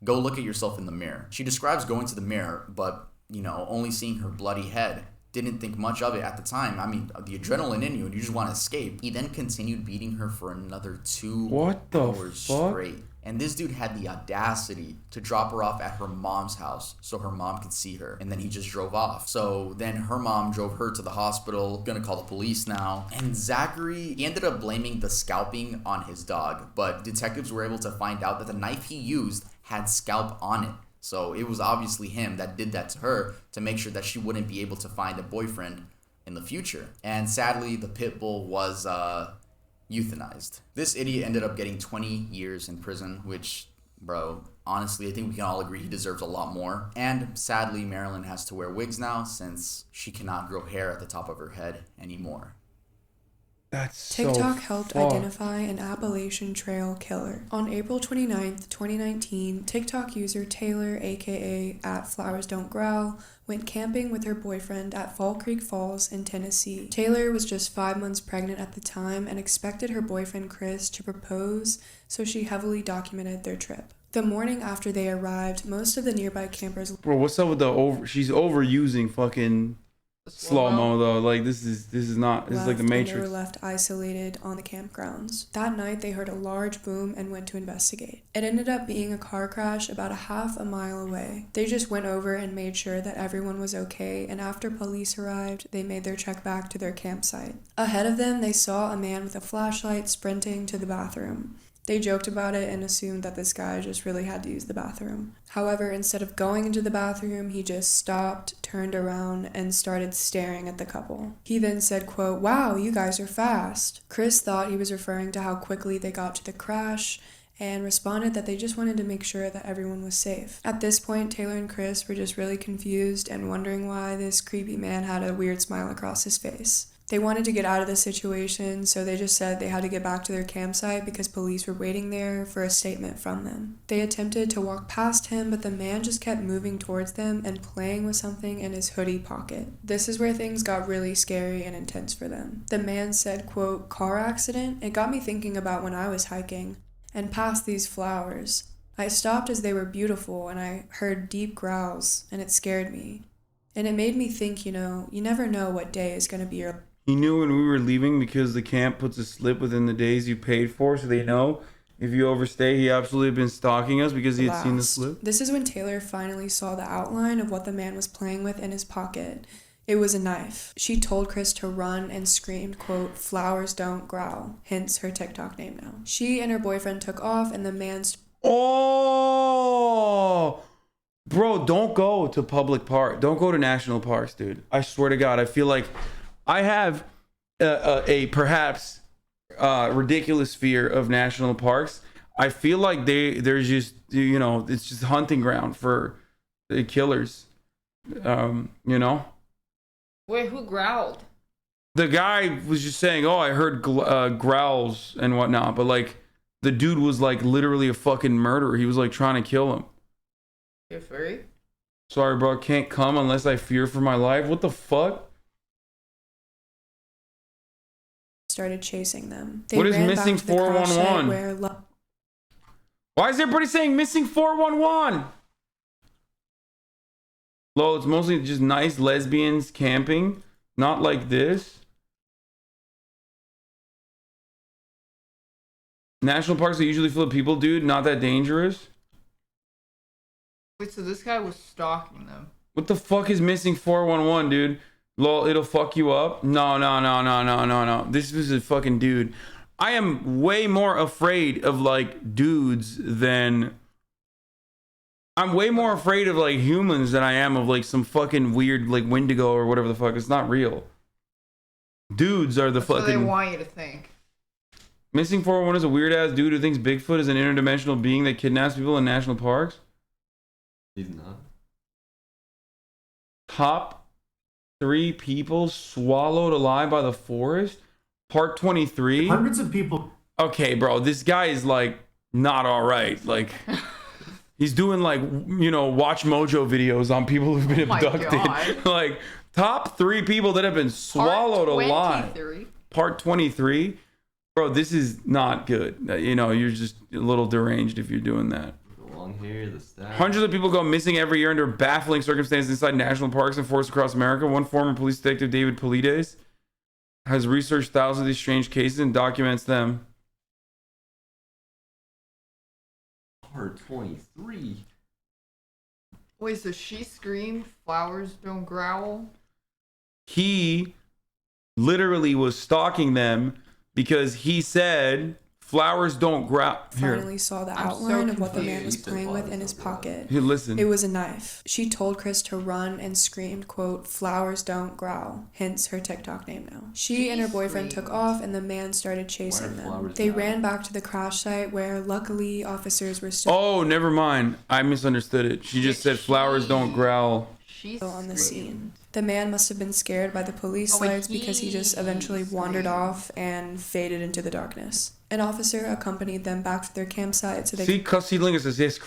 Go look at yourself in the mirror." She describes going to the mirror, but, you know, only seeing her bloody head. Didn't think much of it at the time. I mean, the adrenaline in you, and you just want to escape. He then continued beating her for another 2 hours straight. And this dude had the audacity to drop her off at her mom's house so her mom could see her. And then he just drove off. So then her mom drove her to the hospital, gonna call the police now. And Zachary, he ended up blaming the scalping on his dog. But detectives were able to find out that the knife he used had scalp on it. So it was obviously him that did that to her to make sure that she wouldn't be able to find a boyfriend in the future. And sadly, the pit bull was euthanized. This idiot ended up getting 20 years in prison, which, bro, honestly, I think we can all agree he deserves a lot more. And sadly, Marilyn has to wear wigs now since she cannot grow hair at the top of her head anymore. That's TikTok helped identify an Appalachian Trail killer. On April 29th, 2019, TikTok user Taylor, aka @FlowersDon'tGrowl, went camping with her boyfriend at Fall Creek Falls in Tennessee. Taylor was just 5 months pregnant at the time and expected her boyfriend Chris to propose, so she heavily documented their trip. The morning after they arrived, most of the nearby campers... Bro, what's up with the she's overusing fucking slow-mo though. Like this is not, this is like the Matrix. They were left isolated on the campgrounds. That night they heard a large boom and went to investigate. It ended up being a car crash about a half a mile away. They just went over and made sure that everyone was okay, and after police arrived, they made their trek back to their campsite. Ahead of them, they saw a man with a flashlight sprinting to the bathroom. They joked about it and assumed that this guy just really had to use the bathroom. However, instead of going into the bathroom, he just stopped, turned around, and started staring at the couple. He then said, quote, "Wow, you guys are fast." Chris thought he was referring to how quickly they got to the crash and responded that they just wanted to make sure that everyone was safe. At this point, Taylor and Chris were just really confused and wondering why this creepy man had a weird smile across his face. They wanted to get out of the situation, so they just said they had to get back to their campsite because police were waiting there for a statement from them. They attempted to walk past him, but the man just kept moving towards them and playing with something in his hoodie pocket. This is where things got really scary and intense for them. The man said, quote, "Car accident? It got me thinking about when I was hiking and passed these flowers. I stopped as they were beautiful and I heard deep growls and it scared me. And it made me think, you know, you never know what day is going to be your..." He knew when we were leaving because the camp puts a slip within the days you paid for, so they know if you overstay. He absolutely been stalking us because he had seen the slip. This is when Taylor finally saw the outline of what the man was playing with in his pocket. It was a knife. She told Chris to run and screamed, quote, "Flowers don't growl," hence her TikTok name now. She and her boyfriend took off and the man's... Oh! Bro, don't go to public park. Don't go to national parks, dude. I swear to God, I feel like I have a perhaps ridiculous fear of national parks. I feel like there's just, you know, it's just hunting ground for the killers, you know? Wait, who growled? The guy was just saying, oh, I heard growls and whatnot, but like the dude was like literally a fucking murderer. He was like trying to kill him. You're furry? Sorry, bro, can't come unless I fear for my life. What the fuck? Started chasing them. What is missing 411? Why is everybody saying missing 411? Lol, it's mostly just nice lesbians camping. Not like this. National parks are usually full of people, dude. Not that dangerous. Wait, so this guy was stalking them. What the fuck is missing 411, dude? Lol, it'll fuck you up. No. This was a fucking dude. I am way more afraid of like dudes than... I'm way more afraid of like humans than I am of like some fucking weird like Wendigo or whatever the fuck. It's not real. Dudes are the That's what fucking... they want you to think. Missing 411 is a weird ass dude who thinks Bigfoot is an interdimensional being that kidnaps people in national parks. He's not. Top 3 people swallowed alive by the forest. Part 23. Hundreds of people. Okay, bro, this guy is like not all right. Like he's doing like, you know, Watch Mojo videos on people who've been abducted. Like top 3 people that have been swallowed alive. Part 23. Bro, this is not good. You know, you're just a little deranged if you're doing that. The long hair, the staff. Hundreds of people go missing every year under baffling circumstances inside national parks and forests across America. One former police detective, David Polides, has researched thousands of these strange cases and documents them. Part 23. Wait, so she screamed, "Flowers don't growl"? He literally was stalking them because he said flowers don't growl. Finally saw the outline of what the man was playing with in his pocket. Here, listen. It was a knife. She told Chris to run and screamed, quote, "Flowers don't growl," hence her TikTok name now. She and her boyfriend took off and the man started chasing them. They ran back to the crash site where luckily officers were still Oh, never mind. I misunderstood it. She just said flowers don't growl. on the scene. The man must have been scared by the police lights because he just eventually wandered off and faded into the darkness. An officer accompanied them back to their campsite so they See, Cussy Lingus says, yes,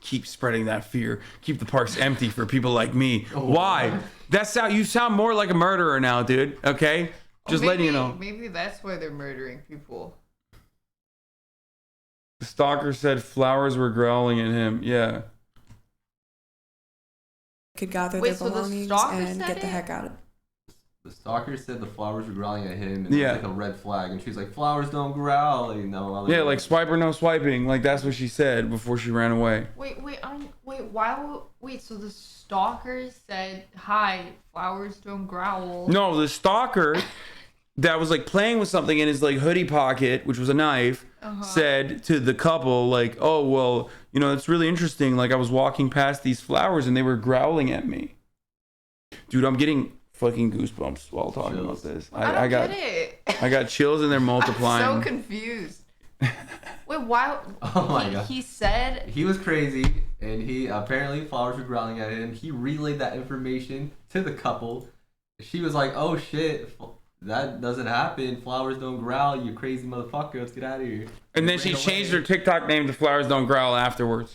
keep spreading that fear. Keep the parks empty for people like me. Why? You sound more like a murderer now, dude. Okay? Just letting you know. Maybe that's why they're murdering people. The stalker said flowers were growling at him. Yeah. could gather Wait, their so the belongings stalker and said get the it? heck out of The stalker said the flowers were growling at him, and Yeah. it was like a red flag, and she's like, "Flowers don't growl," you know. Yeah, like swipe or no swiping. Like that's what she said before she ran away. Wait, so the stalker said, "Hi, flowers don't growl." No, the stalker that was like playing with something in his like hoodie pocket, which was a knife, said to the couple like, "Oh, well, you know, it's really interesting. Like I was walking past these flowers and they were growling at me." Dude, I'm getting fucking goosebumps while talking about this. I don't get it. I got chills and they're multiplying. I'm so confused. Wait, why? Oh my god. He said he was crazy, and he apparently flowers were growling at him. He relayed that information to the couple. She was like, "Oh shit, that doesn't happen. Flowers don't growl. You crazy motherfucker. Let's get out of here." And then she changed her TikTok name to Flowers Don't Growl afterwards.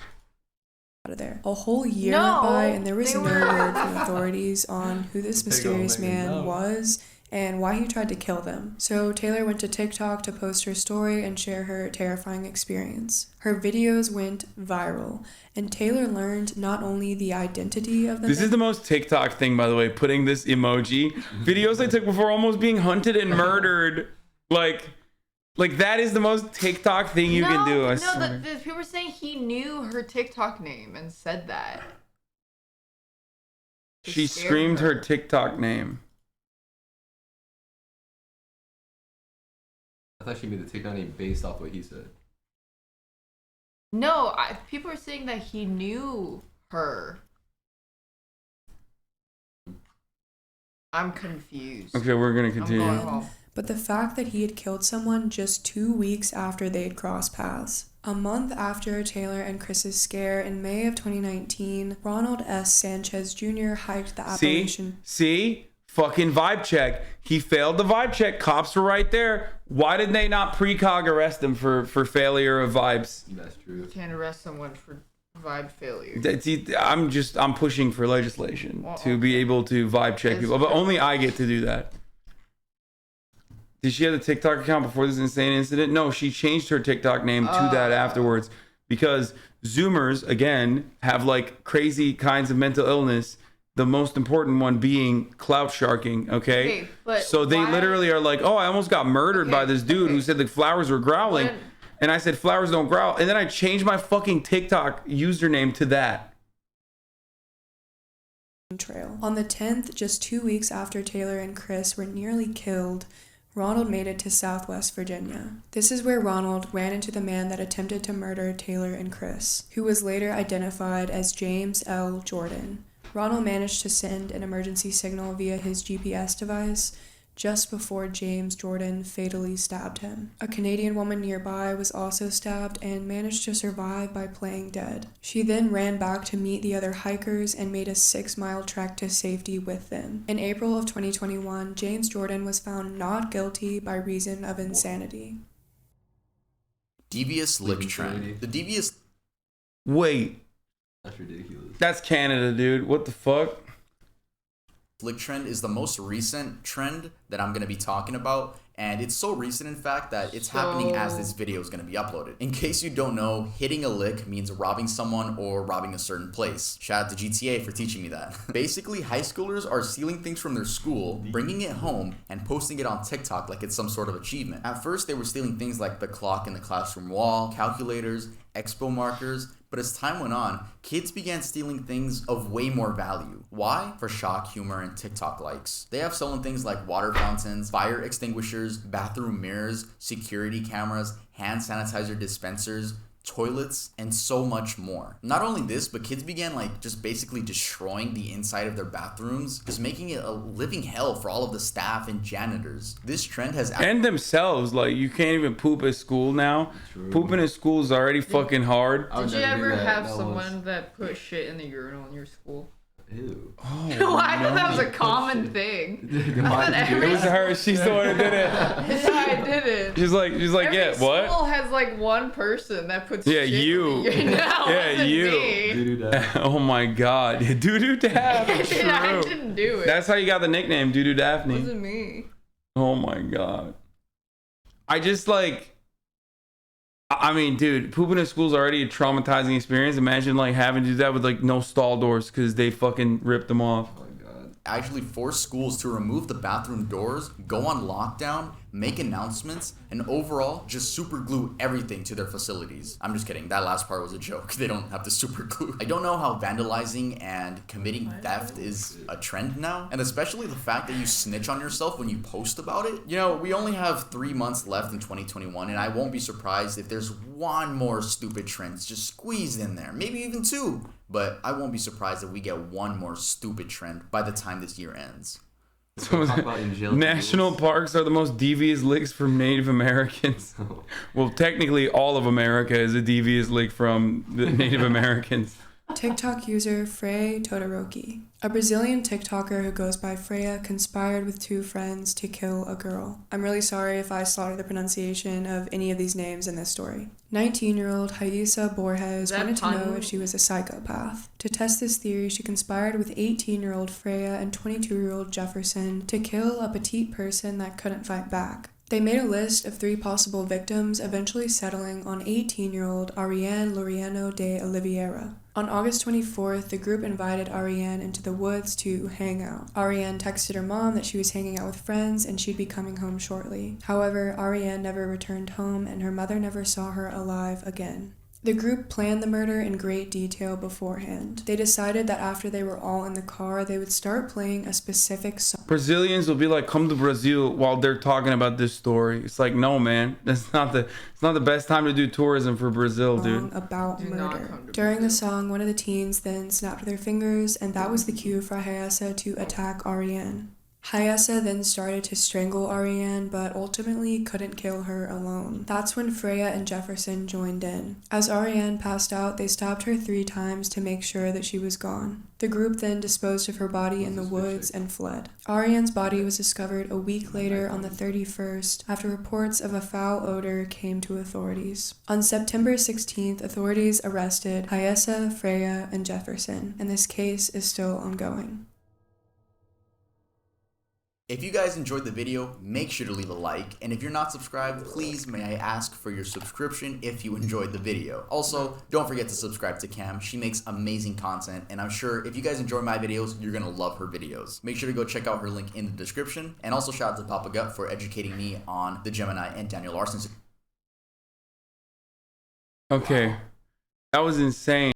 Out of there. A whole year went by and there was no word from authorities on who this mysterious man was and why he tried to kill them. So Taylor went to TikTok to post her story and share her terrifying experience. Her videos went viral, and Taylor learned not only the identity of the This is the most TikTok thing, by the way, putting this emoji. Videos I took before almost being hunted and murdered. Like that is the most TikTok thing you can do. I swear. the people were saying he knew her TikTok name and said that. She screamed her TikTok name. I thought she made the TikTok name based off what he said. No, people are saying that he knew her. I'm confused. Okay, we're gonna I'm continue. going home. But the fact that he had killed someone just 2 weeks after they had crossed paths. A month after Taylor and Chris's scare in May of 2019, Ronald S. Sanchez Jr. hiked the Appalachian. See? Fucking vibe check. He failed the vibe check. Cops were right there. Why did they not precog arrest him for failure of vibes? That's true. You can't arrest someone for vibe failure. I'm pushing for legislation to be able to vibe check people, but only I get to do that. Did she have a TikTok account before this insane incident? No, she changed her TikTok name to that afterwards because Zoomers, again, have like crazy kinds of mental illness The most important one being clout sharking, okay? But so they literally are like, oh, I almost got murdered by this dude who said the flowers were growling. And I said, flowers don't growl. And then I changed my fucking TikTok username to that. Trail. On the 10th, just 2 weeks after Taylor and Chris were nearly killed, Ronald made it to Southwest Virginia. This is where Ronald ran into the man that attempted to murder Taylor and Chris, who was later identified as James L. Jordan. Ronald managed to send an emergency signal via his GPS device just before James Jordan fatally stabbed him. A Canadian woman nearby was also stabbed and managed to survive by playing dead. She then ran back to meet the other hikers and made a 6-mile trek to safety with them. In April of 2021, James Jordan was found not guilty by reason of insanity. Devious lick trend. The devious... Wait. That's ridiculous. That's Canada, dude. What the fuck? Lick trend is the most recent trend that I'm going to be talking about, and it's so recent in fact that it's happening as this video is going to be uploaded. In case you don't know, hitting a lick means robbing someone or robbing a certain place. Shout out to GTA for teaching me that. Basically, high schoolers are stealing things from their school, bringing it home, and posting it on TikTok like it's some sort of achievement. At first, they were stealing things like the clock in the classroom wall, calculators, expo markers, but as time went on, kids began stealing things of way more value. Why? For shock, humor, and TikTok likes. They have stolen things like water fountains, fire extinguishers, bathroom mirrors, security cameras, hand sanitizer dispensers, toilets, and so much more. Not only this, but kids began just basically destroying the inside of their bathrooms, just making it a living hell for all of the staff and janitors. This trend has and themselves, you can't even poop at school now. True. Pooping at school is already fucking hard. Did you ever have someone that put shit in the urinal in your school? Ew. Oh, I thought that was a common thing. It was her. She's the one who did it. Yeah, I did it. She's like, yeah, what? School has one person that puts shit you. In the urinal. Yeah, you. Oh my god, Doo-Doo Daph. Yeah, I didn't do it. That's how you got the nickname, Doo-Doo Daphne. It wasn't me. Oh my god. I just I mean, dude, pooping in school is already a traumatizing experience. Imagine having to do that with no stall doors because they fucking ripped them off. Oh my god. Actually forced schools to remove the bathroom doors, go on lockdown, make announcements, and overall just super glue everything to their facilities. I'm just kidding. That last part was a joke. They don't have to super glue. I don't know how vandalizing and committing theft is a trend now, and especially the fact that you snitch on yourself when you post about it. You know, we only have 3 months left in 2021, and I won't be surprised if there's one more stupid trend just squeezed in there. Maybe even 2. But I won't be surprised if we get one more stupid trend by the time this year ends. So national parks are the most devious licks from Native Americans. Well, technically, all of America is a devious lick from the Native Americans. TikTok user Frey Todoroki. A Brazilian TikToker who goes by Freya conspired with 2 friends to kill a girl. I'm really sorry if I slaughtered the pronunciation of any of these names in this story. 19-year-old Raíssa Borges wanted to know if she was a psychopath. To test this theory, she conspired with 18-year-old Freya and 22-year-old Jefferson to kill a petite person that couldn't fight back. They made a list of 3 possible victims, eventually settling on 18-year-old Ariane Laureano de Oliveira. On August 24th, the group invited Ariane into the woods to hang out. Ariane texted her mom that she was hanging out with friends and she'd be coming home shortly. However, Ariane never returned home and her mother never saw her alive again. The group planned the murder in great detail beforehand. They decided that after they were all in the car, they would start playing a specific song. Brazilians will be like, come to Brazil while they're talking about this story. It's like, no, man, it's not the best time to do tourism for Brazil, dude. About murder. During the song, one of the teens then snapped their fingers, and that was the cue for Raíssa to attack Ariane. Raíssa then started to strangle Ariane, but ultimately couldn't kill her alone. That's when Freya and Jefferson joined in. As Ariane passed out, they stabbed her 3 times to make sure that she was gone. The group then disposed of her body in the woods and fled. Ariane's body was discovered a week later on the 31st after reports of a foul odor came to authorities. On September 16th, authorities arrested Raíssa, Freya, and Jefferson, and this case is still ongoing. If you guys enjoyed the video, make sure to leave a like, and if you're not subscribed, please may I ask for your subscription if you enjoyed the video. Also, don't forget to subscribe to Cam. She makes amazing content, and I'm sure if you guys enjoy my videos, you're gonna love her videos. Make sure to go check out her link in the description, and also shout out to Papa Gut for educating me on the Gemini and Daniel Larson. Okay, that was insane.